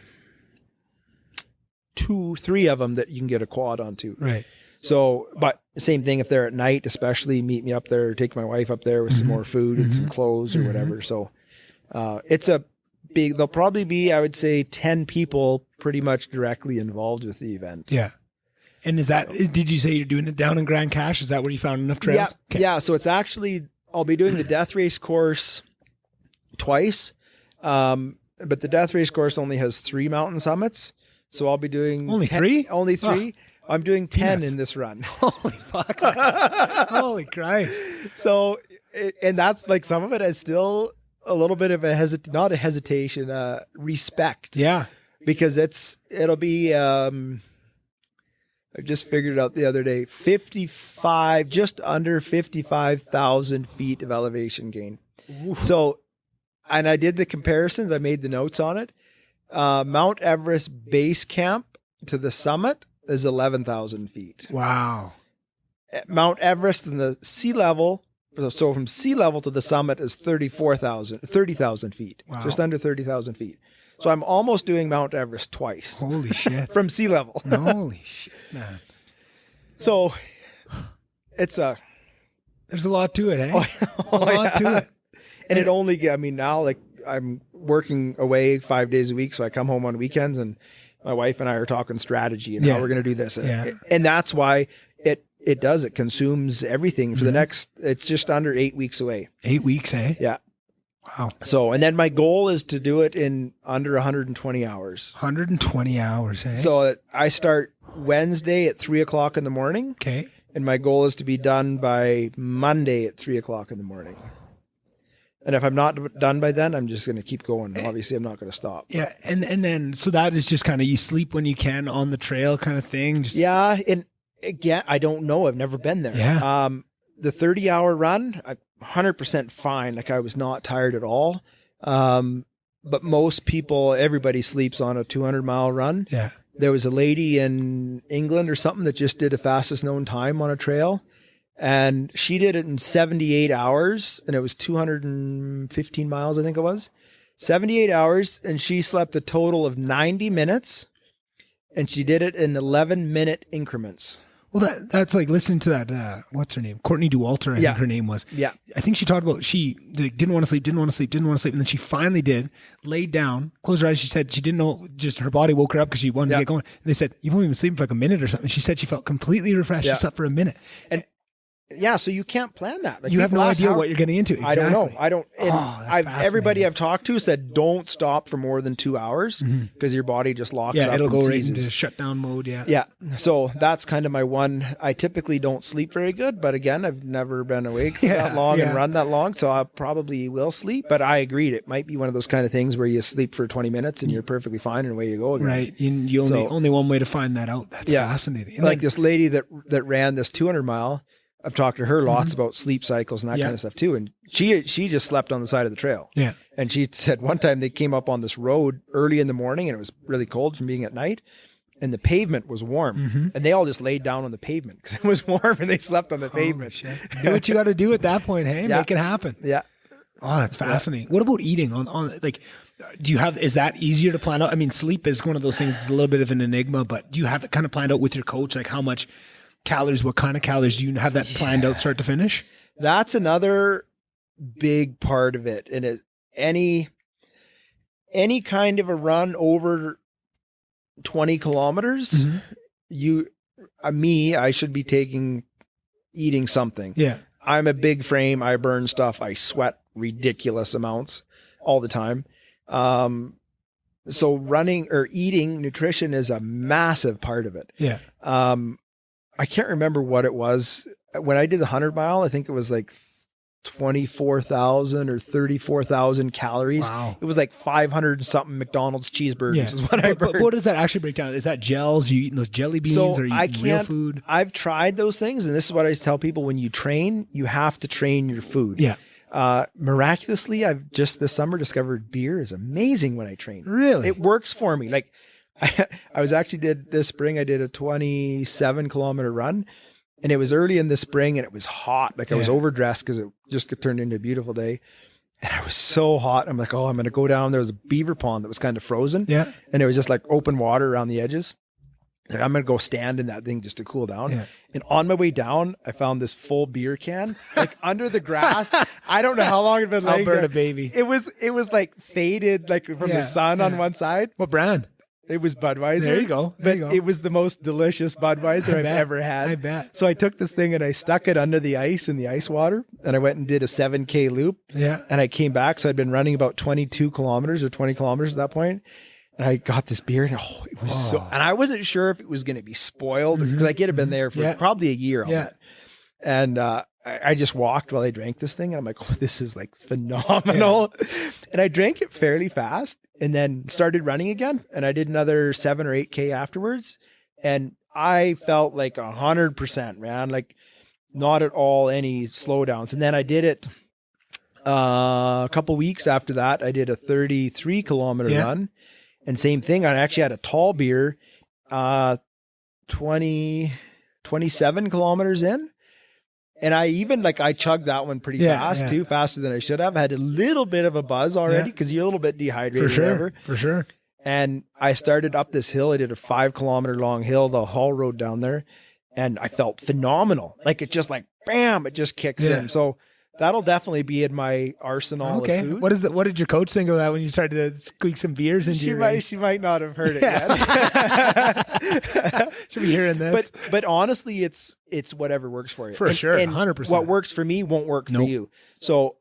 2-3 of them that you can get a quad onto. Right. So, but same thing if they're at night, especially meet me up there, take my wife up there with some more food and some clothes or whatever. So, it's there'll probably be, I would say 10 people pretty much directly involved with the event. Yeah. And did you say you're doing it down in Grand Cache? Is that where you found enough trails? Yeah. Okay. Yeah. So it's actually, I'll be doing the death race course twice. But the death race course only has 3 mountain summits. So I'll be doing only 3? Only 3. Oh. I'm doing 10 in this run. Holy fuck. Holy Christ. So, and that's like some of it is still a little bit of not a hesitation, respect. Yeah. Because it'll be, I just figured it out the other day, just under 55,000 feet of elevation gain. Ooh. So, and I did the comparisons, I made the notes on it. Mount Everest base camp to the summit is 11,000 feet. Wow. Mount Everest and the sea level, so from sea level to the summit is 30,000 feet. Wow. Just under 30,000 feet. So I'm almost doing Mount Everest twice. Holy shit. From sea level. Holy shit, man. So there's a lot to it, eh? A lot to it. And now like I'm working away 5 days a week. So I come home on weekends and my wife and I are talking strategy and how we're going to do this. And that's why it does. It consumes everything for the next, it's just under 8 weeks away. 8 weeks, eh? Yeah. Wow. So, and then my goal is to do it in under 120 hours. 120 hours, eh? So I start Wednesday at 3:00 in the morning. Okay. And my goal is to be done by Monday at 3:00 in the morning. And if I'm not done by then, I'm just going to keep going. Obviously, I'm not going to stop. Yeah. And then, so that is just kind of, you sleep when you can on the trail kind of thing. Just... Yeah. And again, I don't know. I've never been there. Yeah. The 30-hour run, I'm 100% fine. Like, I was not tired at all. But most people, everybody sleeps on a 200-mile run. Yeah. There was a lady in England or something that just did the fastest known time on a trail. And she did it in 78 hours, and it was 215 miles, I think it was. 78 hours, and she slept a total of 90 minutes, and she did it in 11-minute increments. Well, that's like listening to that, what's her name? Courtney Dauwalter, I think her name was. Yeah. I think she talked about she didn't want to sleep. And then she finally did, laid down, closed her eyes. She said she didn't know, just her body woke her up because she wanted to get going. And they said, you've only been sleeping for like a minute or something. She said she felt completely refreshed. She slept for a minute. And yeah, so you can't plan that. Like, you have no idea what you're getting into. Exactly. I don't know. Everybody I've talked to said don't stop for more than 2 hours because your body just locks up. Yeah, it'll go right into shutdown mode. Yeah. Yeah. So that's kind of my one. I typically don't sleep very good, but again, I've never been awake for that long and run that long, so I probably will sleep. But I agreed, it might be one of those kind of things where you sleep for 20 minutes and you're perfectly fine and away you go again. Right. You only one way to find that out. That's fascinating. And like this lady that ran this 200-mile. I've talked to her lots about sleep cycles and that kind of stuff too. And she just slept on the side of the trail. Yeah. And she said one time they came up on this road early in the morning and it was really cold from being at night and the pavement was warm and they all just laid down on the pavement because it was warm and they slept on the pavement. Do what you got to do at that point. Hey, make it happen. Yeah. Oh, that's fascinating. What about eating on like, is that easier to plan out? I mean, sleep is one of those things, it's a little bit of an enigma, but do you have it kind of planned out with your coach? Like how much calories, what kind of calories do you have that planned out start to finish? That's another big part of it. And any kind of a run over 20 kilometers, I should be eating something. Yeah. I'm a big frame. I burn stuff. I sweat ridiculous amounts all the time. So running or eating, nutrition is a massive part of it. Yeah. I can't remember what it was. When I did the 100-mile, I think it was like 24,000 or 34,000 calories. Wow. It was like 500 something McDonald's cheeseburgers is what I burned. But what does that actually break down? Is that gels? Are you eating those jelly beans? Or are you eating real food? I've tried those things, and this is what I tell people: when you train, you have to train your food. Yeah. Miraculously, I've just this summer discovered beer is amazing when I train. Really? It works for me. Like I was actually this spring, I did a 27-kilometer run, and it was early in the spring and it was hot. Like I was overdressed because it just turned into a beautiful day. And I was so hot. I'm like, I'm going to go down. There was a beaver pond that was kind of frozen. Yeah. And it was just like open water around the edges. And I'm going to go stand in that thing just to cool down. Yeah. And on my way down, I found this full beer can, like under the grass. I don't know how long it had been laying there. Alberta, baby. It was like faded, like from the sun on one side. What brand? It was Budweiser. There you go. It was the most delicious Budweiser I've ever had. I bet. So I took this thing and I stuck it under the ice in the ice water, and I went and did a 7K loop. Yeah. And I came back. So I'd been running about 22 kilometers or 20 kilometers at that point. And I got this beer and it was and I wasn't sure if it was going to be spoiled because I had been there for probably a year. Yeah. And, I just walked while I drank this thing and I'm like, this is like phenomenal. Yeah. And I drank it fairly fast and then started running again. And I did another 7 or 8K afterwards. And I felt like 100%, man, like not at all any slowdowns. And then I did it a couple weeks after that. I did a 33-kilometer run. And same thing. I actually had a tall beer, 27 kilometers in. And I even I chugged that one pretty fast too, faster than I should have. I had a little bit of a buzz already because you're a little bit dehydrated. For sure. And I started up this hill. I did a 5-kilometer long hill, the haul road down there. And I felt phenomenal. Like it just bam, it just kicks in. So that'll definitely be in my arsenal of food. What did your coach think of that when you tried to squeak some beers into She might not have heard it yet. Should be hearing this. But honestly, it's whatever works for you. For sure, 100%. What works for me won't work for you. So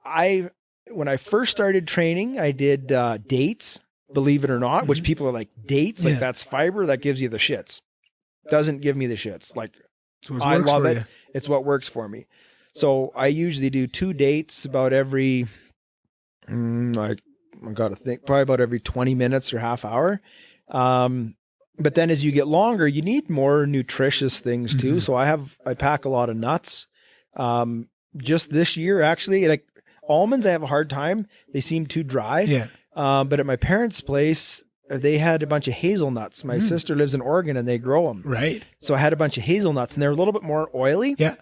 when I first started training, I did dates, believe it or not, which people are like, dates? Like that's fiber? That gives you the shits. Doesn't give me the shits. Like, I love it. It's what works for me. So I usually do 2 dates about every, I got to think, probably about every 20 minutes or half hour. But then as you get longer, you need more nutritious things too. So I pack a lot of nuts. Just this year, actually, like almonds, I have a hard time. They seem too dry. Yeah. But at my parents' place, they had a bunch of hazelnuts. My sister lives in Oregon and they grow them. Right. So I had a bunch of hazelnuts and they're a little bit more oily. Yeah.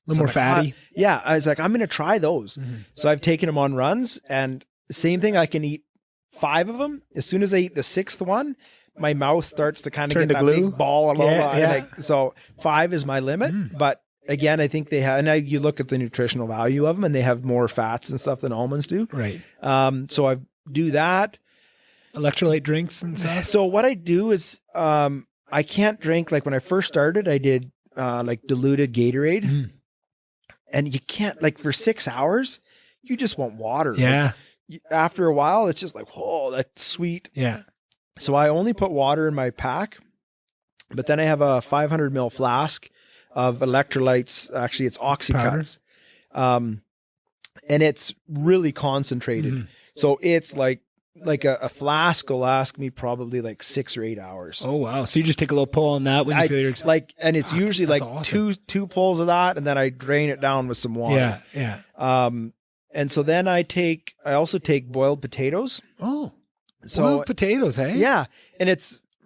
A little more fatty. I was like, I'm going to try those. So I've taken them on runs, and the same thing, I can eat 5 of them. As soon as I eat the 6th one, my mouth starts to kind of get that big ball. So 5 is my limit. But again, I think they have, and you look at the nutritional value of them, and they have more fats and stuff than almonds do. Right. So I do that. Electrolyte drinks and stuff. So what I do is, I can't drink, like when I first started, I did like diluted Gatorade. And you can't, like for 6 hours, you just want water. Yeah. Like, after a while, it's just like, oh, that's sweet. Yeah. So I only put water in my pack, but then I have a 500 ml flask of electrolytes. Actually, it's Oxycuts. And it's really concentrated. So it's like a flask will last me probably like 6 or 8 hours. Oh, wow. So you just take a little pull on that when you feel and it's usually like awesome. two pulls of that, and then I drain it down with some water. Yeah. Yeah. And so then I also take boiled potatoes. Oh, so boiled potatoes, hey? Yeah. And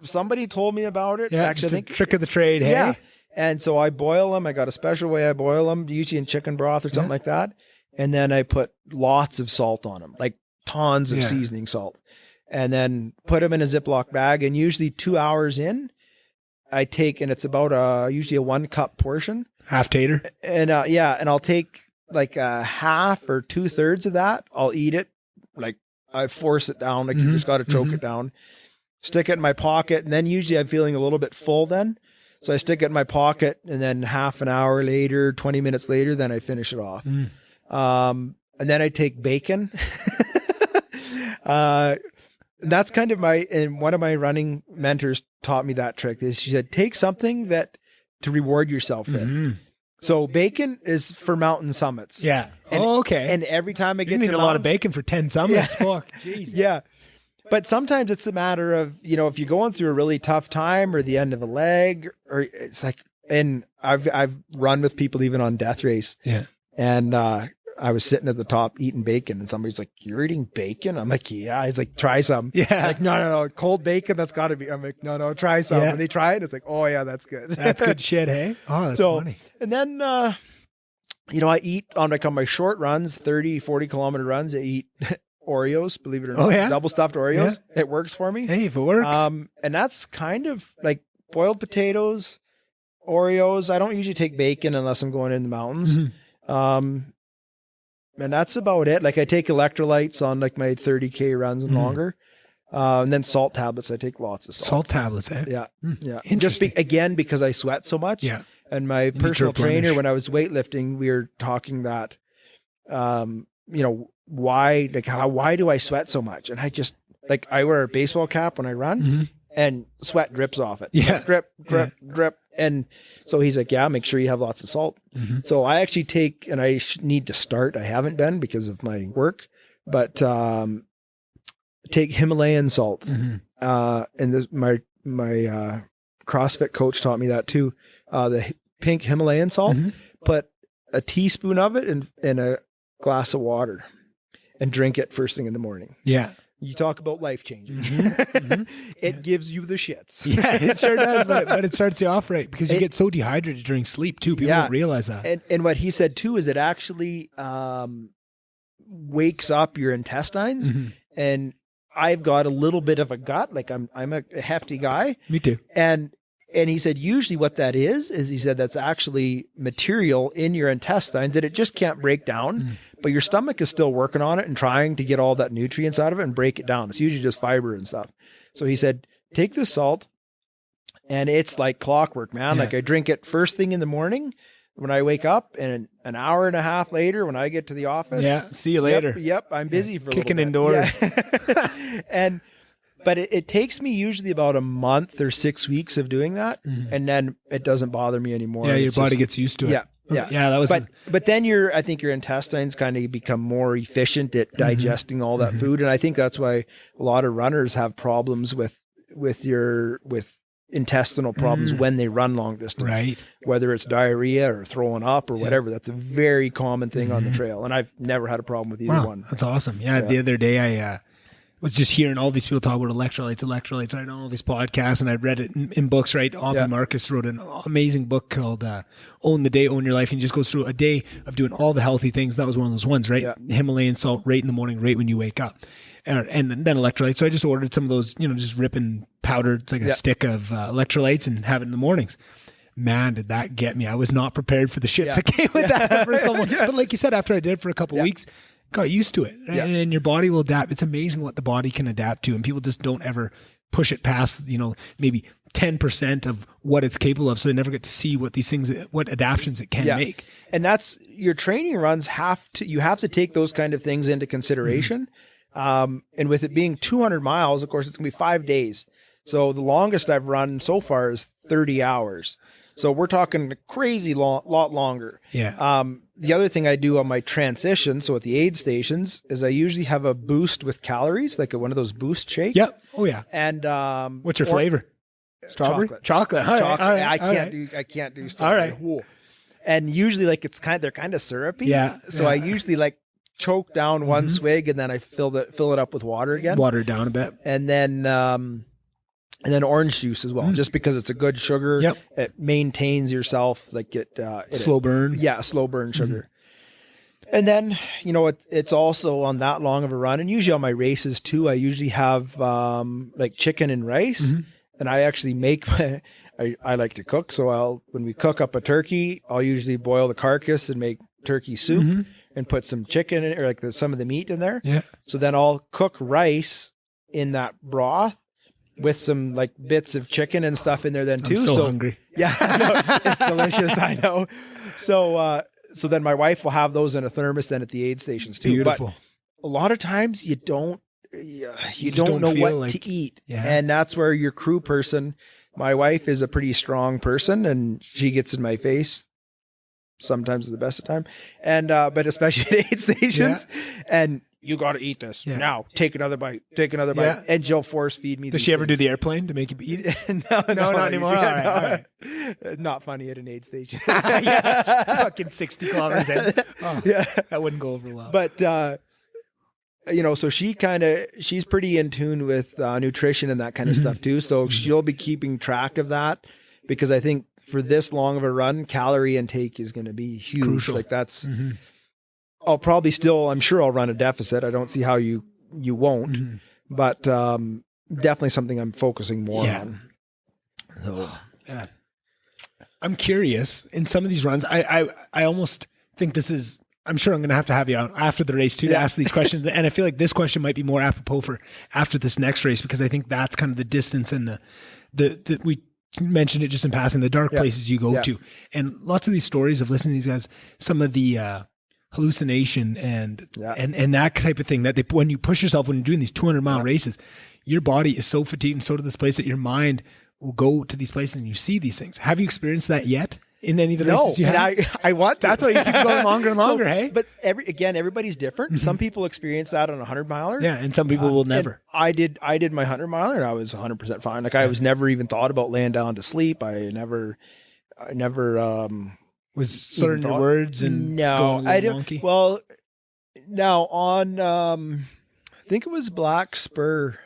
somebody told me about it. Yeah. Actually, I think trick of the trade. Hey? Yeah. And so I boil them. I got a special way I boil them, usually in chicken broth or something like that. And then I put lots of salt on them, like tons of seasoning salt, and then put them in a Ziploc bag. And usually 2 hours in, I take, and it's about usually a 1 cup portion. Half tater. And and I'll take like a half or 2/3 of that. I'll eat it. Like I force it down. Like you just got to choke it down, stick it in my pocket. And then usually I'm feeling a little bit full then. So I stick it in my pocket, and then half an hour later, 20 minutes later, then I finish it off. And then I take bacon. That's kind of and one of my running mentors taught me that trick. She said, take something to reward yourself with. So bacon is for mountain summits. Yeah. And, okay. And every time I get to a lot of bacon for 10 summits. Fuck. Jeez. Yeah. But sometimes it's a matter of, if you're going through a really tough time or the end of a leg, or it's like, and I've run with people even on death race. Yeah. And, I was sitting at the top eating bacon, and somebody's like, "You're eating bacon?" I'm like, "Yeah." He's like, "Try some." Yeah. Like, no, cold bacon. That's got to be. I'm like, no, try some. Yeah. And they try it. It's like, oh yeah, that's good. That's good shit, hey? Oh, that's funny. And then, I eat on my short runs, 30, 40 kilometer runs. I eat Oreos, believe it or not, double stuffed Oreos. Yeah. It works for me. Hey, if it works. And that's kind of like boiled potatoes, Oreos. I don't usually take bacon unless I'm going in the mountains. And that's about it. Like I take electrolytes on like my 30K runs and longer. And then salt tablets. I take lots of salt. Salt tablets, eh? Yeah. Yeah. Just again, because I sweat so much. Yeah. And my personal trainer, when I was weightlifting, we were talking that, why do I sweat so much? And I just, like, I wear a baseball cap when I run and sweat drips off it. Yeah. Drip. And so he's like, yeah, make sure you have lots of salt. So I actually take, and I need to start, I haven't been because of my work, but take Himalayan salt. And this, my CrossFit coach taught me that too. The pink Himalayan salt, put a teaspoon of it in a glass of water and drink it first thing in the morning. Yeah. You talk about life changing. It gives you the shits. Yeah, it sure does, but it starts you off right because you get so dehydrated during sleep too. People don't realize that. And what he said too is it actually wakes up your intestines. And I've got a little bit of a gut, like I'm a hefty guy. Me too. And And he said, usually what that is he said, that's actually material in your intestines that it just can't break down, but your stomach is still working on it and trying to get all that nutrients out of it and break it down. It's usually just fiber and stuff. So he said, take this salt, and it's like clockwork, man. Like I drink it first thing in the morning when I wake up, and an hour and a half later when I get to the office. Yeah. See you later. Yep. I'm busy for kicking a little bit. indoors. Yeah. But it takes me usually about a month or 6 weeks of doing that. And then it doesn't bother me anymore. Yeah. Your body gets used to it. Yeah. Yeah. Yeah. That was, but then I think your intestines kind of become more efficient at digesting all that food. And I think that's why a lot of runners have problems with intestinal problems when they run long distance, right? Whether it's diarrhea or throwing up or whatever. That's a very common thing on the trail. And I've never had a problem with either one. That's awesome. Yeah. The other day I was just hearing all these people talk about electrolytes. And I know all these podcasts, and I read it in books, right? Aubrey Marcus wrote an amazing book called Own the Day, Own Your Life. And he just goes through a day of doing all the healthy things. That was one of those ones, right? Yeah. Himalayan salt right in the morning, right when you wake up. And then electrolytes. So I just ordered some of those, just ripping powdered. It's like a stick of electrolytes and have it in the mornings. Man, did that get me. I was not prepared for the shits that came with that the first couple. But like you said, after I did it for a couple of weeks, got used to it. Right? And your body will adapt. It's amazing what the body can adapt to. And people just don't ever push it past, maybe 10% of what it's capable of. So they never get to see what these things, what adaptions it can make. And that's your training runs you have to take those kind of things into consideration. And with it being 200 miles, of course, it's going to be 5 days. So the longest I've run so far is 30 hours. So we're talking a crazy lot longer. Yeah. The other thing I do on my transition, so at the aid stations, is I usually have a boost with calories, like one of those boost shakes. Yep. Oh yeah. And what's your flavor? Strawberry? Chocolate. Chocolate. All right. I can't do strawberry. All right. And usually they're kind of syrupy. Yeah. So I usually choke down one swig, and then I fill it up with water again. Water it down a bit. And then orange juice as well, just because it's a good sugar. Yep. It maintains yourself, slow burn. Yeah, slow burn sugar. And then, it's also on that long of a run. And usually on my races too, I usually have chicken and rice. And I actually make I like to cook. So when we cook up a turkey, I'll usually boil the carcass and make turkey soup and put some chicken in, or some of the meat in there. Yeah. So then I'll cook rice in that broth with some bits of chicken and stuff in there then too. I'm so hungry. Yeah, I know. It's delicious. I know. So then my wife will have those in a thermos then at the aid stations too. Beautiful. But a lot of times you don't know what to eat. Yeah. And that's where your crew person, my wife is a pretty strong person, and she gets in my face sometimes at the best of time. And, but especially at aid stations, and you got to eat this now. Take another bite. And she'll force feed me. Does she ever do the airplane to make you eat it? No, not anymore. All right. Not funny at an aid station. Fucking 60 kilometers in. Oh, yeah. That wouldn't go over well. But, so she's pretty in tune with nutrition and that kind of stuff too. So she'll be keeping track of that, because I think for this long of a run, calorie intake is going to be huge. Crucial. That's, I'll probably I'm sure I'll run a deficit. I don't see how you won't, but definitely something I'm focusing more on. So, I'm curious, in some of these runs, I almost think this is, I'm sure I'm going to have you on after the race too to ask these questions. And I feel like this question might be more apropos for after this next race, because I think that's kind of the distance and the we mentioned it just in passing, the dark places you go to. And lots of these stories of listening to these guys, some of the hallucination and that type of thing, that when you push yourself, when you're doing these 200-mile races, your body is so fatigued and so to this place that your mind will go to these places and you see these things. Have you experienced that yet? In any of the races you have? I want to. That's why you keep going longer and longer, hey? But everybody's different. Some people experience that on a 100-miler. Yeah, and some people will never. I did my 100-miler, and I was 100% fine. I was never even thought about laying down to sleep. I never was slurring your words and going a little wonky. Well, now on I think it was Black Spur,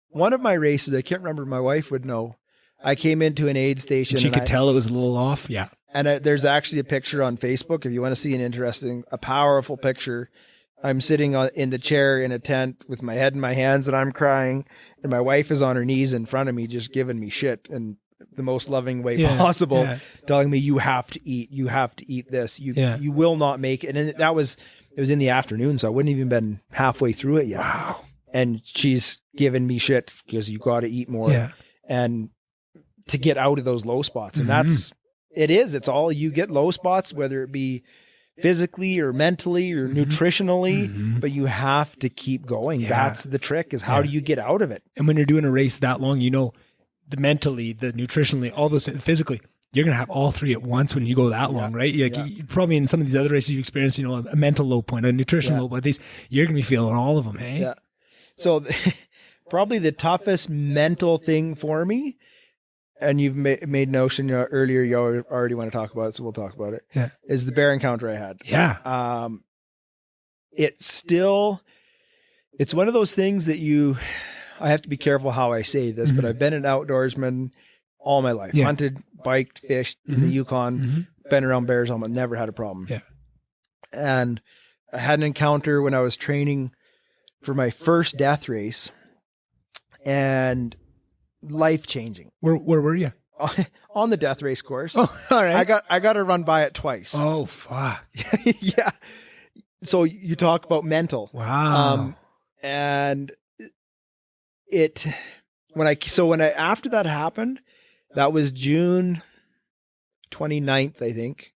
one of my races, I can't remember, my wife would know. I came into an aid station. She could tell it was a little off. Yeah. And there's actually a picture on Facebook. If you want to see a powerful picture, I'm sitting in the chair in a tent with my head in my hands and I'm crying. And my wife is on her knees in front of me, just giving me shit. And the most loving way possible, telling me you have to eat this. You will not make it. And it was in the afternoon, so I wouldn't even been halfway through it yet. Wow. And she's giving me shit because you got to eat more and to get out of those low spots. And it's all, you get low spots, whether it be physically or mentally or nutritionally, but you have to keep going. That's the trick, is how do you get out of it? And when you're doing a race that long, the mentally, the nutritionally, all those physically, you're going to have all three at once when you go that long, right? You probably in some of these other races you experience, a mental low point, a nutritional low point, you're going to be feeling all of them. Hey? Yeah. So probably the toughest mental thing for me, and you've made notion earlier, you already want to talk about it, so we'll talk about it, is the bear encounter I had. Yeah. It's one of those things that I have to be careful how I say this, but I've been an outdoorsman all my life. Hunted, biked, fished in the Yukon, been around bears, almost never had a problem. Yeah. And I had an encounter when I was training for my first death race, and life-changing. Where were you? On the death race course. Oh, all right. I got to run by it twice. Oh, fuck. Yeah. So you talk about mental. Wow. And after that happened, that was June 29th, I think.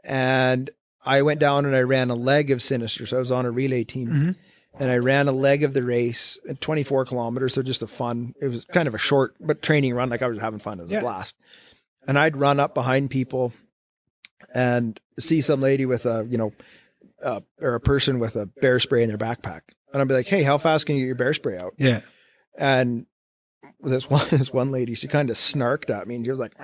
And I went down and I ran a leg of Sinister. So I was on a relay team. And I ran a leg of the race at 24 kilometers. So just it was kind of a short, but training run. Like I was having fun. It was a blast. And I'd run up behind people and see some lady with or a person with a bear spray in their backpack. And I'd be like, hey, how fast can you get your bear spray out? Yeah. And this one lady, she kind of snarked at me, and she was like,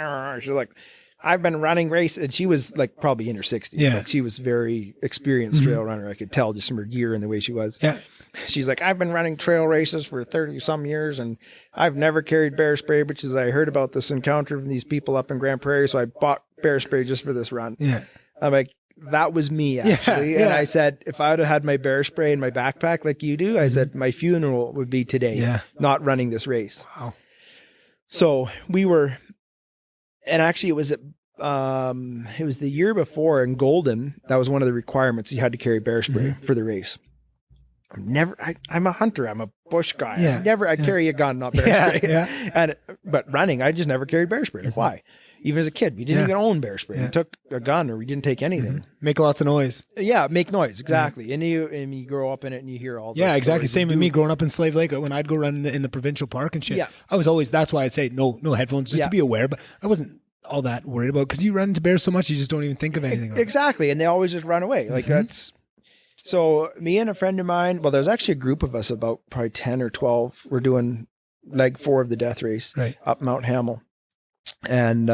I've been running races. And she was like probably in her 60s. Yeah. Like she was very experienced trail runner. I could tell just from her gear and the way she was. Yeah. She's like, I've been running trail races for 30 some years, and I've never carried bear spray, because I heard about this encounter from these people up in Grand Prairie. So I bought bear spray just for this run. Yeah. I'm like, that was me, actually. And I said, if I would have had my bear spray in my backpack like you do, I said, my funeral would be today, not running this race. Wow. So and actually it was the year before in Golden. That was one of the requirements. You had to carry bear spray for the race. I'm a hunter. I'm a bush guy. Yeah. I carry a gun, not bear spray. But running, I just never carried bear spray. Like, why? Even as a kid, we didn't even own bear spray. We took a gun, or we didn't take anything. Make lots of noise. Yeah, make noise. Exactly. And you grow up in it and you hear all this. Yeah, exactly. Same with me growing up in Slave Lake. When I'd go run in the provincial park and shit, I was always, that's why I'd say no headphones, just to be aware. But I wasn't all that worried about, because you run into bears so much, you just don't even think of anything. Exactly. And they always just run away. Like that's, so me and a friend of mine, well, there's actually a group of us, about probably 10 or 12. We're doing leg 4 of the death race up Mount Hamel. And,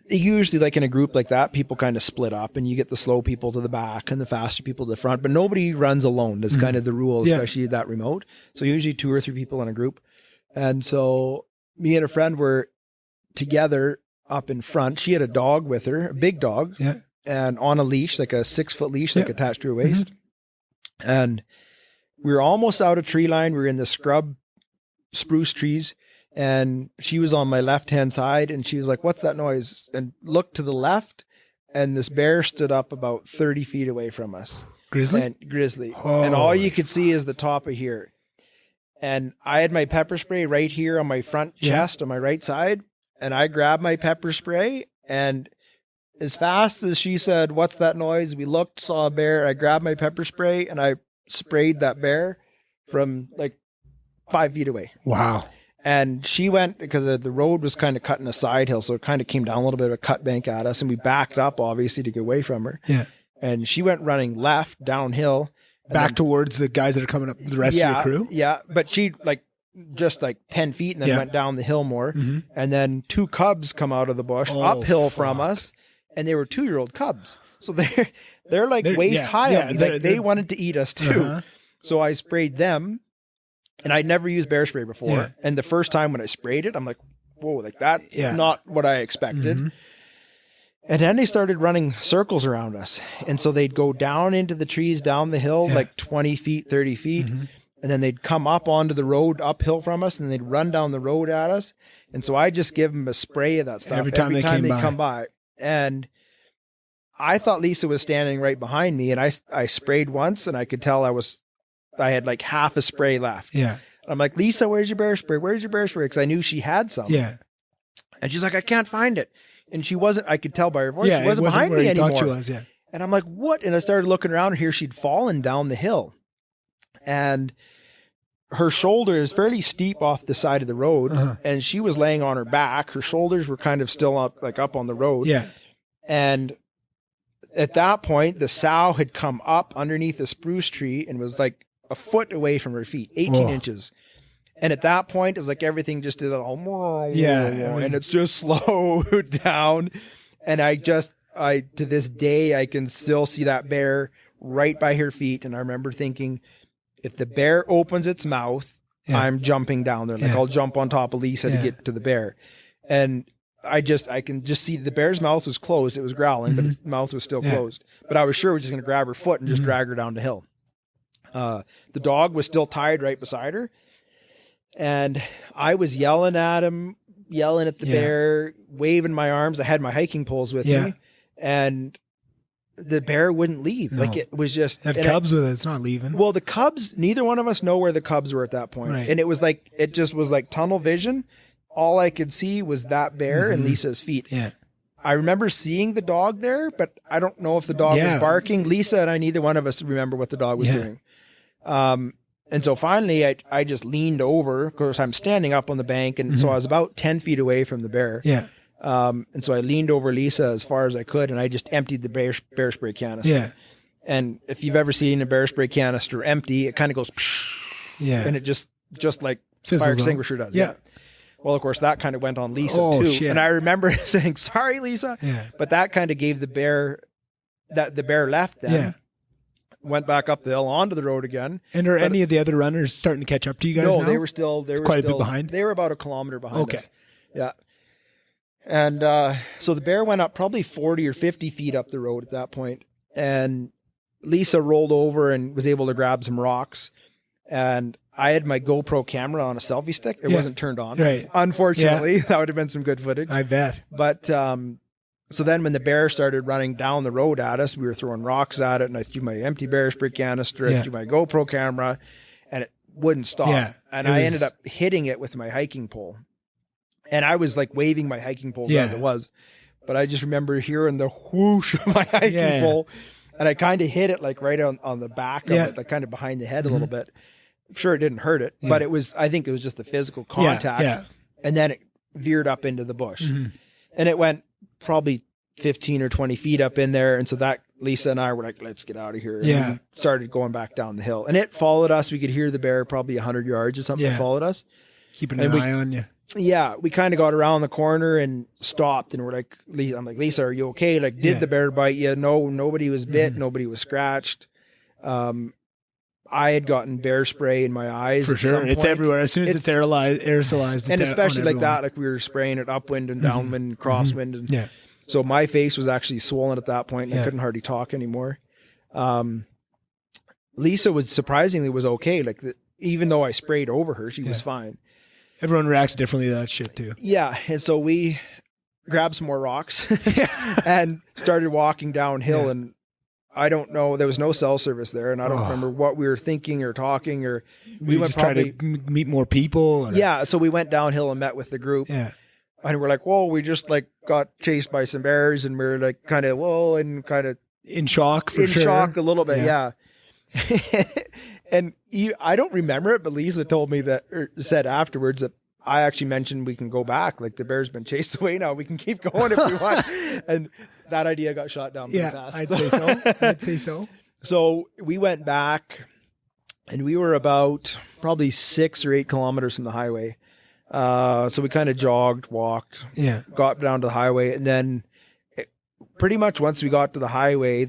usually, like in a group like that, people kind of split up, and you get the slow people to the back and the faster people to the front, but nobody runs alone. That's kind of the rule, especially that remote. So usually 2 or 3 people in a group. And so me and a friend were together up in front. She had a dog with her, a big dog, and on a leash, like a 6-foot leash, like attached to her waist. And we were almost out of tree line. We were in the scrub spruce trees. And she was on my left-hand side, and she was like, what's that noise? And looked to the left, and this bear stood up about 30 feet away from us. Grizzly. Oh. And all you could see is the top of here. And I had my pepper spray right here on my front chest on my right side. And I grabbed my pepper spray, and as fast as she said, what's that noise? We looked, saw a bear. I grabbed my pepper spray, and I sprayed that bear from like 5 feet away. Wow. And she went, because the road was kind of cutting a side hill, so it kind of came down a little bit of a cut bank at us, and we backed up, obviously, to get away from her. Yeah. And she went running left, downhill. Back towards the guys that are coming up, the rest of your crew? Yeah, but she, just 10 feet, and then went down the hill more. And then 2 cubs come out of the bush, uphill from us, and they were 2-year-old cubs. So they're waist high. They wanted to eat us, too. So I sprayed them. And I'd never used bear spray before. Yeah. And the first time when I sprayed it, I'm like, whoa, that's not what I expected. And then they started running circles around us. And so they'd go down into the trees, down the hill, 20 feet, 30 feet. and then they'd come up onto the road uphill from us, and they'd run down the road at us. And so I just give them a spray of that stuff every time they come by. And I thought Lisa was standing right behind me, and I sprayed once, and I could tell I had like half a spray left. Yeah. I'm like, Lisa, where's your bear spray? Where's your bear spray? Because I knew she had some. Yeah. And she's like, I can't find it. And she wasn't, I could tell by her voice, yeah, she wasn't behind where me you anymore. Thought she was, yeah. And I'm like, what? And I started looking around, and here she'd fallen down the hill. And her shoulder is fairly steep off the side of the road. And she was laying on her back. Her shoulders were kind of still up on the road. Yeah. And at that point, the sow had come up underneath a spruce tree and was like a foot away from her feet, 18 inches. And at that point, it's like everything just did all, and it's just slowed down. And to this day, I can still see that bear right by her feet. And I remember thinking, if the bear opens its mouth, I'm jumping down there. Like I'll jump on top of Lisa to get to the bear. And I can just see the bear's mouth was closed. It was growling, but its mouth was still closed. But I was sure we're just going to grab her foot and just drag her down the hill. The dog was still tied right beside her. And I was yelling at him, yelling at the bear, waving my arms. I had my hiking poles with me, and the bear wouldn't leave. No. Like it was just had cubs with it. It's not leaving. Well, the cubs, neither one of us know where the cubs were at that point. Right. And it just was like tunnel vision. All I could see was that bear and Lisa's feet. Yeah. I remember seeing the dog there, but I don't know if the dog was barking. Lisa and I, neither one of us remember what the dog was doing. And so finally I just leaned over. Of course, I'm standing up on the bank. And so I was about 10 feet away from the bear. Yeah. And so I leaned over Lisa as far as I could, and I just emptied the bear spray canister. Yeah. And if you've ever seen a bear spray canister empty, it kind of goes, and it just like fizzles fire extinguisher does. Yeah. Well, of course, that kind of went on Lisa too. Shit. And I remember saying, sorry, Lisa. Yeah. But that kind of gave the bear left then. Yeah. Went back up the hill onto the road again. And are any of the other runners starting to catch up to you guys now? No, they were still quite a bit behind. They were about a kilometer behind us. Yeah. And so the bear went up probably 40 or 50 feet up the road at that point. And Lisa rolled over and was able to grab some rocks. And I had my GoPro camera on a selfie stick. It wasn't turned on. Right. Unfortunately, that would have been some good footage. I bet. But so then when the bear started running down the road at us, we were throwing rocks at it, and I threw my empty bear spray canister, I threw my GoPro camera, and it wouldn't stop. Yeah, and I ended up hitting it with my hiking pole. And I was like waving my hiking pole as it was. But I just remember hearing the whoosh of my hiking pole, and I kind of hit it like right on the back of it, like kind of behind the head a little bit. I'm sure it didn't hurt it, but I think it was just the physical contact. Yeah. And then it veered up into the bush. And it went probably 15 or 20 feet up in there. And so that Lisa and I were like, let's get out of here. And we started going back down the hill, and it followed us. We could hear the bear probably 100 yards or something. It followed us. Keeping an eye on you. Yeah. We kind of got around the corner and stopped, and we're like, I'm like, Lisa, are you okay? Like, did the bear bite you? No, nobody was bit. Nobody was scratched. I had gotten bear spray in my eyes. For sure. It's everywhere. As soon as it's aerosolized. And especially like that, like we were spraying it upwind and downwind and crosswind. And so my face was actually swollen at that point, and I couldn't hardly talk anymore. Lisa was surprisingly okay. Like even though I sprayed over her, she was fine. Everyone reacts differently to that shit too. Yeah. And so we grabbed some more rocks and started walking downhill, and I don't know. There was no cell service there, and I don't remember what we were thinking or talking, or we went just probably try to meet more people. Yeah, so we went downhill and met with the group. Yeah, and we're like, "Whoa!" We just like got chased by some bears, and we're like, kind of in shock. Shock a little bit, yeah. And I don't remember it, but Lisa told me said afterwards that I actually mentioned we can go back. Like the bear's been chased away now. We can keep going if we want. And that idea got shot down pretty fast. I'd say so. So we went back, and we were about probably 6 or 8 kilometers from the highway. So we kind of jogged, walked, got down to the highway. And then pretty much once we got to the highway,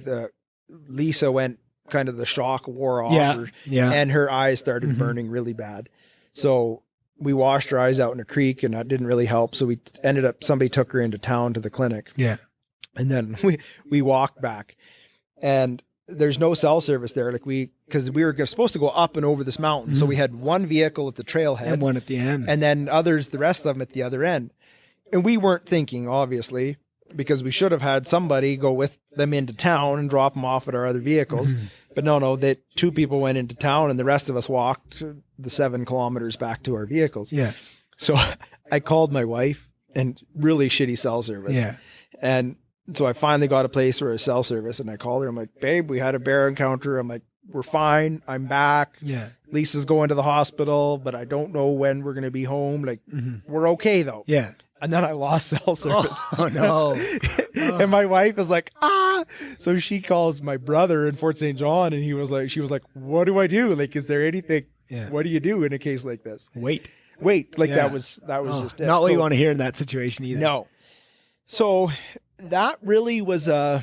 Lisa went kind of the shock wore off. And her eyes started burning really bad. So we washed her eyes out in a creek, and that didn't really help. So we ended up, somebody took her into town to the clinic. Yeah. And then we walked back, and there's no cell service there. Like because we were supposed to go up and over this mountain. So we had one vehicle at the trailhead. And one at the end. And then the rest of them at the other end. And we weren't thinking, obviously, because we should have had somebody go with them into town and drop them off at our other vehicles. But no, that 2 people went into town and the rest of us walked the 7 kilometers back to our vehicles. Yeah. So I called my wife, and really shitty cell service. Yeah. And so I finally got a place where a cell service, and I called her. I'm like, babe, we had a bear encounter. I'm like, we're fine. I'm back. Yeah. Lisa's going to the hospital, but I don't know when we're going to be home. Like, we're okay though. Yeah. And then I lost cell service. Oh no. And my wife was like, so she calls my brother in Fort St. John, and she was like, what do I do? Like, is there anything, what do you do in a case like this? Wait. Like that was just it. Not what you want to hear in that situation either. No. So that really was I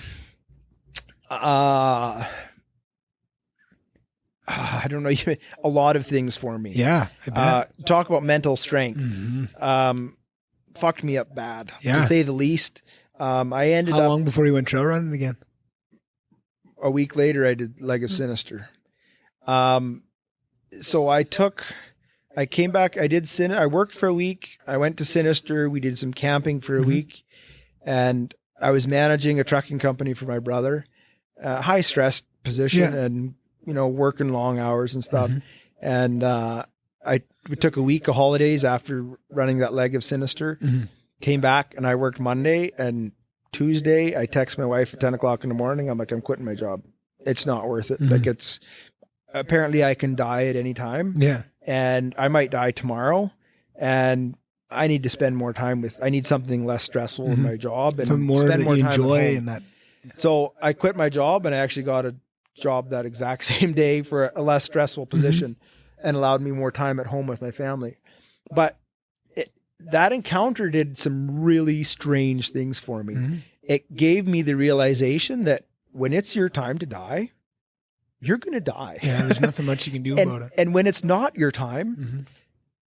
don't know, a lot of things for me. Yeah. I bet. Talk about mental strength. Fucked me up bad, to say the least. I ended up. How long before you went trail running again? A week later, I did Leg of Sinister. So I came back. I worked for a week. I went to Sinister. We did some camping for a week, and I was managing a trucking company for my brother. High stress position, and working long hours and stuff. And we took a week of holidays after running that Leg of Sinister. Came back, and I worked Monday, and Tuesday I text my wife at 10 o'clock in the morning. I'm like, I'm quitting my job. It's not worth it. Like, it's apparently I can die at any time. Yeah. And I might die tomorrow, and I need to spend more time I need something less stressful in my job, and more spend more time enjoy at home. and that. So I quit my job, and I actually got a job that exact same day for a less stressful position, and allowed me more time at home with my family. But that encounter did some really strange things for me. It gave me the realization that when it's your time to die, you're going to die. Yeah, there's nothing much you can do about it. And when it's not your time,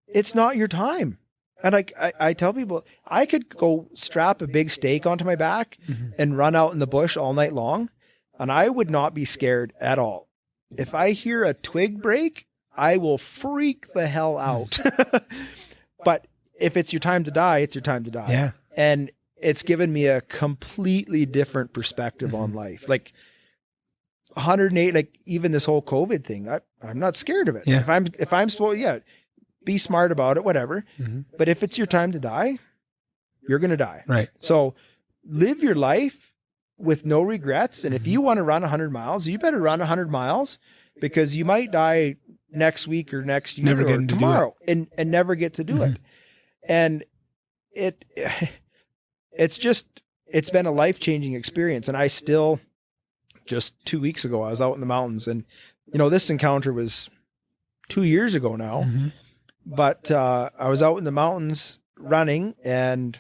it's not your time. And I tell people, I could go strap a big stake onto my back and run out in the bush all night long, and I would not be scared at all. If I hear a twig break, I will freak the hell out. But if it's your time to die, it's your time to die. Yeah. And it's given me a completely different perspective on life. Like 108, like even this whole COVID thing, I'm not scared of it. Yeah. If I'm supposed, be smart about it, whatever. But if it's your time to die, you're going to die. Right. So live your life with no regrets. And if you want to run 100 miles, you better run 100 miles, because you might die next week or next year or tomorrow and never get to do it. And it's been a life-changing experience. And I still, just 2 weeks ago, I was out in the mountains, and this encounter was 2 years ago now, but I was out in the mountains running, and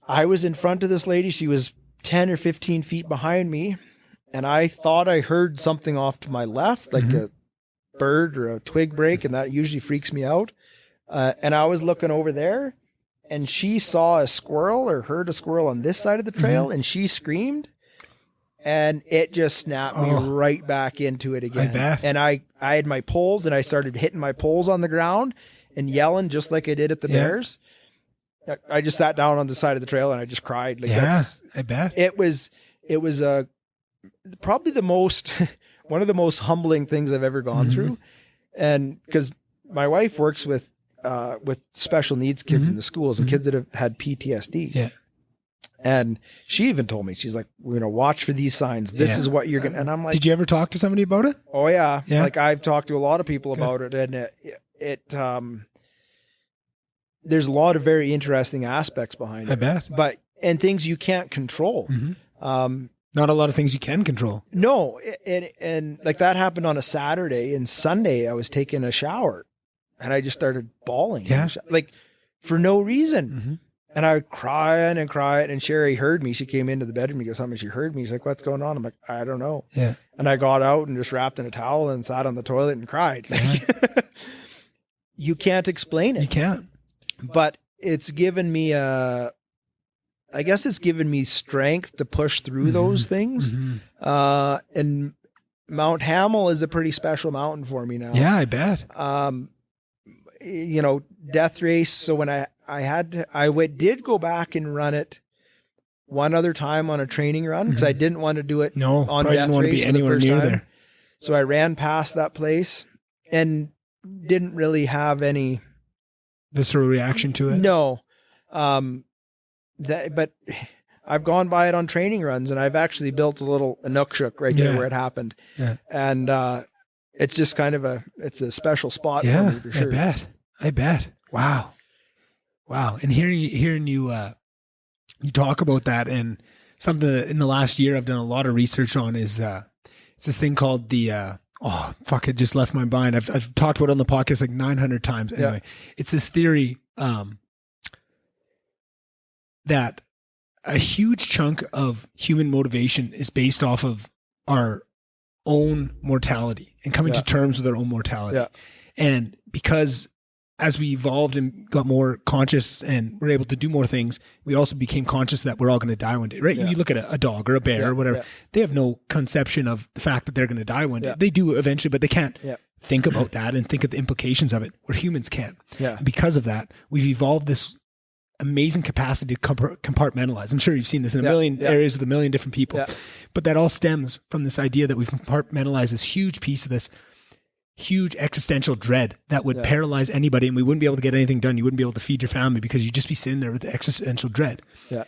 I was in front of this lady. She was 10 or 15 feet behind me, and I thought I heard something off to my left, like a bird or a twig break, and that usually freaks me out. And I was looking over there, and she saw a squirrel or heard a squirrel on this side of the trail, and she screamed, and it just snapped me right back into it again. I bet. And I had my poles, and I started hitting my poles on the ground and yelling just like I did at the bears. I just sat down on the side of the trail and I just cried. Like, I bet. It was probably one of the most humbling things I've ever gone through. And because my wife works with special needs kids in the schools and kids that have had PTSD. Yeah. And she even told me, she's like, watch for these signs. This is what you're going to, and I'm like, did you ever talk to somebody about it? Oh yeah. Like, I've talked to a lot of people about it, and there's a lot of very interesting aspects behind it. I bet. And things you can't control. Not a lot of things you can control. No. And like that happened on a Saturday, and Sunday I was taking a shower and I just started bawling. Yeah. Like for no reason. And I would cry and cry, and Sherry heard me. She came into the bedroom and goes, "How much she heard me?" She's like, "What's going on?" I'm like, "I don't know." Yeah. And I got out and just wrapped in a towel and sat on the toilet and cried. Like, you can't explain it. You can't. But it's given me a I guess it's given me strength to push through those things. And Mount Hamel is a pretty special mountain for me now. Yeah, I bet. You know, death race. So when I did go back and run it one other time on a training run because I didn't want to do it on death race for the first time. There. So I ran past that place and didn't really have any visceral reaction to it. No. But I've gone by it on training runs, and I've actually built a Inukshuk right there where it happened. Yeah. And it's just kind of it's a special spot for me for sure. I bet. Wow. And hearing you you talk about that, and something that in the last year I've done a lot of research on is it's this thing called the it just left my mind. I've talked about it on the podcast like 900 times. Anyway, it's this theory that a huge chunk of human motivation is based off of our own mortality and coming to terms with our own mortality. Yeah. And because as we evolved and got more conscious and were able to do more things, we also became conscious that we're all going to die one day, right? Yeah. You look at a dog or a bear or whatever, they have no conception of the fact that they're going to die one day. They do eventually, but they can't think about that and think of the implications of it, where humans can. Yeah. Because of that, we've evolved this amazing capacity to compartmentalize. I'm sure you've seen this in a million areas with a million different people, but that all stems from this idea that we've compartmentalized this huge piece of this huge existential dread that would paralyze anybody, and we wouldn't be able to get anything done. You wouldn't be able to feed your family because you'd just be sitting there with the existential dread. Yeah.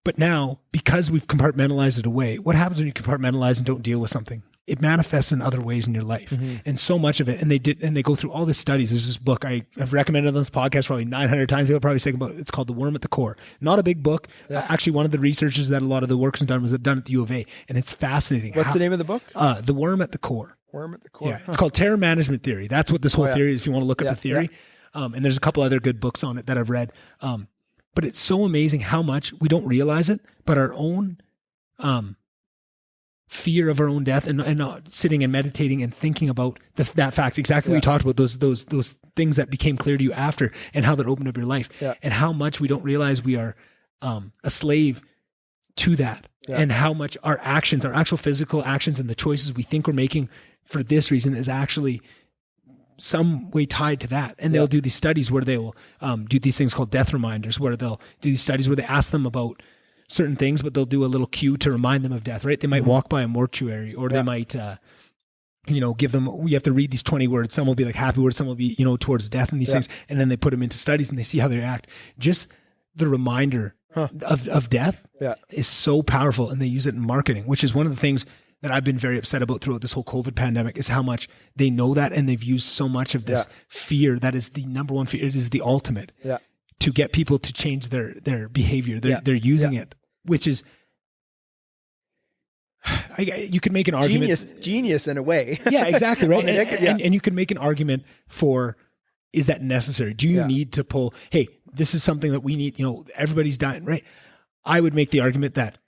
But now, because we've compartmentalized it away, what happens when you compartmentalize and don't deal with something? It manifests in other ways in your life. And so much of it, and they go through all these studies. There's this book I've recommended on this podcast probably 900 times. People probably say about it. It's called The Worm at the Core. Not a big book. Actually, one of the researchers that a lot of the work was done at the U of A, and it's fascinating. What's the name of the book? The Worm at the Core. Worm at the Core. Yeah, it's called Terror Management Theory. That's what this whole theory is, if you want to look up the theory. And there's a couple other good books on it that I've read. But it's so amazing how much we don't realize it, but our own fear of our own death and not sitting and meditating and thinking about that fact, exactly what you talked about, those things that became clear to you after and how that opened up your life, and how much we don't realize we are a slave to that, and how much our actions, our actual physical actions and the choices we think we're making for this reason is actually some way tied to that. And they'll do these studies where they will do these things called death reminders, where they'll do these studies where they ask them about certain things, but they'll do a little cue to remind them of death, right? They might walk by a mortuary, or they might, give them, you have to read these 20 words. Some will be like happy words, some will be, towards death and these things. And then they put them into studies and they see how they react. Just the reminder of death is so powerful, and they use it in marketing, which is one of the things that I've been very upset about throughout this whole COVID pandemic, is how much they know that, and they've used so much of this fear that is the number one fear. It is the ultimate to get people to change their behavior. They're using it, which is, you could make an argument. Genius in a way. Yeah, exactly. Right. And you could make an argument for, is that necessary? Do you need to pull, hey, this is something that we need, everybody's dying, right? I would make the argument that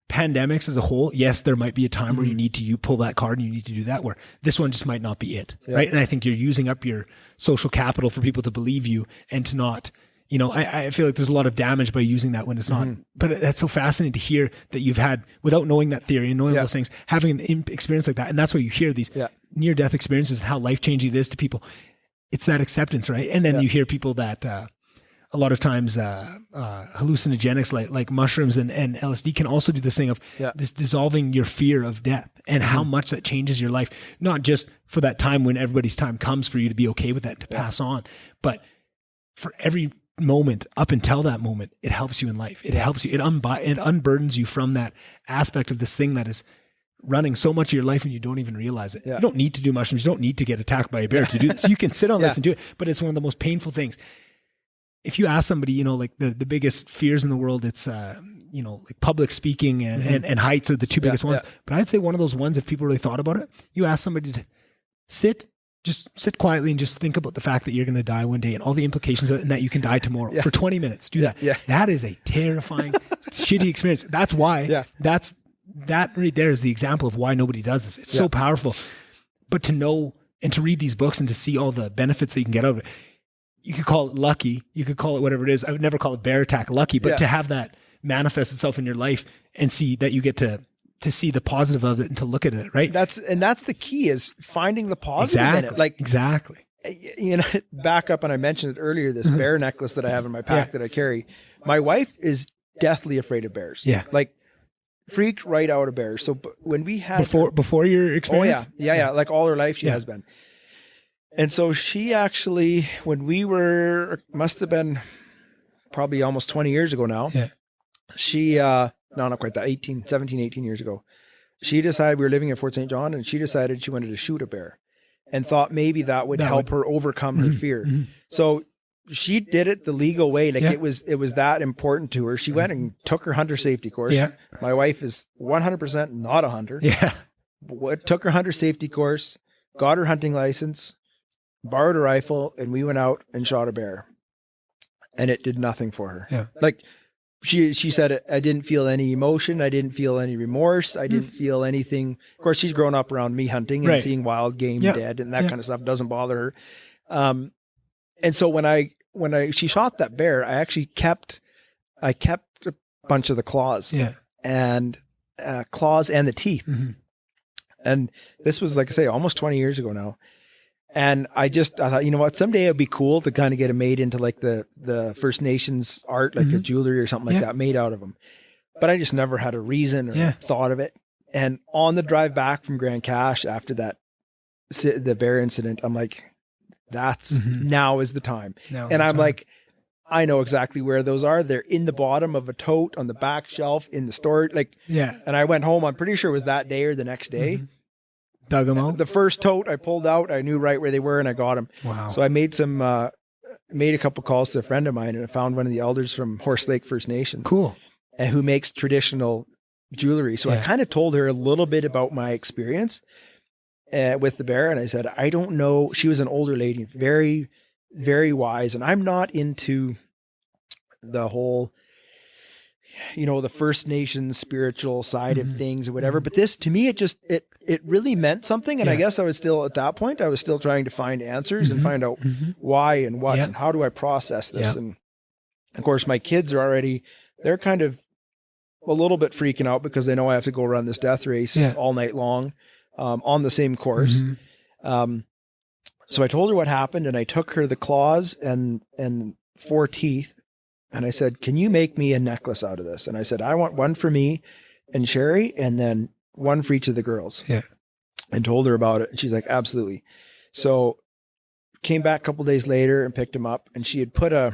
pandemics as a whole, yes, there might be a time where you need to pull that card and you need to do that, where this one just might not be it, right? And I think you're using up your social capital for people to believe you and to not, I feel like there's a lot of damage by using that when it's not. But that's so fascinating to hear that you've had, without knowing that theory and knowing those things, having an experience like that. And that's why you hear these near-death experiences and how life-changing it is to people. It's that acceptance, right? And then you hear people that a lot of times hallucinogenics like mushrooms and LSD can also do this thing of this dissolving your fear of death, and how much that changes your life, not just for that time when everybody's time comes for you to be okay with that, to pass on, but for every moment up until that moment. It helps you in life. It helps you. It unburdens you from that aspect of this thing that is running so much of your life and you don't even realize it. You don't need to do mushrooms. You don't need to get attacked by a bear to do this. You can sit on this and do it, but it's one of the most painful things. If you ask somebody, like the biggest fears in the world, it's, like public speaking and heights are the two biggest ones. But I'd say one of those ones, if people really thought about it, you ask somebody to just sit quietly and just think about the fact that you're going to die one day and all the implications of it, and that you can die tomorrow for 20 minutes. Do that. That is a terrifying, shitty experience. That's why that right there is the example of why nobody does this. It's so powerful. But to know and to read these books and to see all the benefits that you can get out of it, you could call it lucky. You could call it whatever it is. I would never call it bear attack lucky, but to have that manifest itself in your life and see that you get to see the positive of it and to look at it, right? That's the key, is finding the positive in it. Like, exactly. You know, back up, and I mentioned it earlier, this bear necklace that I have in my pack that I carry. My wife is deathly afraid of bears. Yeah. Like, freaked right out of bears. So when we had before your experience? Oh yeah. Like all her life she has been. And so she actually, when we were, must have been probably almost 20 years ago now. Yeah. She, no, not quite that, 17, 18 years ago. She decided, we were living in Fort St. John, and she decided she wanted to shoot a bear and thought maybe that would help her overcome her fear. So she did it the legal way. Like it was that important to her. She went and took her hunter safety course. Yeah. My wife is 100% not a hunter. Yeah. Took her hunter safety course, got her hunting license, borrowed a rifle, and we went out and shot a bear. And it did nothing for her. Yeah. Like she said, I didn't feel any emotion. I didn't feel any remorse. I didn't feel anything. Of course, she's grown up around me hunting and seeing wild game dead and that kind of stuff doesn't bother her. And so when she shot that bear, I actually kept a bunch of the claws and claws and the teeth. And this was, like I say, almost 20 years ago now. And I thought, you know what, someday it'd be cool to kind of get them made into like the First Nations art, like a jewelry or something like that made out of them. But I just never had a reason or thought of it. And on the drive back from Grand Cache after the bear incident, I'm like, now is the time. And I'm like, I know exactly where those are. They're in the bottom of a tote on the back shelf in the store. Like, and I went home, I'm pretty sure it was that day or the next day. Dug them out. The first tote I pulled out, I knew right where they were and I got them. Wow. So I made a couple calls to a friend of mine and I found one of the elders from Horse Lake First Nation. Cool. And who makes traditional jewelry. So I kind of told her a little bit about my experience with the bear. And I said, I don't know. She was an older lady, very, very wise. And I'm not into the whole, you know, the First Nations spiritual side of things or whatever. But this, to me, it really meant something. And I guess I was still, at that point, I was still trying to find answers and find out why and what and how do I process this. And of course, my kids are they're kind of a little bit freaking out because they know I have to go run this death race all night long on the same course. So I told her what happened and I took her the claws and 4 teeth. And I said, can you make me a necklace out of this? And I said, I want one for me and Sherry and then one for each of the girls. Yeah. And told her about it. And she's like, absolutely. So came back a couple days later and picked him up and she had put it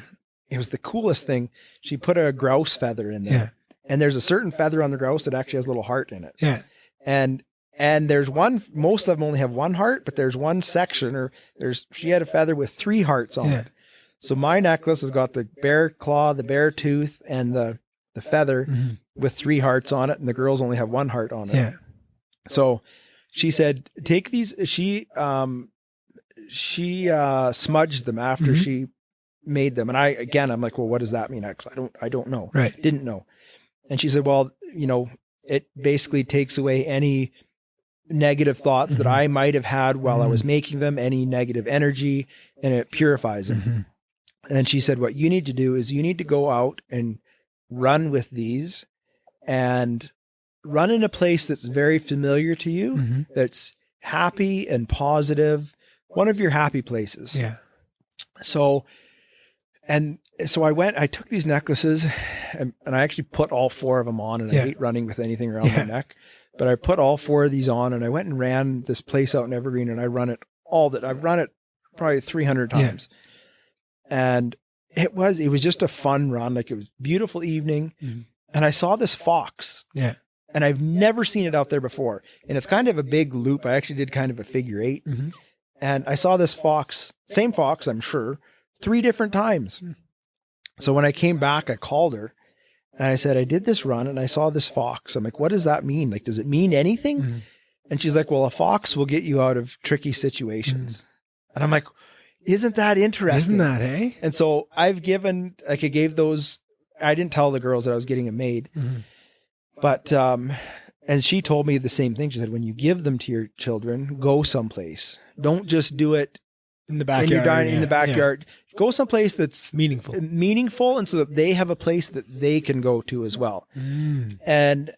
was the coolest thing. She put a grouse feather in there. Yeah. And there's a certain feather on the grouse that actually has a little heart in it. Yeah. And there's one, most of them only have one heart, but there's one section she had a feather with 3 hearts on it. So my necklace has got the bear claw, the bear tooth, and the feather with 3 hearts on it, and the girls only have 1 heart on it. Yeah. So she said, take these. She smudged them after she made them, and I'm like, well, what does that mean? I don't know. Right. Didn't know. And she said, well, you know, it basically takes away any negative thoughts that I might have had while I was making them, any negative energy, and it purifies them. And she said, what you need to do is you need to go out and run with these and run in a place that's very familiar to you, that's happy and positive, one of your happy places. Yeah. So I took these necklaces and I actually put all 4 of them on, and I hate running with anything around my neck, but I put all 4 of these on and I went and ran this place out in Evergreen and I've run it probably 300 times. And it was just a fun run. Like, it was a beautiful evening. And I saw this fox. Yeah. And I've never seen it out there before. And it's kind of a big loop. I actually did kind of a figure 8. And I saw this fox, same fox, I'm sure, 3 different times. So when I came back, I called her and I said, I did this run and I saw this fox. I'm like, what does that mean? Like, does it mean anything? And she's like, well, a fox will get you out of tricky situations. And I'm like, isn't that interesting? Isn't that, hey? And so I gave those, I didn't tell the girls that I was getting them made, but, and she told me the same thing. She said, when you give them to your children, go someplace. Don't just do it in the backyard, and you're dying in the backyard, go someplace that's meaningful, and so that they have a place that they can go to as well. And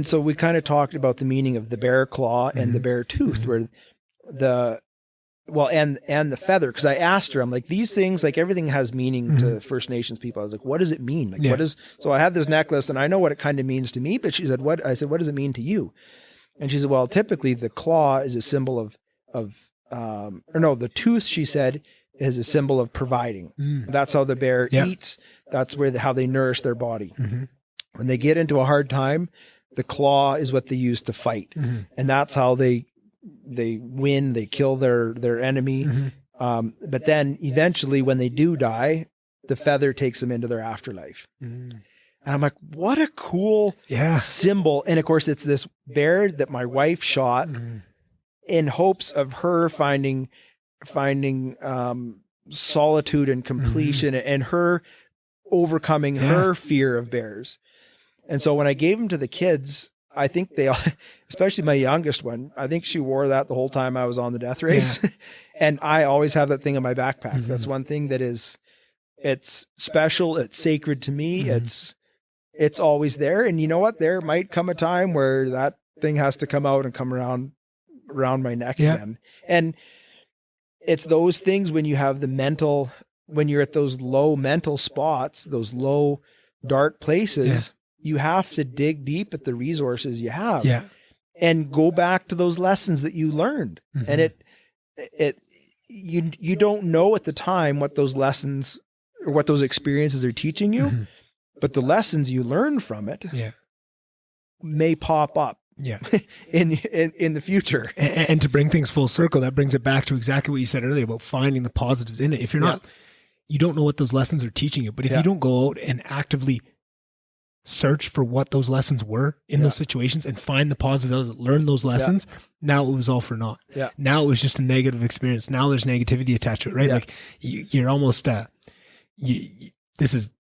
so we kind of talked about the meaning of the bear claw and the bear tooth, where and the feather, because I asked her, I'm like, these things, like everything has meaning to First Nations people. I was like, what does it mean? Like, what is, so I have this necklace and I know what it kind of means to me, but she said, what? I said, what does it mean to you? And she said, well, typically the claw is a symbol the tooth, she said, is a symbol of providing. That's how the bear eats. That's how they nourish their body. When they get into a hard time, the claw is what they use to fight. And that's how they win, they kill their enemy. But then eventually when they do die, the feather takes them into their afterlife. And I'm like, what a cool symbol. And of course it's this bear that my wife shot in hopes of her finding solitude and completion and her overcoming her fear of bears. And so when I gave them to the kids, I think they all, especially my youngest one, I think she wore that the whole time I was on the death race. And I always have that thing in my backpack. That's one thing that it's special. It's sacred to me. It's always there. And you know what? There might come a time where that thing has to come out and come around my neck again. And it's those things when you have when you're at those low mental spots, those low dark places, you have to dig deep at the resources you have and go back to those lessons that you learned. And you don't know at the time what those lessons or what those experiences are teaching you, but the lessons you learn from it may pop up in the future. And to bring things full circle, that brings it back to exactly what you said earlier about finding the positives in it. If you're not, you don't know what those lessons are teaching you, but if you don't go out and actively search for what those lessons were in those situations and find the positives, learn those lessons, now it was all for naught. Now it was just a negative experience. Now there's negativity attached to it, right? Like you're almost, this is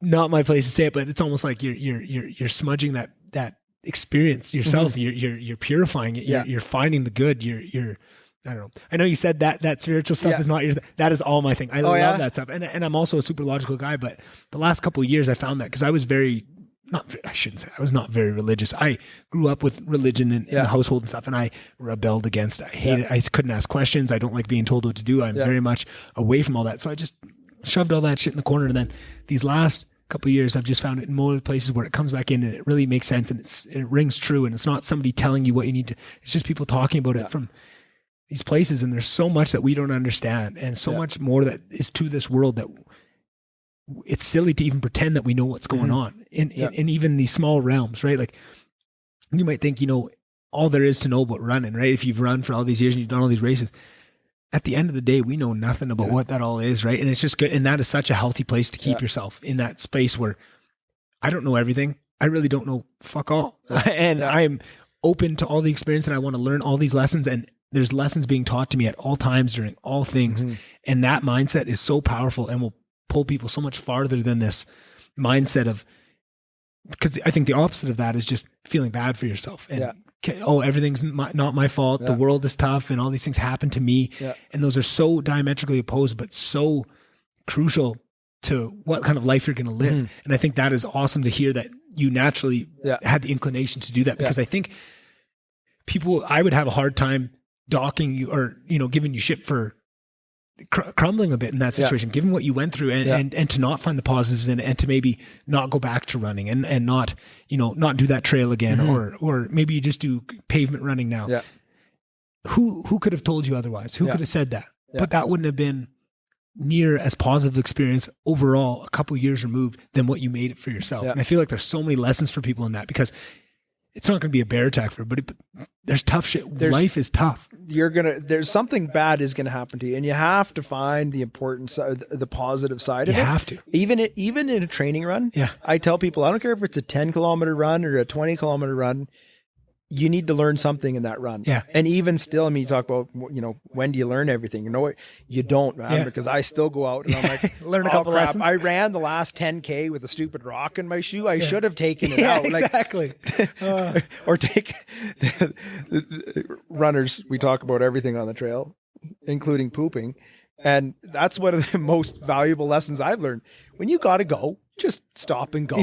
not my place to say it, but it's almost like you're smudging that experience yourself. You're purifying it. You're finding the good. You're I don't know. I know you said that spiritual stuff is not yours. That is all my thing. I love that stuff. And I'm also a super logical guy, but the last couple of years I found that because I was I was not very religious. I grew up with religion in the household and stuff, and I rebelled against it. I hated it. I couldn't ask questions. I don't like being told what to do. I'm very much away from all that. So I just shoved all that shit in the corner. And then these last couple of years, I've just found it in more places where it comes back in and it really makes sense and it rings true. And it's not somebody telling you what you need to, it's just people talking about it from these places. And there's so much that we don't understand and so much more that is to this world that it's silly to even pretend that we know what's going on in even these small realms, right? Like you might think, you know, all there is to know about running, right? If you've run for all these years and you've done all these races, at the end of the day, we know nothing about what that all is, right? And it's just good. And that is such a healthy place to keep yourself in that space where I don't know everything. I really don't know fuck all. And I'm open to all the experience and I want to learn all these lessons. And there's lessons being taught to me at all times during all things. And that mindset is so powerful and will pull people so much farther than this mindset of, because I think the opposite of that is just feeling bad for yourself. And everything's not my fault. The world is tough and all these things happen to me. And those are so diametrically opposed, but so crucial to what kind of life you're going to live. And I think that is awesome to hear that you naturally had the inclination to do that, because I think I would have a hard time docking you or, you know, giving you shit for crumbling a bit in that situation, given what you went through and to not find the positives in it and to maybe not go back to running and not, you know, not do that trail again, or maybe you just do pavement running now. Who could have told you otherwise? Who could have said that? But that wouldn't have been near as positive experience overall a couple years removed than what you made it for yourself. And I feel like there's so many lessons for people in that, because it's not going to be a bear attack for everybody, but there's tough shit. Life is tough. There's something bad is going to happen to you, and you have to find the importance, the positive side of it. You have to. Even in a training run, I tell people, I don't care if it's a 10-kilometer run or a 20-kilometer run, you need to learn something in that run. And even still, I mean, you talk about, you know, when do you learn everything? You know what? You don't, man, because I still go out and I'm like, learn a couple lessons. I ran the last 10K with a stupid rock in my shoe. I should have taken it out. Exactly. Or take runners. We talk about everything on the trail. including pooping. And that's one of the most valuable lessons I've learned. When you got to go, just stop and go.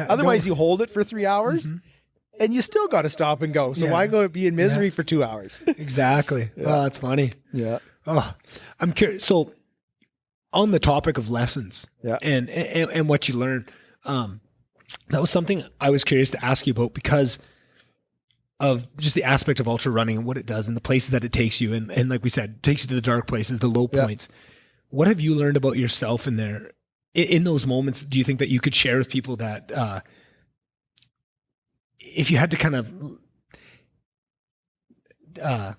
Otherwise you hold it for 3 hours and you still got to stop and go. So why go be in misery for 2 hours? Exactly. Oh, that's funny. Yeah. Oh, I'm curious. So on the topic of lessons and what you learn, that was something I was curious to ask you about because of just the aspect of ultra running and what it does and the places that it takes you. And like we said, it takes you to the dark places, the low points. What have you learned about yourself in there? In those moments, do you think that you could share with people that if you had to kind of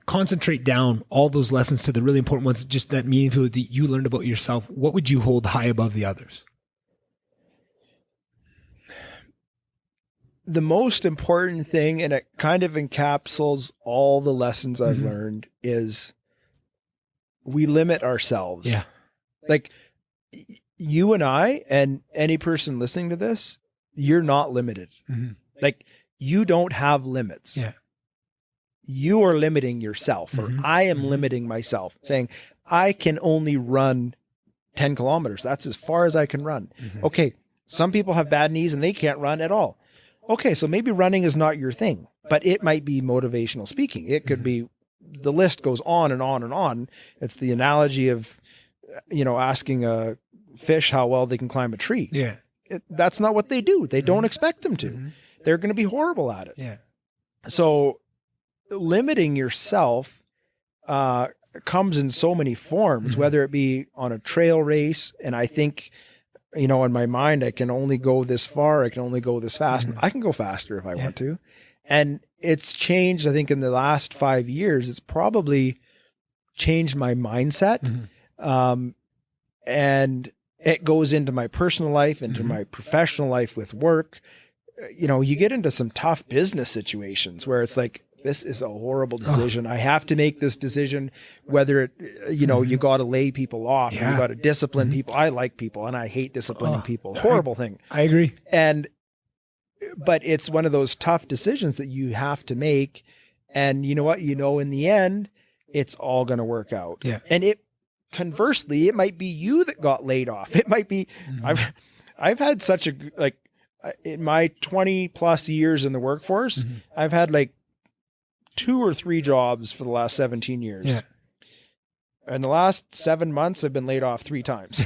concentrate down all those lessons to the really important ones, just that meaningful that you learned about yourself, what would you hold high above the others? The most important thing, and it kind of encapsulates all the lessons I've learned, is we limit ourselves. Yeah. Like you and I, and any person listening to this, you're not limited. Like you don't have limits. Yeah. You are limiting yourself, or I am limiting myself, saying I can only run 10 kilometers. That's as far as I can run. Okay. Some people have bad knees and they can't run at all. Okay, so maybe running is not your thing, but it might be motivational speaking. It could be, the list goes on and on and on. It's the analogy of, asking a fish how well they can climb a tree. Yeah. That's not what they do. They don't expect them to. They're going to be horrible at it. Yeah. So limiting yourself comes in so many forms, whether it be on a trail race. And I think, in my mind, I can only go this far. I can only go this fast. I can go faster if I want to. And it's changed, I think, in the last 5 years. It's probably changed my mindset. And it goes into my personal life, into my professional life with work. You get into some tough business situations where it's like, this is a horrible decision. I have to make this decision, whether it, you got to lay people off, you got to discipline people. I like people and I hate disciplining people. Horrible thing. I agree. But it's one of those tough decisions that you have to make. And you know what, in the end, it's all going to work out. Yeah. And conversely, it might be you that got laid off. It might be, I've had such in my 20 plus years in the workforce, I've had 2 or 3 jobs for the last 17 years. Yeah. In the last 7 months, I've been laid off 3 times.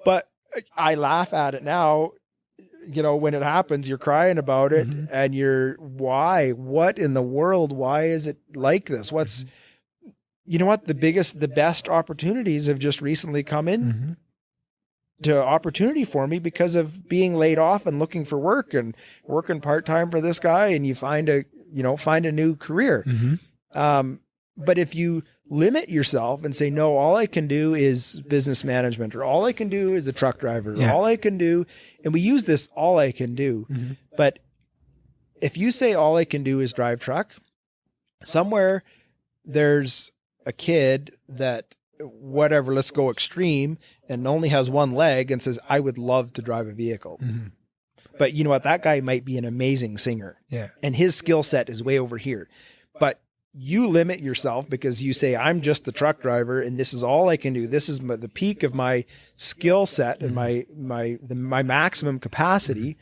But I laugh at it now. When it happens, you're crying about it and what in the world? Why is it like this? What's, the best opportunities have just recently come in to opportunity for me because of being laid off and looking for work and working part-time for this guy. And you find a new career. But if you limit yourself and say, no, all I can do is business management, or all I can do is a truck driver, or all I can do, and we use this, all I can do. But if you say all I can do is drive truck, somewhere there's a kid that, whatever, let's go extreme, and only has one leg and says, I would love to drive a vehicle. But you know what? That guy might be an amazing singer. Yeah. And his skill set is way over here. But you limit yourself because you say, I'm just the truck driver and this is all I can do. This is the peak of my skill set and my maximum capacity,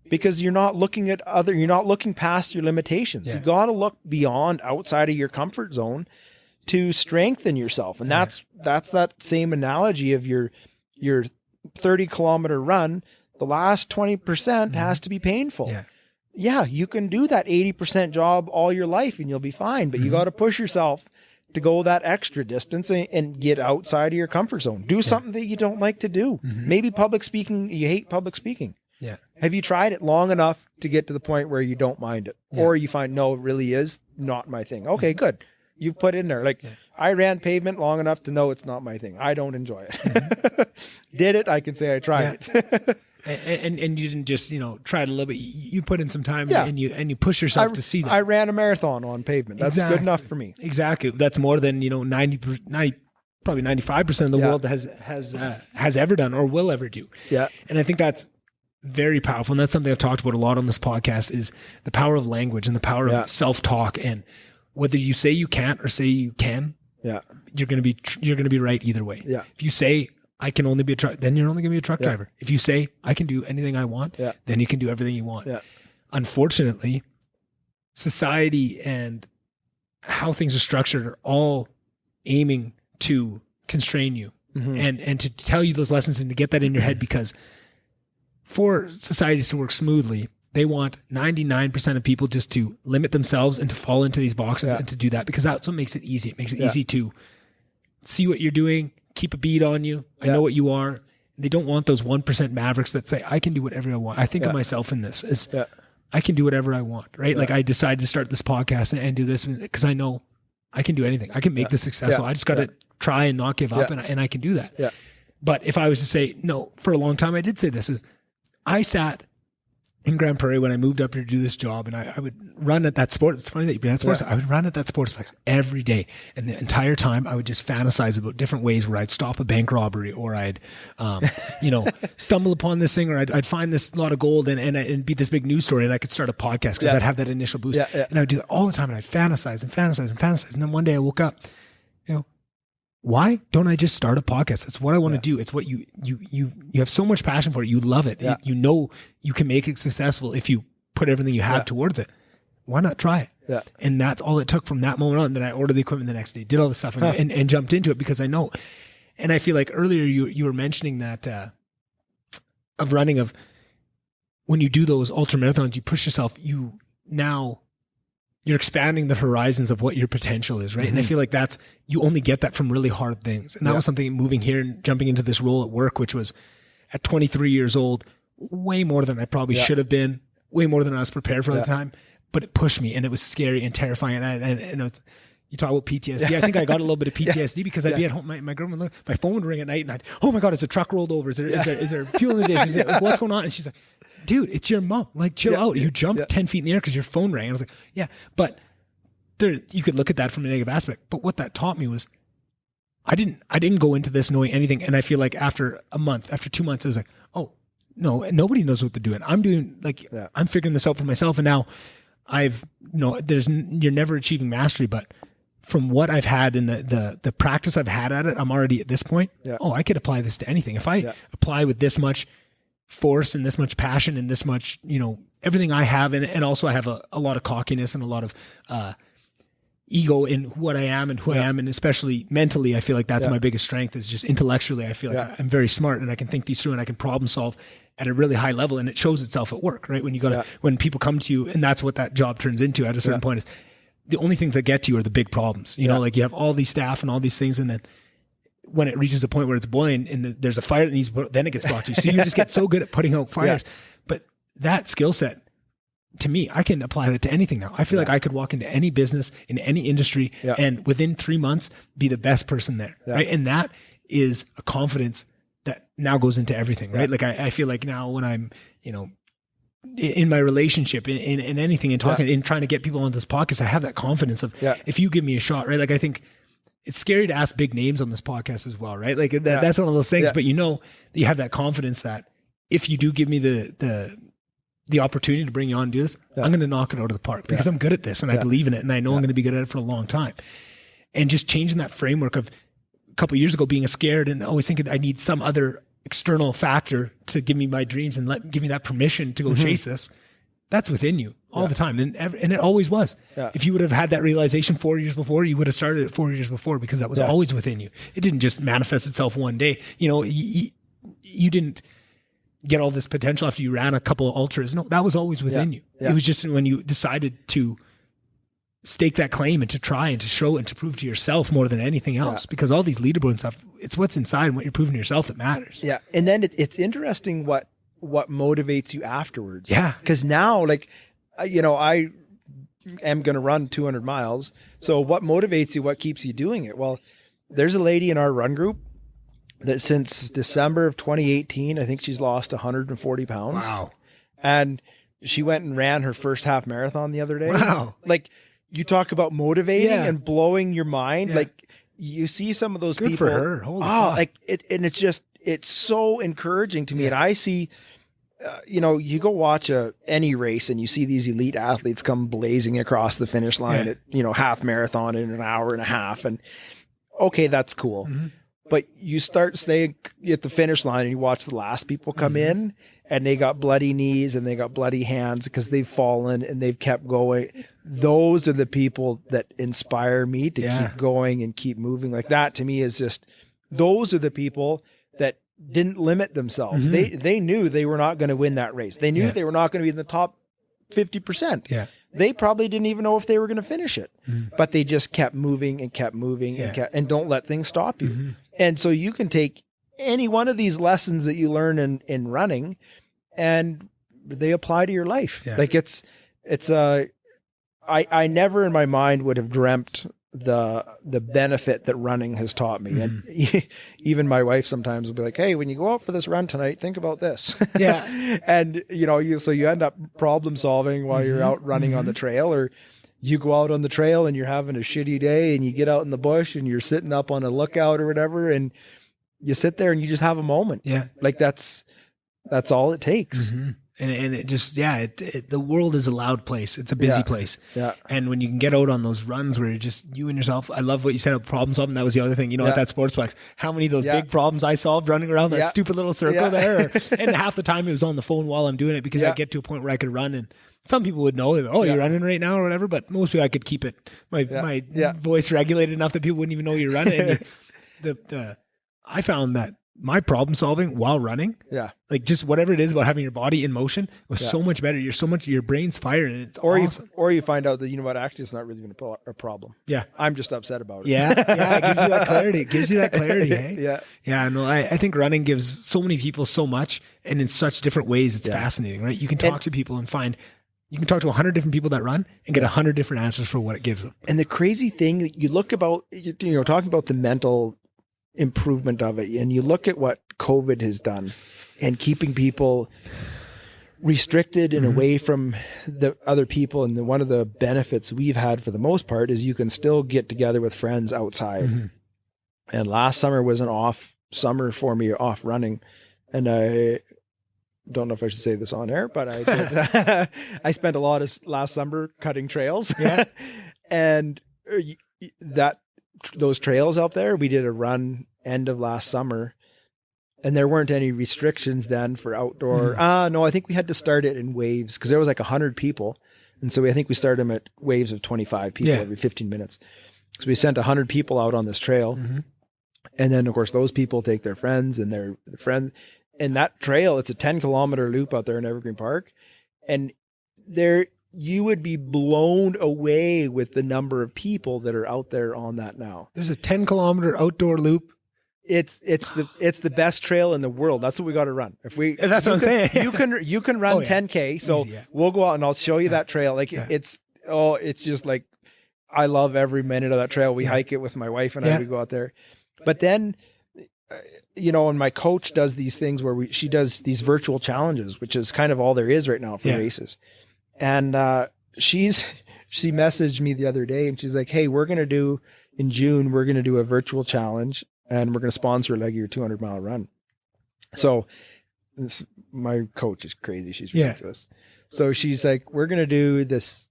because you're not looking past your limitations. You got to look beyond, outside of your comfort zone to strengthen yourself. And that's that same analogy of your 30-kilometer run. The last 20% has to be painful. Yeah, you can do that 80% job all your life and you'll be fine, but you got to push yourself to go that extra distance and get outside of your comfort zone. Do something that you don't like to do. Maybe public speaking, you hate public speaking. Yeah. Have you tried it long enough to get to the point where you don't mind it? Or you find, no, it really is not my thing. Okay, good. You've put in there. I ran pavement long enough to know it's not my thing. I don't enjoy it. Did it? I can say I tried it. And you didn't just, try it a little bit. You put in some time and you push yourself to see that. I ran a marathon on pavement. That's good enough for me. Exactly. That's more than, 90, probably 95% of the world has ever done or will ever do. Yeah. And I think that's very powerful. And that's something I've talked about a lot on this podcast, is the power of language and the power of self-talk. And whether you say you can't or say you can, you're going to be right either way. Yeah. If you say I can only be a truck, then you're only going to be a truck driver. If you say I can do anything I want, then you can do everything you want. Yeah. Unfortunately, society and how things are structured are all aiming to constrain you and to tell you those lessons and to get that in your head, because for societies to work smoothly, they want 99% of people just to limit themselves and to fall into these boxes and to do that, because that's what makes it easy. It makes it easy to see what you're doing, keep a beat on you. I know what you are. They don't want those 1% mavericks that say, I can do whatever I want. I think of myself in this as I can do whatever I want, right? Like I decided to start this podcast and do this because I know I can do anything. I can make this successful. I just got to try and not give up and I can do that. Yeah. But if I was to say, no, for a long time, I did say this, is I sat in Grand Prairie when I moved up here to do this job, and I would run at that sport. It's funny that you bring that sports. I would run at that sportsplex every day, and the entire time I would just fantasize about different ways where I'd stop a bank robbery, or I'd, stumble upon this thing, or I'd find this lot of gold and be this big news story, and I could start a podcast because I'd have that initial boost. And I would do that all the time, and I'd fantasize and fantasize and fantasize. And then one day I woke up, why don't I just start a podcast? That's what I want to do. It's what you have so much passion for it. You love it. You know you can make it successful if you put everything you have towards it. Why not try it? Yeah. And that's all it took from that moment on. Then I ordered the equipment the next day, did all the stuff and jumped into it because I know. And I feel like earlier you were mentioning that of running, of when you do those ultra marathons, you push yourself, you're expanding the horizons of what your potential is, right? And I feel like you only get that from really hard things. And that was something moving here and jumping into this role at work, which was at 23 years old, way more than I probably should have been, way more than I was prepared for at the time. But it pushed me, and it was scary and terrifying. And you talk about PTSD. I think I got a little bit of PTSD because I'd be at home. My girlfriend would look, my phone would ring at night, and oh my God, is a truck rolled over? Is there fuel in the dish? What's going on? And she's like, dude, it's your mom. Like, chill out. You jumped 10 feet in the air because your phone rang. And I was like, yeah, but you could look at that from a negative aspect. But what that taught me was I didn't go into this knowing anything. And I feel like after a month, after 2 months, I was like, oh no, nobody knows what they're doing. I'm figuring this out for myself. And now you're never achieving mastery, but from what I've had and the practice I've had at it, I'm already at this point. Oh, I could apply this to anything. If I apply with this much force and this much passion and this much, everything I have, and also I have a lot of cockiness and a lot of ego in what I am and who I am, and especially mentally, I feel like that's my biggest strength. Is just intellectually, I feel like I'm very smart and I can think these through and I can problem solve at a really high level, and it shows itself at work, right? When people come to you, and that's what that job turns into at a certain point, is the only things that get to you are the big problems. Like you have all these staff and all these things, and then when it reaches a point where it's boiling and there's a fire that needs, then it gets brought to you. So you just get so good at putting out fires. But that skill set, to me, I can apply that to anything now. I feel like I could walk into any business in any industry and within 3 months be the best person there. Right. And that is a confidence that now goes into everything, right? Like I feel like now when I'm, in my relationship, in anything, in talking, in trying to get people on this podcast, I have that confidence of if you give me a shot, right? Like I think it's scary to ask big names on this podcast as well, right? Like that's one of those things, but that you have that confidence that if you do give me the opportunity to bring you on and do this, I'm going to knock it out of the park because I'm good at this and I believe in it and I know I'm going to be good at it for a long time. And just changing that framework of a couple of years ago being scared and always thinking I need some other external factor to give me my dreams and give me that permission to go chase this. That's within you all the time. And it always was. Yeah. If you would have had that realization 4 years before, you would have started it 4 years before because that was always within you. It didn't just manifest itself one day. You didn't get all this potential after you ran a couple of ultras. No, that was always within you. Yeah. It was just when you decided to stake that claim and to try and to show and to prove to yourself more than anything else, because all these leaderboard and stuff, it's what's inside and what you're proving to yourself that matters. Yeah. And then it's interesting what motivates you afterwards. Yeah. Because now, like, I am going to run 200 miles. So what motivates you? What keeps you doing it? Well, there's a lady in our run group that since December of 2018, I think she's lost 140 pounds. Wow. And she went and ran her first half marathon the other day. Wow. Like, you talk about motivating and blowing your mind. Yeah. Like, you see some of those people. Good for her. Holy fuck. Like it, and it's so encouraging to me. And I see you go watch any race and you see these elite athletes come blazing across the finish line at, half marathon in an hour and a half. And okay, that's cool. Mm-hmm. But you start staying at the finish line and you watch the last people come in and they got bloody knees and they got bloody hands because they've fallen and they've kept going. Those are the people that inspire me to keep going and keep moving. Like that to me is just, those are the people that didn't limit themselves. They knew they were not going to win that race. They knew they were not going to be in the top 50%. Yeah. They probably didn't even know if they were going to finish it, but they just kept moving and kept moving and don't let things stop you. Mm-hmm. And so you can take any one of these lessons that you learn in running and they apply to your life. Yeah. Like I never in my mind would have dreamt the benefit that running has taught me. And even my wife sometimes will be like, hey, when you go out for this run tonight, think about this. Yeah. And so you end up problem solving while you're out running on the trail, or you go out on the trail and you're having a shitty day and you get out in the bush and you're sitting up on a lookout or whatever. And you sit there and you just have a moment. Yeah. Like that's all it takes. Mm-hmm. And it just, the world is a loud place. It's a busy place. Yeah. And when you can get out on those runs where you're just you and yourself, I love what you said about problem solving. That was the other thing, at that Sportsplex, how many of those big problems I solved running around that stupid little circle there. And half the time it was on the phone while I'm doing it because I get to a point where I could run, and some people would know, you're running right now or whatever. But most people, I could keep it, my voice regulated enough that people wouldn't even know you're running. And I found that my problem solving while running, like just whatever it is about having your body in motion was so much better. Your brain's firing and it's awesome. Or you find out that, actually it's not really even a problem. Yeah. I'm just upset about it. Yeah. It gives you that clarity. It gives you that clarity. Hey? Yeah. Yeah. No, I think running gives so many people so much, and in such different ways. It's fascinating, right? You can talk to people and you can talk to 100 different people that run and get 100 different answers for what it gives them. And the crazy thing, you look about, talking about the mental improvement of it, and you look at what COVID has done and keeping people restricted and away from the other people. And one of the benefits we've had for the most part is you can still get together with friends outside. And last summer was an off summer for me, off running. And I don't know if I should say this on air, but I did. I spent a lot of last summer cutting trails. Yeah. And those trails out there, we did a run end of last summer, and there weren't any restrictions then for outdoor. No, I think we had to start it in waves because there was like 100 people. And so I think we started them at waves of 25 people every 15 minutes. So we sent 100 people out on this trail. And then of course those people take their friends and their friends. And that trail, it's a 10-kilometer loop out there in Evergreen Park. And you would be blown away with the number of people that are out there on that now. There's a 10-kilometer outdoor loop. It's the best trail in the world. That's what we got to run. That's what I'm saying. you can run 10K. So we'll go out and I'll show you that trail. Like it's just like, I love every minute of that trail. We hike it with my wife and I, we go out there. But then, and my coach does these things where she does these virtual challenges, which is kind of all there is right now for races. And she messaged me the other day and she's like, hey, in June, we're going to do a virtual challenge and we're going to sponsor a leg of your 200-mile run. So my coach is crazy. She's ridiculous. So she's like, we're going to do these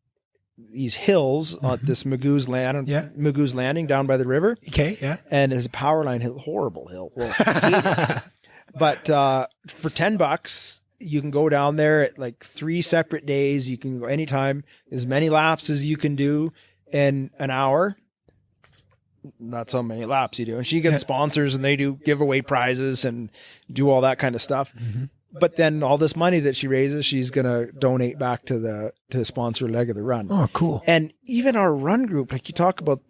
hills on this Magoo's Landing down by the river. Okay. Yeah. And it's a power line hill, horrible hill. Well, but for $10, you can go down there at like 3 separate days. You can go anytime, as many laps as you can do in an hour. Not so many laps you do. And she gets sponsors and they do giveaway prizes and do all that kind of stuff. But then all this money that she raises, she's going to donate back to sponsor leg of the run. Oh, cool. And even our run group, like you talk about,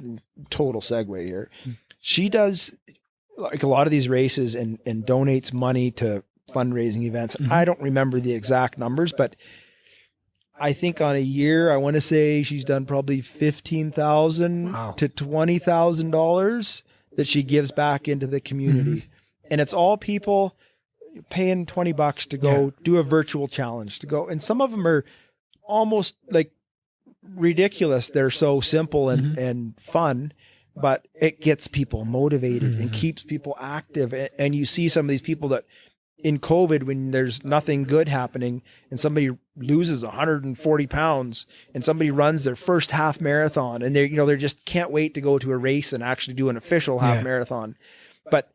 total segue here. She does like a lot of these races and donates money to fundraising events. I don't remember the exact numbers, but I think on a year, I want to say she's done probably $15,000 to $20,000 that she gives back into the community. And it's all people paying $20 to go do a virtual challenge to go. And some of them are almost like ridiculous. They're so simple and fun, but it gets people motivated and keeps people active. And you see some of these people that in COVID, when there's nothing good happening and somebody loses 140 pounds and somebody runs their first half marathon and they just can't wait to go to a race and actually do an official half marathon. But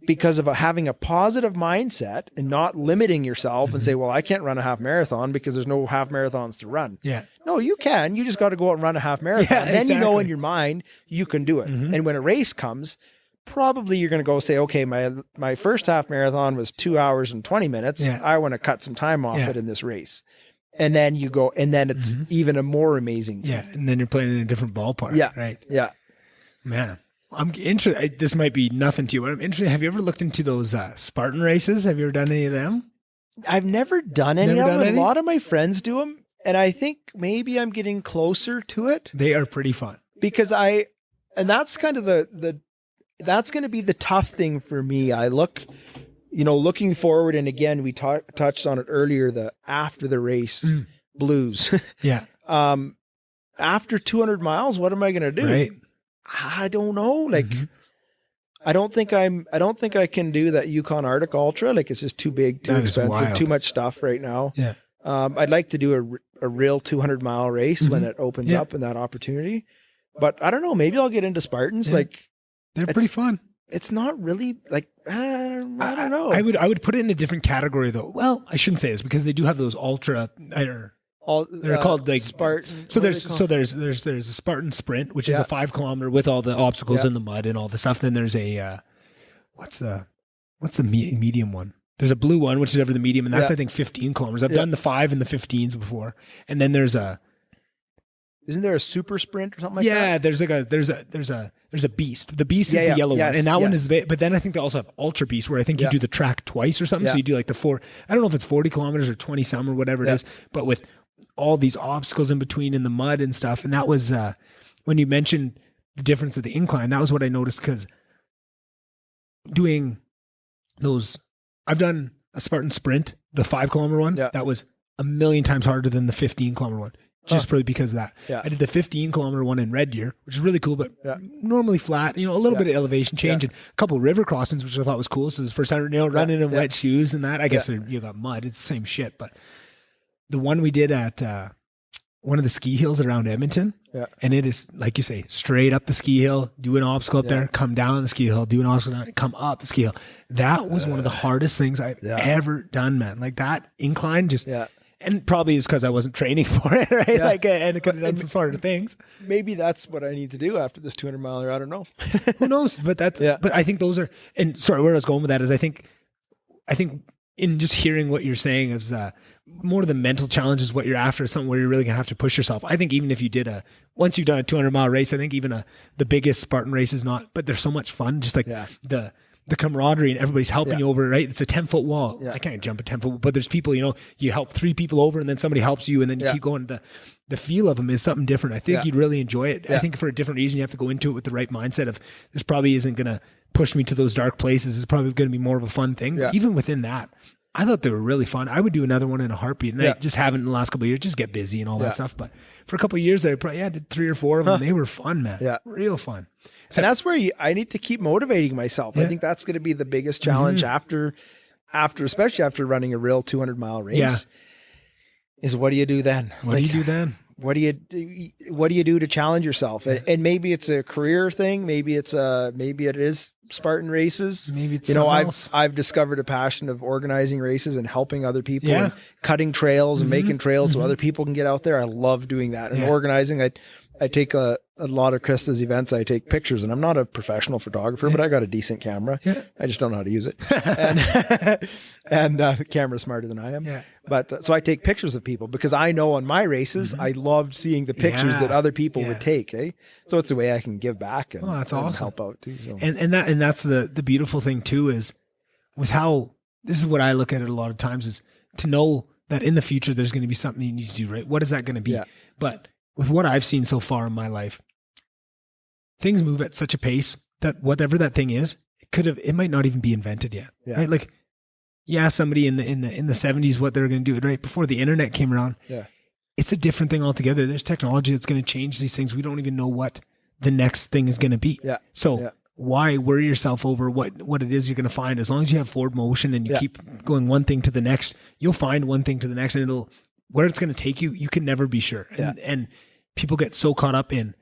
because of having a positive mindset and not limiting yourself and say, well, I can't run a half marathon because there's no half marathons to run. Yeah. No, you can. You just got to go out and run a half marathon. Yeah, then you know in your mind you can do it. And when a race comes, probably you're going to go say, okay, my first half marathon was 2 hours and 20 minutes. Yeah. I want to cut some time off it in this race. And then you go, and then it's even a more amazing thing. Yeah. And then you're playing in a different ballpark. Yeah. Right. Yeah. Man, I'm interested. This might be nothing to you, but I'm interested. Have you ever looked into those Spartan races? Have you ever done any of them? I've never done any of them. A lot of my friends do them. And I think maybe I'm getting closer to it. They are pretty fun. Because and that's kind of that's going to be the tough thing for me. I looking forward. And again, we touched on it earlier, after the race blues. Yeah. After 200 miles, what am I going to do? Right. I don't know. I don't think I can do that Yukon Arctic Ultra. Like, it's just too big, too expensive, too much stuff right now. Yeah. I'd like to do a real 200-mile race when it opens up and that opportunity. But I don't know. Maybe I'll get into Spartans. Yeah. Like, they're pretty fun. It's not really like, I don't know. I would put it in a different category though. Well, I shouldn't say this because they do have those ultra. They're called like Spartan. So there's a Spartan sprint, which is a 5 kilometer with all the obstacles in the mud and all the stuff. Then there's a what's the medium one? There's a blue one, which is ever the medium, and that's I think 15 kilometers. I've done the 5 and the 15s before, and then there's isn't there a super sprint or something like that? Yeah, there's a beast. The beast is the yellow one, and that one is but then I think they also have ultra beast where I think you do the track twice or something. So you do like the 4. I don't know if it's 40 kilometers or 20 some or whatever it is, but with all these obstacles in between in the mud and stuff. And that was when you mentioned the difference of the incline. That was what I noticed because doing those, I've done a Spartan sprint, the 5 kilometer one. Yeah. That was a million times harder than the 15 kilometer one. Just probably because of that. Yeah. I did the 15 kilometer one in Red Deer, which is really cool, but normally flat, a little bit of elevation change and a couple of river crossings, which I thought was cool. So it was the first time, running in wet shoes and that. I guess you got mud. It's the same shit. But the one we did at one of the ski hills around Edmonton, and it is, like you say, straight up the ski hill, do an obstacle up there, come down the ski hill, do an obstacle down, come up the ski hill. That was one of the hardest things I've ever done, man. Like that incline just... Yeah. And probably it's because I wasn't training for it, right? Yeah. Like, and it could have done some harder things. Maybe that's what I need to do after this 200-miler. I don't know. Who knows? But but I think those are. And sorry, where I was going with that is I think in just hearing what you're saying is more of the mental challenge is what you're after. Something where you're really gonna have to push yourself. I think even if you did once you've done a 200-mile race, I think even the biggest Spartan race is not. But they're so much fun. Just like the camaraderie and everybody's helping you over, right? It's a 10-foot wall. Yeah. I can't jump a 10-foot, but there's people, you help 3 people over and then somebody helps you and then you keep going. The feel of them is something different. I think you'd really enjoy it. I think for a different reason, you have to go into it with the right mindset of this probably isn't going to push me to those dark places. It's probably going to be more of a fun thing. Yeah. Even within that, I thought they were really fun. I would do another one in a heartbeat and I just haven't in the last couple of years, just get busy and all that stuff. But for a couple of years there, I did 3 or 4 of them. They were fun, man. Yeah. Real fun. So, and that's where I need to keep motivating myself. I think that's going to be the biggest challenge after, especially after running a real 200-mile race, is what do you do then? What do you do then? What do you do to challenge yourself? And maybe it's a career thing. Maybe it is Spartan races. Maybe it's I've discovered a passion of organizing races and helping other people and cutting trails and making trails so other people can get out there. I love doing that and organizing. I take a lot of Krista's events. I take pictures, and I'm not a professional photographer, but I got a decent camera. Yeah. I just don't know how to use it. And the camera's smarter than I am. Yeah. But so I take pictures of people because I know on my races, I loved seeing the pictures that other people would take. So it's a way I can give back and, that's awesome. And help out too. So. And that's the beautiful thing too, is with how, this is what I look at it a lot of times, is to know that in the future, there's going to be something you need to do, right? What is that going to be? Yeah. But with what I've seen so far in my life, things move at such a pace that whatever that thing is, it might not even be invented yet. Yeah. Right? Like, somebody in the 70s, what they're going to do, right? Before the internet came around. Yeah. It's a different thing altogether. There's technology that's going to change these things. We don't even know what the next thing is going to be. Yeah. So why worry yourself over what it is you're going to find? As long as you have forward motion and you keep going one thing to the next, you'll find one thing to the next, and where it's going to take you, you can never be sure. And people get so caught up in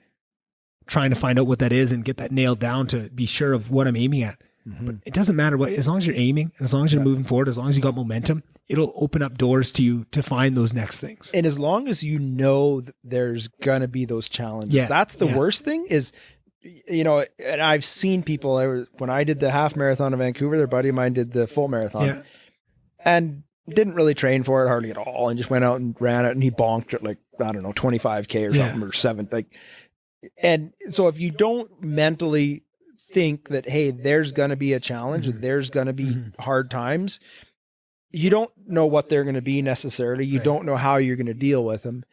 trying to find out what that is and get that nailed down to be sure of what I'm aiming at. But it doesn't matter what, as long as you're aiming, as long as you're moving forward, as long as you got momentum, it'll open up doors to you to find those next things. And as long as you know that there's going to be those challenges, that's the worst thing is, you know, and I've seen people, when I did the half marathon in Vancouver, their buddy of mine did the full marathon and didn't really train for it hardly at all and just went out and ran it, and he bonked it like, I don't know, 25K or something or 7. And so if you don't mentally think that, hey, there's going to be a challenge and there's going to be hard times, you don't know what they're going to be necessarily. You don't know how you're going to deal with them.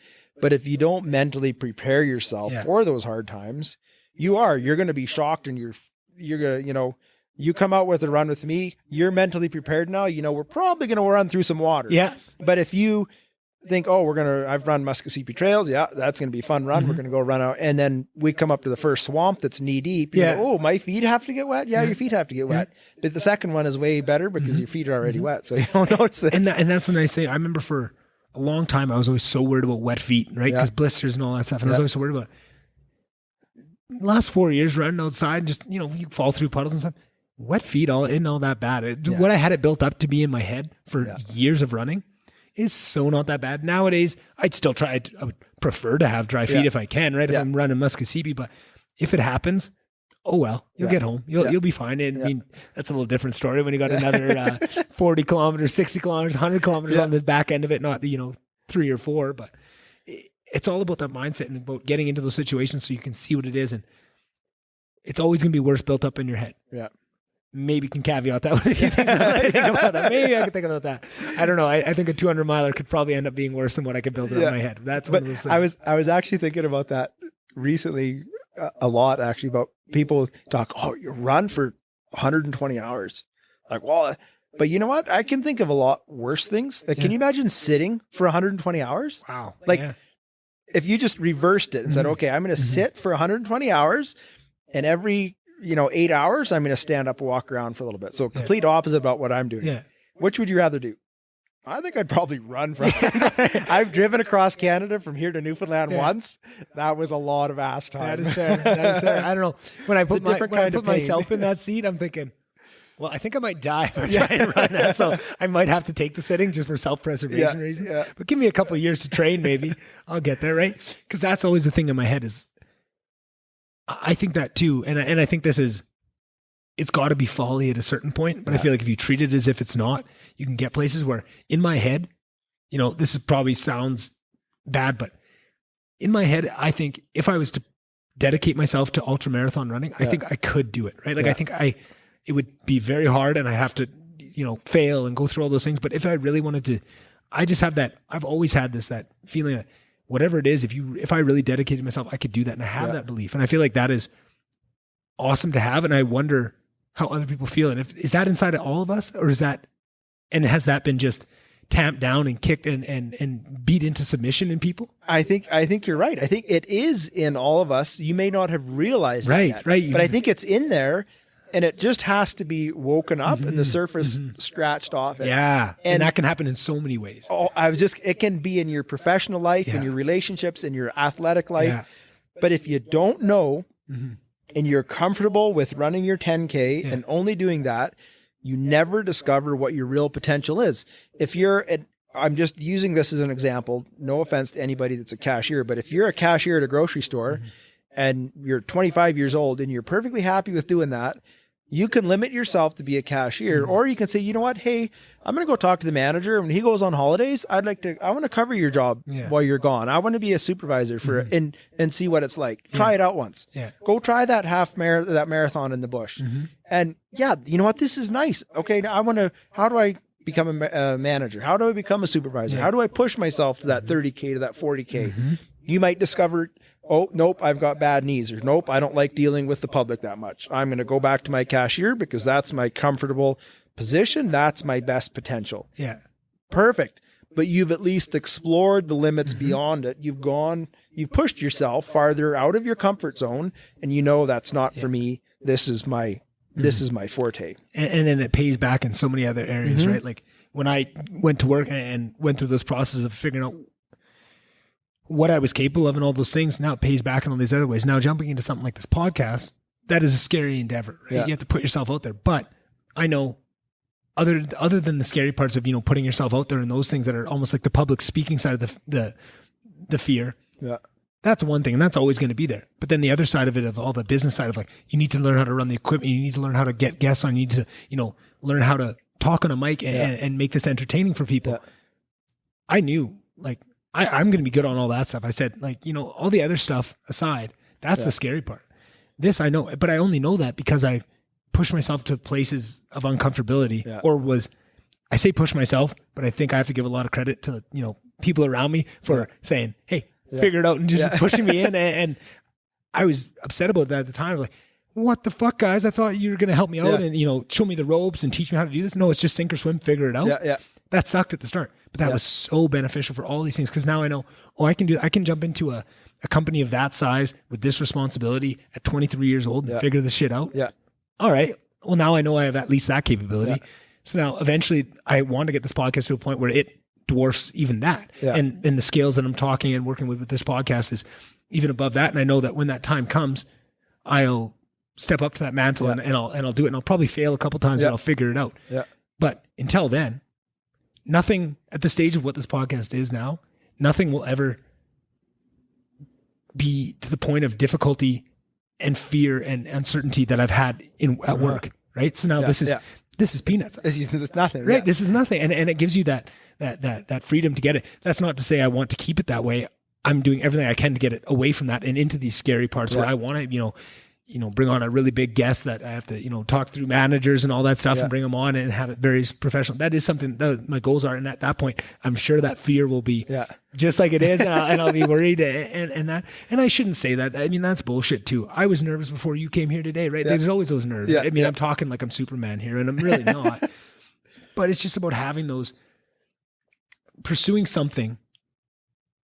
But if you don't mentally prepare yourself for those hard times, you're going to be shocked, and you're going to, you know, you come out with a run with me, you're mentally prepared now, you know, we're probably going to run through some water. Yeah. But if you think, oh, I've run Muskogee Trails. Yeah, that's going to be a fun run. We're going to go run out. And then we come up to the first swamp that's knee deep. You go, oh, my feet have to get wet. Yeah, your feet have to get wet. But the second one is way better because your feet are already wet. So you don't notice it. And that's the nice thing. I remember for a long time, I was always so worried about wet feet, right? Because blisters and all that stuff. And I was always so worried about it. Last 4 years running outside, just, you know, you fall through puddles and stuff. Wet feet isn't all that bad. What I had it built up to be in my head for years of running is so not that bad. Nowadays, I'd still try. I would prefer to have dry feet if I can, right? If I'm running Muskogee, but if it happens, oh well, you'll get home. You'll be fine. I mean, that's a little different story when you got another 40 kilometers, 60 kilometers, 100 kilometers on the back end of it, not, you know, 3 or 4, but it's all about that mindset and about getting into those situations so you can see what it is. And it's always going to be worse built up in your head. Yeah. Maybe you can caveat that with a few things. Think about that. Maybe I can think about that. I don't know. I think a 200 miler could probably end up being worse than what I could build it in my head. That's one of those things. I was actually thinking about that recently a lot, actually, about people talk, oh, you run for 120 hours. Like, well, but you know what? I can think of a lot worse things. Like, can you imagine sitting for 120 hours? Wow. Like, if you just reversed it and said, okay, I'm going to sit for 120 hours, and every 8 hours, I'm going to stand up and walk around for a little bit. So complete opposite about what I'm doing. Yeah. Which would you rather do? I think I'd probably run from I've driven across Canada from here to Newfoundland once. That was a lot of ass time. That is fair. I don't know. When I put myself in that seat, I'm thinking, well, I think I might die if I try and run that. So I might have to take the sitting just for self-preservation reasons. Yeah. But give me a couple of years to train, maybe. I'll get there, right? Because that's always the thing in my head is, I think that too. And I think it's got to be folly at a certain point. But I feel like if you treat it as if it's not, you can get places where in my head, this is probably sounds bad, but in my head, I think if I was to dedicate myself to ultra marathon running, I think I could do it, right? Like I think it would be very hard and I have to, fail and go through all those things. But if I really wanted to, I just have I've always had that feeling that whatever it is, if I really dedicated myself, I could do that. And I have that belief. And I feel like that is awesome to have. And I wonder how other people feel. And is that inside of all of us, or has that been just tamped down and kicked and beat into submission in people? I think you're right. I think it is in all of us. You may not have realized it yet, right. But I think it's in there. And it just has to be woken up and the surface scratched off it. Yeah. And that can happen in so many ways. Oh, it can be in your professional life, in your relationships, in your athletic life. Yeah. But if you don't know and you're comfortable with running your 10K and only doing that, you never discover what your real potential is. I'm just using this as an example, no offense to anybody that's a cashier, but if you're a cashier at a grocery store and you're 25 years old and you're perfectly happy with doing that, you can limit yourself to be a cashier, or you can say, you know what? Hey, I'm going to go talk to the manager. When he goes on holidays, I want to cover your job while you're gone. I want to be a supervisor for it and see what it's like. Try it out once. Yeah. Go try that that marathon in the bush. And you know what? This is nice. Okay. Now how do I become a manager? How do I become a supervisor? How do I push myself to that 30K, to that 40K? You might discover, oh, nope, I've got bad knees, or nope, I don't like dealing with the public that much. I'm going to go back to my cashier because that's my comfortable position. That's my best potential. Yeah. Perfect. but you've at least explored the limits beyond it. You've pushed yourself farther out of your comfort zone, and you know that's not for me. This is my forte. And then it pays back in so many other areas, right? Like when I went to work and went through those processes of figuring out what I was capable of and all those things, now it pays back in all these other ways. Now jumping into something like this podcast, that is a scary endeavor, right? You have to put yourself out there. But I know other than the scary parts of, putting yourself out there and those things that are almost like the public speaking side of the fear. Yeah. That's one thing, and that's always going to be there. But then the other side of it, of all the business side of like, you need to learn how to run the equipment. You need to learn how to get guests on. You need to, learn how to talk on a mic and make this entertaining for people. Yeah. I knew like, I'm going to be good on all that stuff. I said like, all the other stuff aside, that's the scary part. This I know, but I only know that because I pushed myself to places of uncomfortability I say push myself, but I think I have to give a lot of credit to, people around me for saying, hey, figure it out and just pushing me in. And I was upset about that at the time. Like, what the fuck, guys? I thought you were going to help me out and, show me the ropes and teach me how to do this. No, it's just sink or swim, figure it out. Yeah. That sucked at the start, but that was so beneficial for all these things. Cause now I know, I can jump into a company of that size with this responsibility at 23 years old and figure this shit out. Yeah. All right. Well, now I know I have at least that capability. Yeah. So now eventually I want to get this podcast to a point where it dwarfs even that. Yeah. And the scales that I'm talking and working with this podcast is even above that. And I know that when that time comes, I'll step up to that mantle and I'll do it. And I'll probably fail a couple times and I'll figure it out. Yeah. But until then, nothing at the stage of what this podcast is now, nothing will ever be to the point of difficulty and fear and uncertainty that I've had at work. Right. So now this is peanuts. This is nothing. Right. Yeah. This is nothing. And it gives you that freedom to get it. That's not to say I want to keep it that way. I'm doing everything I can to get it away from that and into these scary parts where I want to, bring on a really big guest that I have to, talk through managers and all that stuff and bring them on and have it very professional. That is something that my goals are. And at that point, I'm sure that fear will be just like it is. And I'll be worried and that, and I shouldn't say that. I mean, that's bullshit too. I was nervous before you came here today, right? Yeah. There's always those nerves. Yeah. I mean, I'm talking like I'm Superman here and I'm really not, but it's just about having those, pursuing something,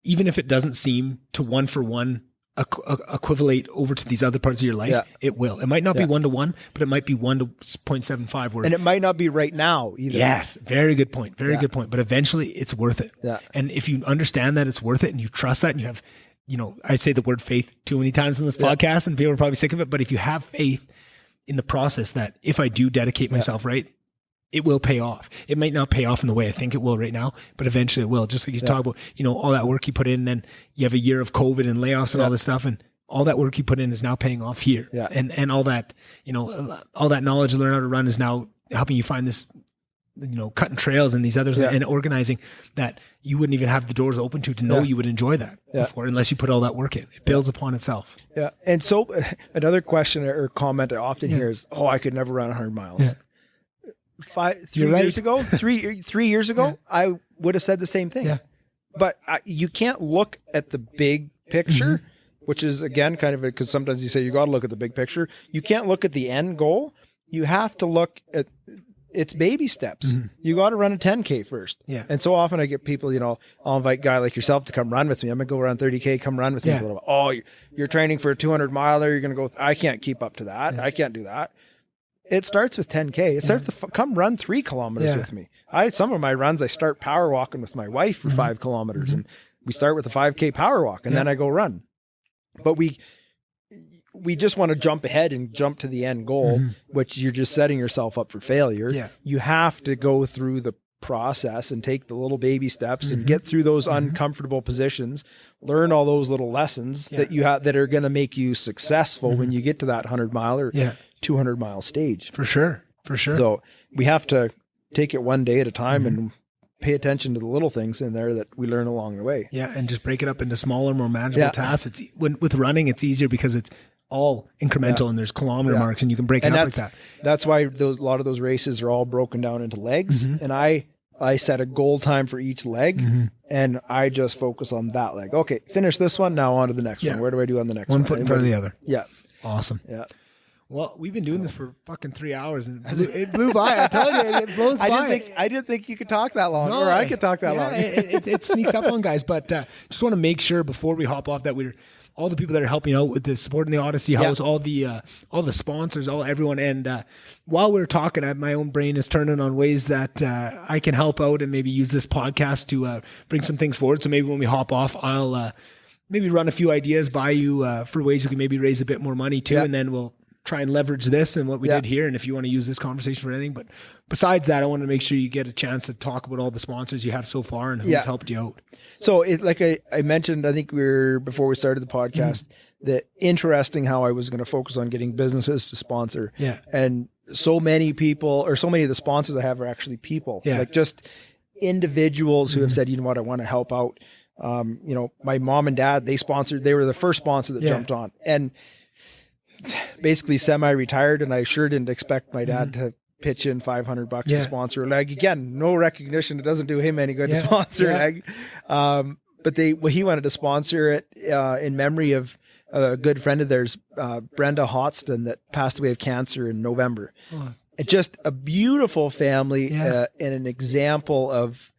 even if it doesn't seem to one for one equivalate over to these other parts of your life, it will. It might not be 1-to-1, but it might be 1 to 0.75. And it might not be right now either. Yes, very good point. Very good point. But eventually it's worth it. Yeah. And if you understand that it's worth it and you trust that and you have, I say the word faith too many times in this podcast and people are probably sick of it, but if you have faith in the process that if I do dedicate myself right, it will pay off. It might not pay off in the way I think it will right now, but eventually it will. Just like you talk about, all that work you put in, and you have a year of COVID and layoffs and all this stuff, and all that work you put in is now paying off here. Yeah. And all that, all that knowledge you learn how to run is now helping you find this, cutting trails and these others and organizing that you wouldn't even have the doors open to know you would enjoy that before, unless you put all that work in. It builds upon itself. Yeah. And so another question or comment I often hear is, I could never run 100 miles. Yeah. 3 years ago, three years ago, I would have said the same thing. Yeah. But you can't look at the big picture, which is again kind of because sometimes you say you got to look at the big picture. You can't look at the end goal. You have to look at it's baby steps. You got to run a 10K first. Yeah. And so often I get people, I'll invite a guy like yourself to come run with me. I'm gonna go around 30K. Come run with me a little bit. Oh, you're training for a 200 miler. You're gonna go. I can't keep up to that. I can't do that. It starts with 10K. It starts to come run 3 kilometers with me. Some of my runs, I start power walking with my wife for 5 kilometers and we start with a 5K power walk and then I go run. But we just want to jump ahead and jump to the end goal, which you're just setting yourself up for failure. Yeah. You have to go through the process and take the little baby steps and get through those uncomfortable positions, learn all those little lessons that you have that are going to make you successful when you get to that 100 mile or 200 mile stage. For sure. So we have to take it one day at a time and pay attention to the little things in there that we learn along the way. Yeah. And just break it up into smaller, more manageable tasks. With running, it's easier because it's all incremental and there's kilometer marks and you can break it up like that. That's why a lot of those races are all broken down into legs. And I set a goal time for each leg and I just focus on that leg. Okay, finish this one. Now on to the next one. Where do I do on the next one? One foot in front of the other. Yeah. Awesome. Yeah. Well, we've been doing this for fucking 3 hours, and it blew by. I told you, it blows by. I didn't think you could talk that long, or I could talk that long. It sneaks up on guys, but just want to make sure before we hop off that all the people that are helping out with this, supporting the Odyssey House, all the sponsors, everyone. And while we're talking, my own brain is turning on ways that I can help out and maybe use this podcast to bring some things forward. So maybe when we hop off, I'll maybe run a few ideas by you for ways we can maybe raise a bit more money too, and then we'll try and leverage this and what we did here. And if you want to use this conversation for anything, but besides that, I want to make sure you get a chance to talk about all the sponsors you have so far and who's helped you out. So like I mentioned, I think before we started the podcast, that interesting how I was going to focus on getting businesses to sponsor. Yeah. And so many people, or so many of the sponsors I have are actually people, like just individuals who have said, you know what, I want to help out. My mom and dad, they were the first sponsor that jumped on, and basically semi-retired, and I sure didn't expect my dad to pitch in $500 to sponsor a leg. Again, no recognition. It doesn't do him any good to sponsor a leg. But he wanted to sponsor it in memory of a good friend of theirs, Brenda Hotston, that passed away of cancer in November. It's just a beautiful family and an example of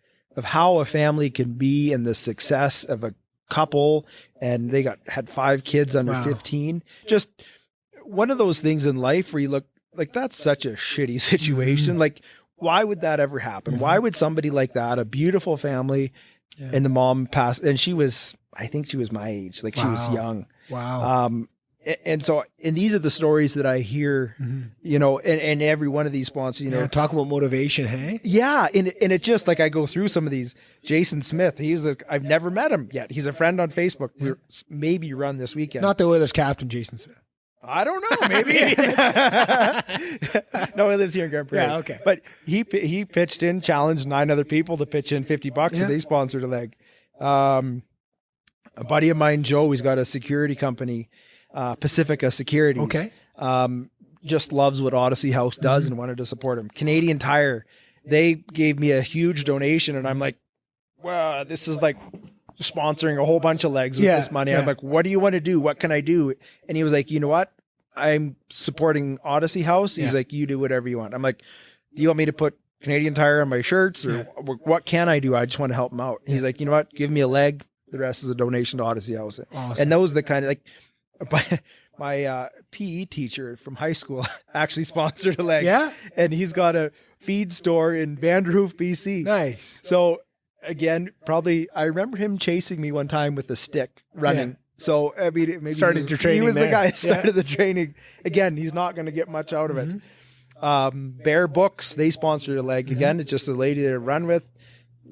how a family can be and the success of a couple. And they had 5 kids under 15. Just one of those things in life where you look like, that's such a shitty situation. Like, why would that ever happen? Why would somebody like that, a beautiful family, and the mom passed, and I think she was my age, like she was young. Wow. And so, and these are the stories that I hear, and every one of these sponsors, talk about motivation. Hey. Yeah. And it just like, I go through some of these. Jason Smith, I've never met him yet. He's a friend on Facebook. We're maybe run this weekend. Not the Oilers captain, Jason Smith. I don't know. Maybe. No, he lives here in Grand Prairie. Yeah, okay. But he pitched in, challenged 9 other people to pitch in $50, and they sponsored a leg. A buddy of mine, Joe, he's got a security company, Pacifica Securities. Okay. Just loves what Odyssey House does and wanted to support him. Canadian Tire, they gave me a huge donation, and I'm like, wow, this is like sponsoring a whole bunch of legs with this money. I'm like, what do you want to do? What can I do? And he was like, you know what? I'm supporting Odyssey House. He's like, you do whatever you want. I'm like, do you want me to put Canadian Tire on my shirts, or what can I do? I just want to help him out. He's like, you know what? Give me a leg. The rest is a donation to Odyssey House. Awesome. And those are the kind of like, my PE teacher from high school actually sponsored a leg. Yeah. And he's got a feed store in Vanderhoof, BC. Nice. So again, probably I remember him chasing me one time with a stick running. Yeah. So I mean, maybe started your training. He was there. The guy that started the training. Again, he's not going to get much out of it. Bear Books, they sponsored a leg. Again, it's just a lady to run with.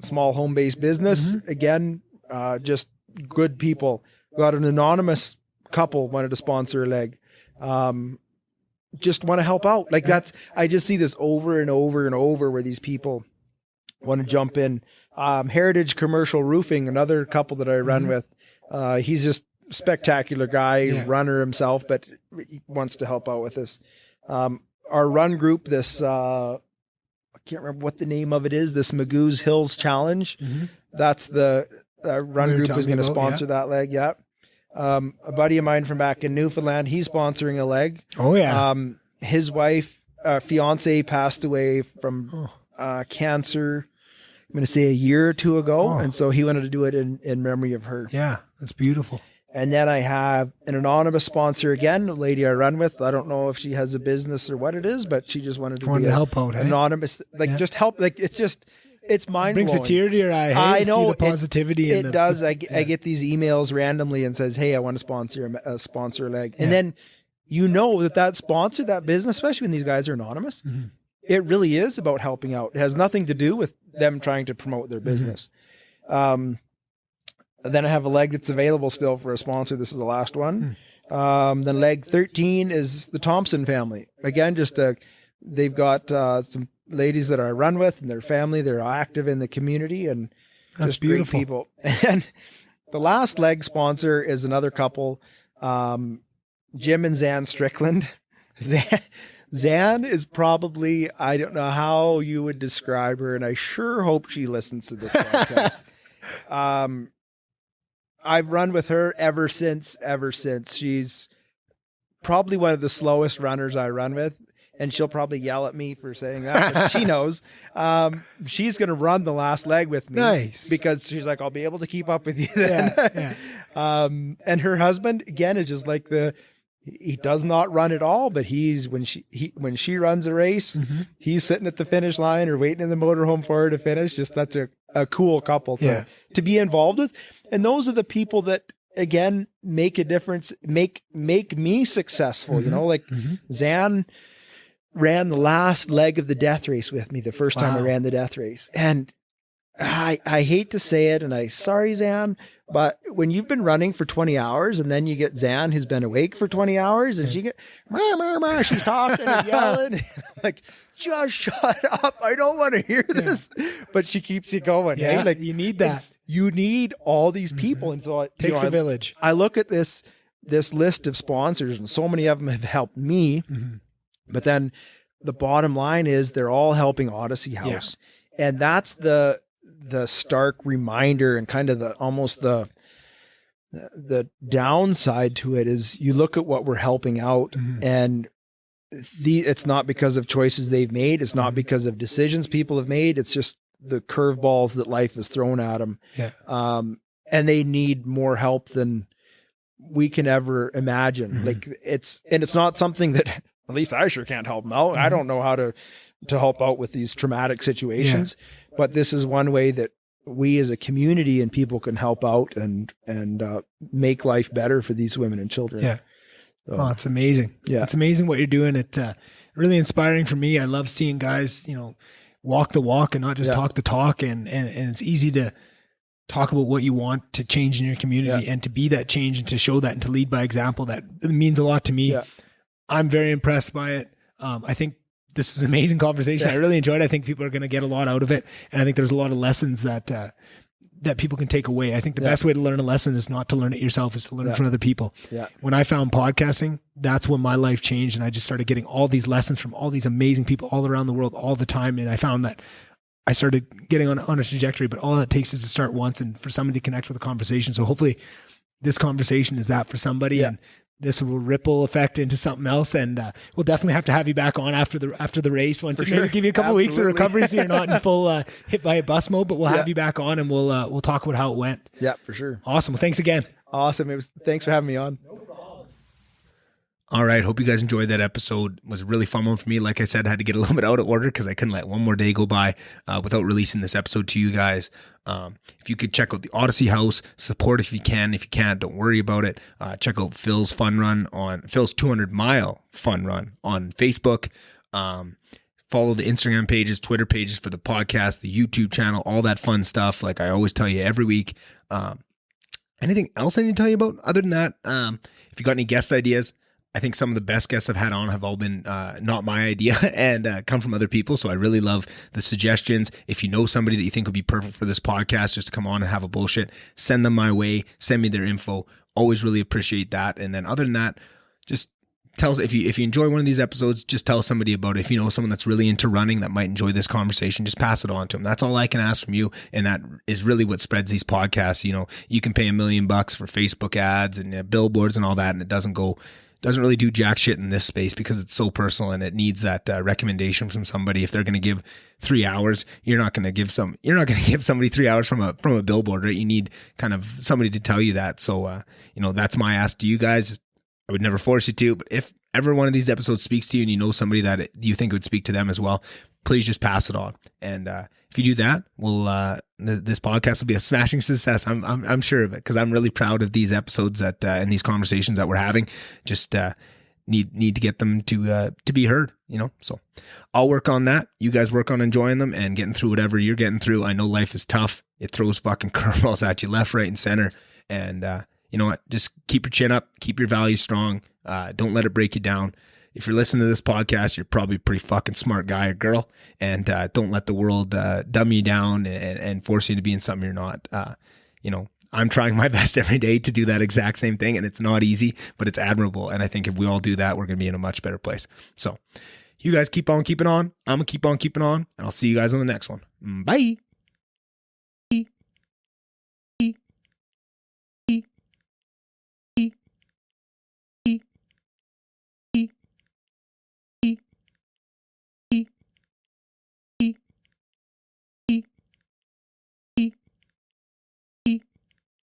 Small home-based business. Again, just good people. Got an anonymous couple wanted to sponsor a leg. Just want to help out. Like I just see this over and over and over where these people want to jump in. Heritage Commercial Roofing, another couple that I run with. He's just spectacular guy, runner himself, but he wants to help out with this. Our run group, this, I can't remember what the name of it is, this Magoo's Hills Challenge. That's the run group is going to sponsor that leg. Yeah. A buddy of mine from back in Newfoundland, he's sponsoring a leg. Oh yeah. His wife, fiance passed away from cancer, I'm going to say a year or 2 ago. And so he wanted to do it in memory of her. Yeah. That's beautiful. And then I have an anonymous sponsor again, a lady I run with. I don't know if she has a business or what it is, but she just wanted to help out. Anonymous, just help. Like it's mind blowing. Brings a tear to your eye. Hey, I know see the positivity. It does. I get these emails randomly and says, "Hey, I want to sponsor a sponsor leg," and then that sponsor, that business, especially when these guys are anonymous, it really is about helping out. It has nothing to do with them trying to promote their business. Then I have a leg that's available still for a sponsor. This is the last one. Then leg 13 is the Thompson family. Again, they've got some ladies that I run with and their family. They're active in the community and that's just beautiful. Great people. And the last leg sponsor is another couple, Jim and Zan Strickland. Zan is probably, I don't know how you would describe her, and I sure hope she listens to this podcast. I've run with her ever since. She's probably one of the slowest runners I run with. And she'll probably yell at me for saying that, but she knows. She's going to run the last leg with me. Nice. Because she's like, I'll be able to keep up with you then. Yeah. And her husband, again, is just like he does not run at all, but when she runs a race, he's sitting at the finish line or waiting in the motorhome for her to finish. Just such a cool couple to be involved with. And those are the people that, again, make a difference, make me successful. You know, like Zan ran the last leg of the death race with me the first time I ran the death race. And I hate to say it, and sorry, Zan, but when you've been running for 20 hours and then you get Zan who's been awake for 20 hours and she's talking and yelling, like, just shut up. I don't want to hear this. But she keeps you going. Yeah, right? Like, you need that. You need all these people. And so it takes a village. I look at this list of sponsors, and so many of them have helped me. But then the bottom line is they're all helping Odysseyhouse. Yeah. And that's the stark reminder, and kind of the downside to it is you look at what we're helping out, and it's not because of choices they've made. It's not because of decisions people have made. It's just the curveballs that life has thrown at them. Yeah. And they need more help than we can ever imagine. Like it's not something that, at least I sure can't help them out. I don't know how to help out with these traumatic situations, but this is one way that we as a community and people can help out and make life better for these women and children. Yeah. So, oh, it's amazing. Yeah. It's amazing what you're doing. It's really inspiring for me. I love seeing guys, walk the walk and not just talk the talk. And it's easy to talk about what you want to change in your community and to be that change and to show that and to lead by example. That means a lot to me. Yeah. I'm very impressed by it. I think this was an amazing conversation. I really enjoyed it. I think people are going to get a lot out of it. And I think there's a lot of lessons that people can take away. I think the best way to learn a lesson is not to learn it yourself, is to learn it from other people. Yeah. When I found podcasting, that's when my life changed. And I just started getting all these lessons from all these amazing people all around the world all the time. And I found that I started getting on a trajectory, but all it takes is to start once and for somebody to connect with a conversation. So hopefully this conversation is that for somebody, and this will ripple effect into something else. And we'll definitely have to have you back on after the race once. Maybe give you a couple of weeks of recovery so you're not in full hit by a bus mode, but we'll have you back on and we'll talk about how it went. Yeah, for sure. Awesome. Well, thanks again. Awesome. Thanks for having me on. All right. Hope you guys enjoyed that episode. It was a really fun one for me. Like I said, I had to get a little bit out of order because I couldn't let one more day go by without releasing this episode to you guys. If you could check out the Odyssey House, support if you can. If you can't, don't worry about it. Check out Phil's 200 mile fun run on Facebook. Follow the Instagram pages, Twitter pages for the podcast, the YouTube channel, all that fun stuff. Like I always tell you every week. Anything else I need to tell you about other than that? If you got any guest ideas, I think some of the best guests I've had on have all been not my idea and come from other people. So I really love the suggestions. If you know somebody that you think would be perfect for this podcast just to come on and have a bullshit, send them my way. Send me their info. Always really appreciate that. And then other than that, just tell us if you enjoy one of these episodes, just tell somebody about it. If you know someone that's really into running that might enjoy this conversation, just pass it on to them. That's all I can ask from you. And that is really what spreads these podcasts. You can pay $1 million for Facebook ads and billboards and all that, and it doesn't really do jack shit in this space because it's so personal and it needs that recommendation from somebody. If they're going to give 3 hours, you're not going to give somebody 3 hours from a billboard, right? You need kind of somebody to tell you that. So, that's my ask to you guys. I would never force you to, but if ever one of these episodes speaks to you and you know somebody that you think would speak to them as well, please just pass it on. And if you do that, this podcast will be a smashing success. I'm sure of it because I'm really proud of these episodes and these conversations that we're having. Just need to get them to be heard. So I'll work on that. You guys work on enjoying them and getting through whatever you're getting through. I know life is tough. It throws fucking curveballs at you left, right, and center. And you know what? Just keep your chin up. Keep your values strong. Don't let it break you down. If you're listening to this podcast, you're probably a pretty fucking smart guy or girl, and don't let the world dumb you down and force you to be in something you're not. I'm trying my best every day to do that exact same thing, and it's not easy, but it's admirable. And I think if we all do that, we're going to be in a much better place. So you guys keep on keeping on. I'm going to keep on keeping on, and I'll see you guys on the next one. Bye.